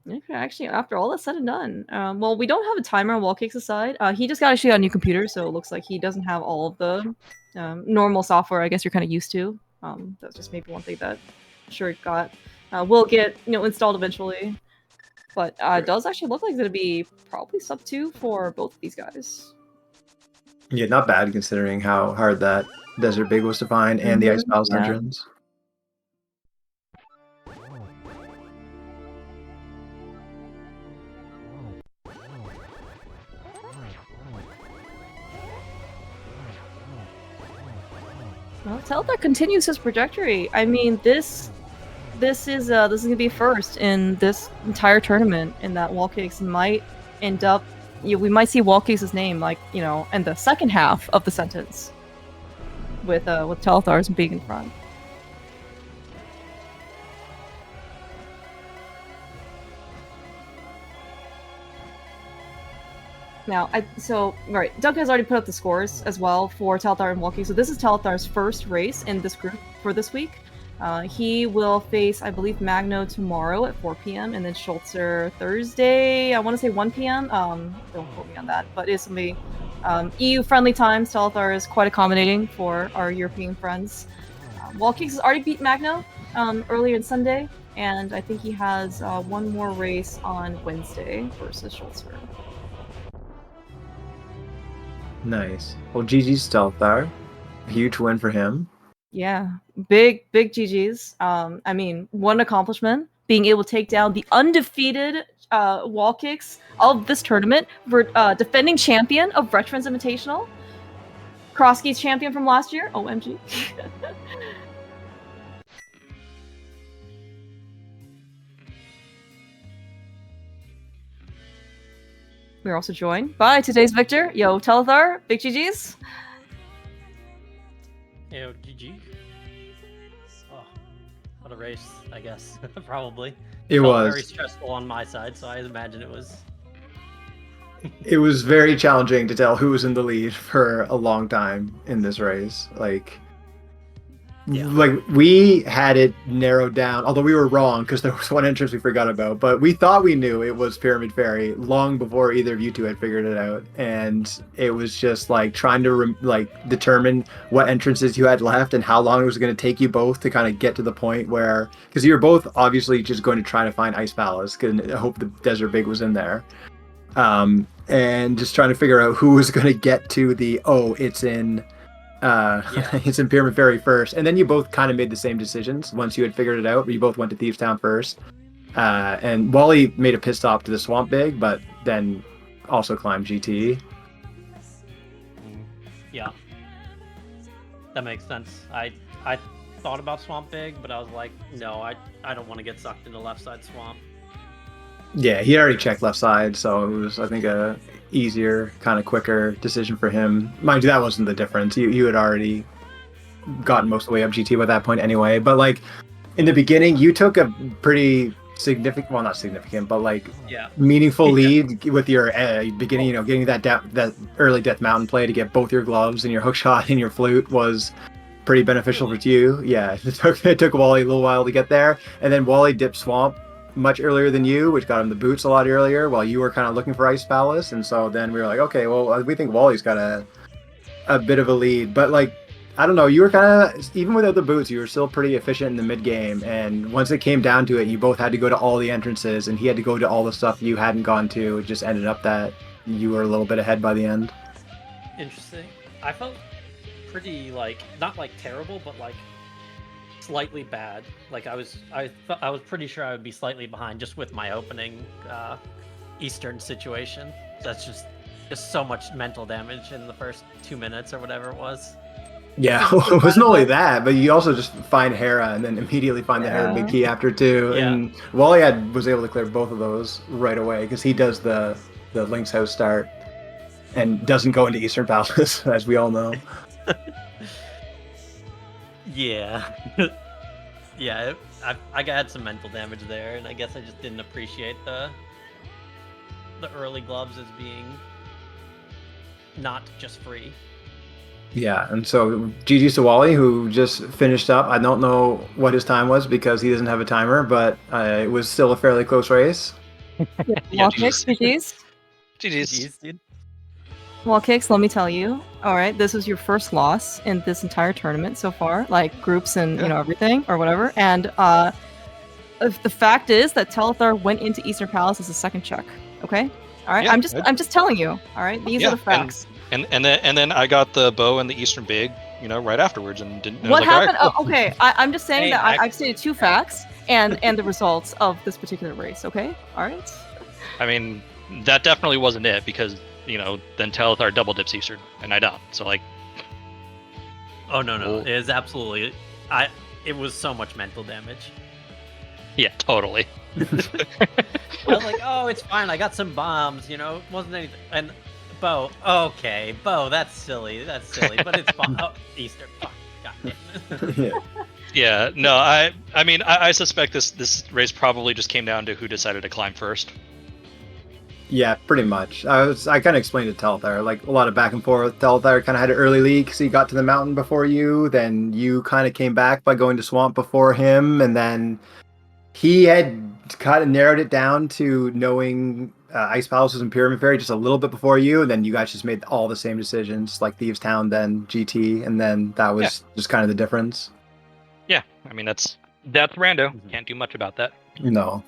Okay, actually, after all that's said and done, well, we don't have a timer on WallKicks aside. He just got a new computer, so it looks like he doesn't have all of the normal software. I guess you're kind of used to. That's just maybe one thing that sure got will get installed eventually. But it does actually look like it's gonna be probably sub 2 for both of these guys. Yeah, not bad considering how hard that Desert Big was to find and the Ice Palace entrance. Well, Telethar continues his trajectory. I mean, this is gonna be first in this entire tournament, in that WallKicks might end up. We might see WallKicks' name, like in the second half of the sentence, with Telethar's being in front. Now, Doug has already put up the scores as well for Telethar and WallKicks. So this is Telethar's first race in this group for this week. He will face, I believe, Magno tomorrow at 4 p.m. and then Schultzer Thursday. I want to say 1 p.m. Don't quote me on that, but it's gonna be EU-friendly times. Telethar is quite accommodating for our European friends. WallKicks has already beat Magno earlier on Sunday, and I think he has one more race on Wednesday versus Schultzer. Nice. Well, GG's Telethar. Huge win for him. Yeah, big GG's. I mean, one accomplishment, being able to take down the undefeated WallKicks of this tournament, for defending champion of Retrance Invitational, Krosky's champion from last year. OMG. We're also joined by today's victor, Yo Telethar. Big GG's. Yo, GG. Oh, what a race, I guess. Probably. It felt was very stressful on my side, so I imagine it was It was very challenging to tell who was in the lead for a long time in this race. Yeah. Like we had it narrowed down, although we were wrong because there was one entrance we forgot about. But we thought we knew it was Pyramid Fairy long before either of you two had figured it out, and it was just like trying to determine what entrances you had left and how long it was going to take you both to kind of get to the point where, because you were both obviously just going to try to find Ice Palace and hope the Desert Big was in there, and just trying to figure out who was going to get to it's in. It's in Pyramid Fairy first, and then you both kind of made the same decisions once you had figured it out. You both went to Thieves Town first, and Wally made a pit stop to the Swamp Big, but then also climbed GT. Yeah, that makes sense. I thought about Swamp Big, but I was like, no, I don't want to get sucked into left side swamp. Yeah, he already checked left side, so it was, I think, a easier, kind of quicker decision for him. Mind you, that wasn't the difference. You had already gotten most of the way up GT by that point anyway. But like in the beginning, you took a pretty significant, well, not significant, but like meaningful lead with your beginning. You know, getting that early Death Mountain play to get both your gloves and your hook shot and your flute was pretty beneficial for you. Yeah, it took Wally a little while to get there, and then Wally dipped swamp much earlier than you, which got him the boots a lot earlier, while you were kind of looking for Ice Palace. And so then we were like, okay, well, we think Wally's got a bit of a lead. But like, I don't know, you were kind of, even without the boots, you were still pretty efficient in the mid game. And once it came down to it, you both had to go to all the entrances, and he had to go to all the stuff you hadn't gone to. It just ended up that you were a little bit ahead by the end. Interesting. I felt pretty like, not like terrible, but like slightly bad. Like I was pretty sure I would be slightly behind just with my opening Eastern situation. That's just so much mental damage in the first 2 minutes or whatever it was. Yeah, it wasn't only that, but you also just find Hera and then immediately find the Hera Big Key after too. Yeah. And Wally was able to clear both of those right away because he does the Link's House start and doesn't go into Eastern Palace, as we all know. Yeah. Yeah, I had some mental damage there, and I guess I just didn't appreciate the early gloves as being not just free. Yeah, and so GG's to Wally, who just finished up. I don't know what his time was because he doesn't have a timer, but it was still a fairly close race. WallKicks, GG's. GG's, dude. WallKicks, let me tell you. All right, this was your first loss in this entire tournament so far, like groups and everything or whatever. And the fact is that Telethar went into Eastern Palace as a second check. Okay, all right. Yeah, I'm just telling you. All right, these are the facts. And then I got the bow and the Eastern Big, right afterwards, and didn't. What happened? All right, cool. Okay, I'm just saying that I've stated two facts and the results of this particular race. Okay, all right. I mean, that definitely wasn't it because then Telethar double dips Eastern, and I don't. So like, oh no, it is absolutely. It was so much mental damage. Yeah, totally. I was like, oh, it's fine. I got some bombs. It wasn't anything. And Bo, okay, Bo, that's silly, but it's fun. Oh, Easter, fuck, goddamn. Yeah, no, I mean, I suspect this race probably just came down to who decided to climb first. Yeah, pretty much. I kind of explained to Telethar, like a lot of back and forth. Telethar kind of had an early lead because he got to the mountain before you. Then you kind of came back by going to Swamp before him, and then he had kind of narrowed it down to knowing Ice Palace was in Pyramid Fairy just a little bit before you, and then you guys just made all the same decisions, like Thieves Town, then GT, and then that was just kind of the difference. Yeah, I mean that's rando. Can't do much about that. No.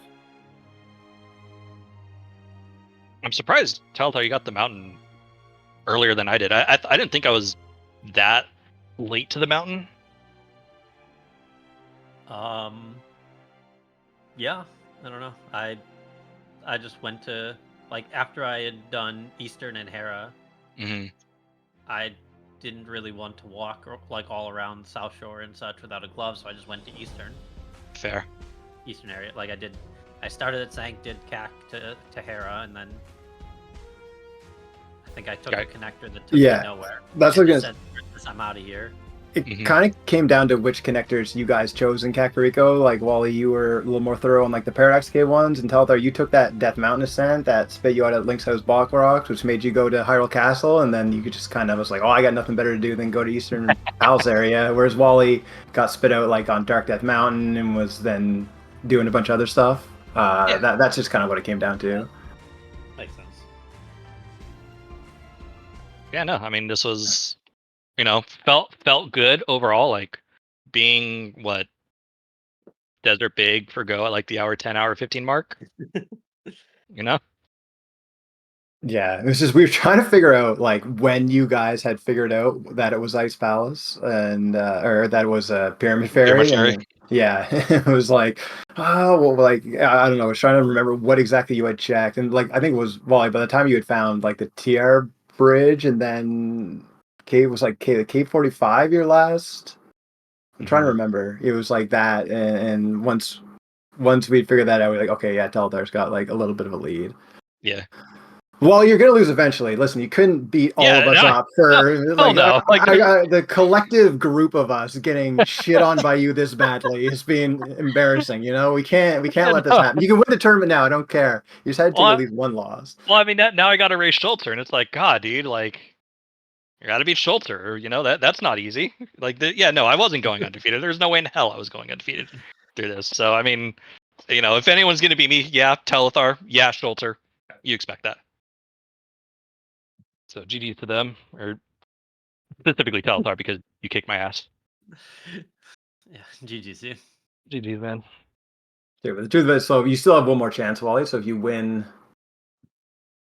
I'm surprised, Telethar, you got the mountain earlier than I did. I didn't think I was that late to the mountain. Yeah, I don't know. I just went to, like, after I had done Eastern and Hera, I didn't really want to walk like all around South Shore and such without a glove, so I just went to Eastern. Fair. Eastern area, like I started at Sank, did CAC to Hera, and then I think I took a connector that took me nowhere. That's what said, I'm out of here. It Mhm. kind of came down to which connectors you guys chose in Kakariko. Like Wally, you were a little more thorough on like the Paradox Cave ones, and Telethar, you took that Death Mountain ascent that spit you out at Link's House Block Rocks, which made you go to Hyrule Castle, and then you could just kind of was like, oh, I got nothing better to do than go to Eastern Palace area. Whereas Wally got spit out like on Dark Death Mountain and was then doing a bunch of other stuff. Yeah. That's just kind of what it came down to. Makes sense. Yeah, no, I mean, this was, felt good overall. Like being what Desert Big for Go at like the hour 10, hour 15 mark. You know? Yeah, it was just we were trying to figure out like when you guys had figured out that it was Ice Palace and or that it was a Pyramid Fairy, Fairy. and yeah, it was like oh well, like I don't know. I was trying to remember what exactly you had checked, and like I think it was Wally. By the time you had found like the TR bridge, and then Cave was like Cave 45 your last. I'm trying to remember. It was like that, and once we figured that out, we were like, okay, yeah, Teldar's got like a little bit of a lead. Yeah. Well, you're gonna lose eventually. Listen, you couldn't beat all of us up for like, the collective group of us getting shit on by you this badly. It's being embarrassing. You know, we can't let this happen. You can win the tournament now. I don't care. You just had to take at least one loss. Well, I mean, now I got to race Schultzer, and it's like, God, dude, like, you got to beat Schultzer. That's not easy. Like, no, I wasn't going undefeated. There's no way in hell I was going undefeated through this. So, I mean, if anyone's gonna beat me, yeah, Telethar, yeah, Schultzer, you expect that. So GG to them, or specifically Telethar because you kicked my ass. Yeah, GGC. GG, man. Dude, but the truth of it is, so you still have one more chance, Wally. So if you win,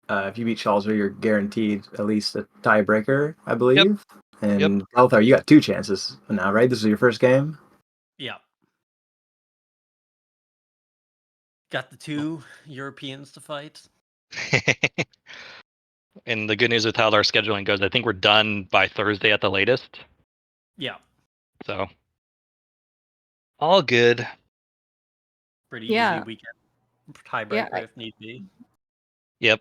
if you beat Schalzer, you're guaranteed at least a tiebreaker, I believe. Yep. And Telethar, you got 2 chances now, right? This is your first game. Yeah. Got the 2 Europeans to fight. And the good news with how our scheduling goes, I think we're done by Thursday at the latest. Yeah. So all good. Pretty easy weekend tiebreaker if need be. Yep.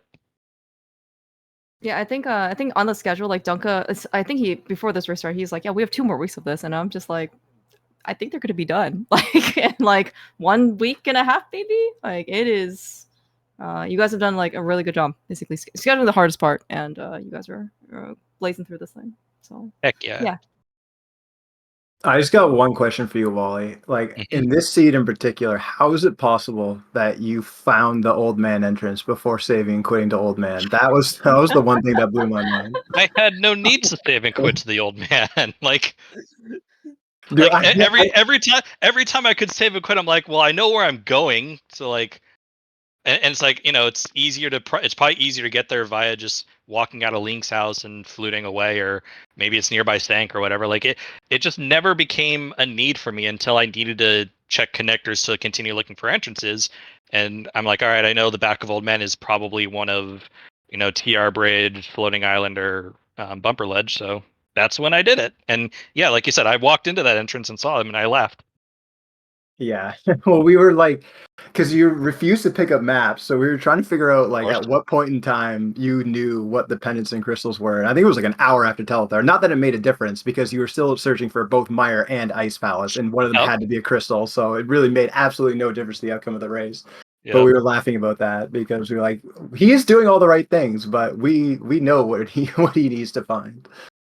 Yeah, I think on the schedule, like Dunka, I think he before this restart, he's like, yeah, we have 2 more weeks of this, and I'm just like, I think they're gonna be done like in like 1 week and a half, maybe. Like it is. You guys have done like a really good job, basically scheduling the hardest part, and you guys are blazing through this thing. So heck yeah. I just got one question for you, Wally. Like in this seed in particular, how is it possible that you found the old man entrance before saving and quitting to old man? That was the one thing that blew my mind. I had no need to save and quit to the old man. Like, dude, every time I could save and quit, I'm like, well, I know where I'm going, so like, and it's like, it's easier it's probably easier to get there via just walking out of Link's house and fluting away, or maybe it's nearby Stank or whatever. Like it just never became a need for me until I needed to check connectors to continue looking for entrances. And I'm like, all right, I know the back of Old Men is probably one of, TR Bridge, Floating Island, or Bumper Ledge. So that's when I did it. And yeah, like you said, I walked into that entrance and saw him, and I left. Yeah. Well, we were like, because you refused to pick up maps, so we were trying to figure out like at what point in time you knew what the pendants and crystals were. And I think it was like an hour after Telethar. Not that it made a difference, because you were still searching for both Mire and Ice Palace, and one of them had to be a crystal, so it really made absolutely no difference to the outcome of the race. Yep. But we were laughing about that because we were like, he is doing all the right things, but we know what he needs to find.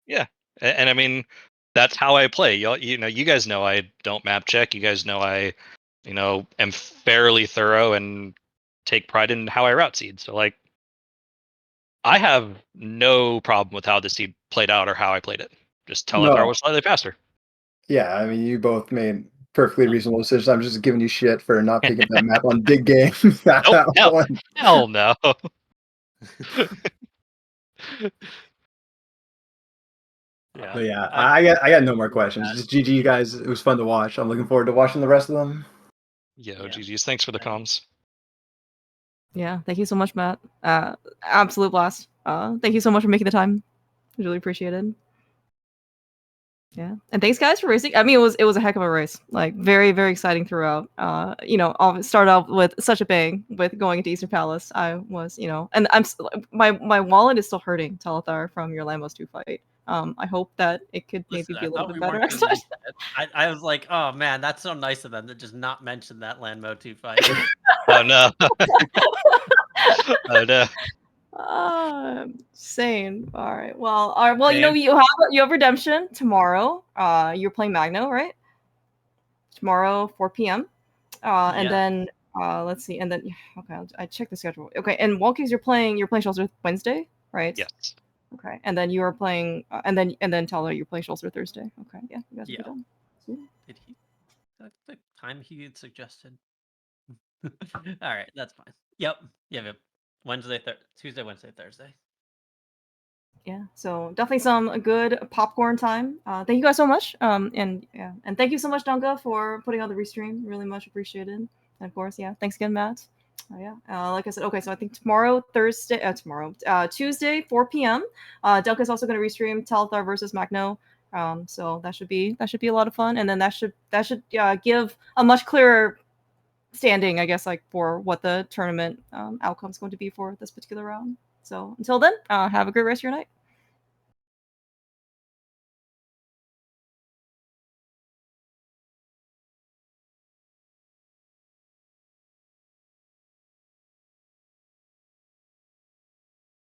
Yeah, and I mean, that's how I play. You guys know I don't map check. You guys know I, am fairly thorough and take pride in how I route seed. So like, I have no problem with how the seed played out or how I played it. Just Telethar was slightly faster. Yeah, I mean, you both made perfectly reasonable decisions. I'm just giving you shit for not picking that map on big game. Hell no. Yeah, but yeah, I got no more questions. Just GG, you guys. It was fun to watch. I'm looking forward to watching the rest of them. GG's. Thanks for the comms. Yeah, thank you so much, Matt. Absolute blast. Thank you so much for making the time. Really appreciated. Yeah, and thanks guys for racing. I mean, it was a heck of a race. Like very, very exciting throughout. I'll start out with such a bang with going into Eastern Palace. I was, and my wallet is still hurting, Telethar, from your Lambos 2 fight. I hope that it could maybe Listen, be I a little thought bit we better weren't next gonna time. mention it. I was like, oh man, that's so nice of them to just not mention that Landmo 2 fight. Oh no. Oh no. Sane. All right. Well, all right. Well, Same. you have redemption tomorrow. You're playing Magno, right? Tomorrow, 4 p.m. And Yeah. then let's see. And then okay, I check the schedule. Okay, and WallKicks, you're playing Shelter Wednesday, right? Yes. Okay, and then you are playing, and then Teller, you're playing Shelter Thursday. Okay, yeah, you guys will Yeah. be done. Sweet. Did he? That's the time he had suggested. All right, that's fine. Yep. Yep. Tuesday, Wednesday, Thursday. Yeah, so definitely some good popcorn time. Thank you guys so much. And yeah, and thank you so much, Dunga, for putting on the restream. Really much appreciated. And of course, yeah, thanks again, Matt. Yeah, like I said, okay, so I think Tuesday, 4 p.m. Dunga's also going to restream Telethar versus Magno. So that should be a lot of fun, and then that should give a much clearer standing, I guess, like for what the tournament outcome is going to be for this particular round. So until then, have a great rest of your night.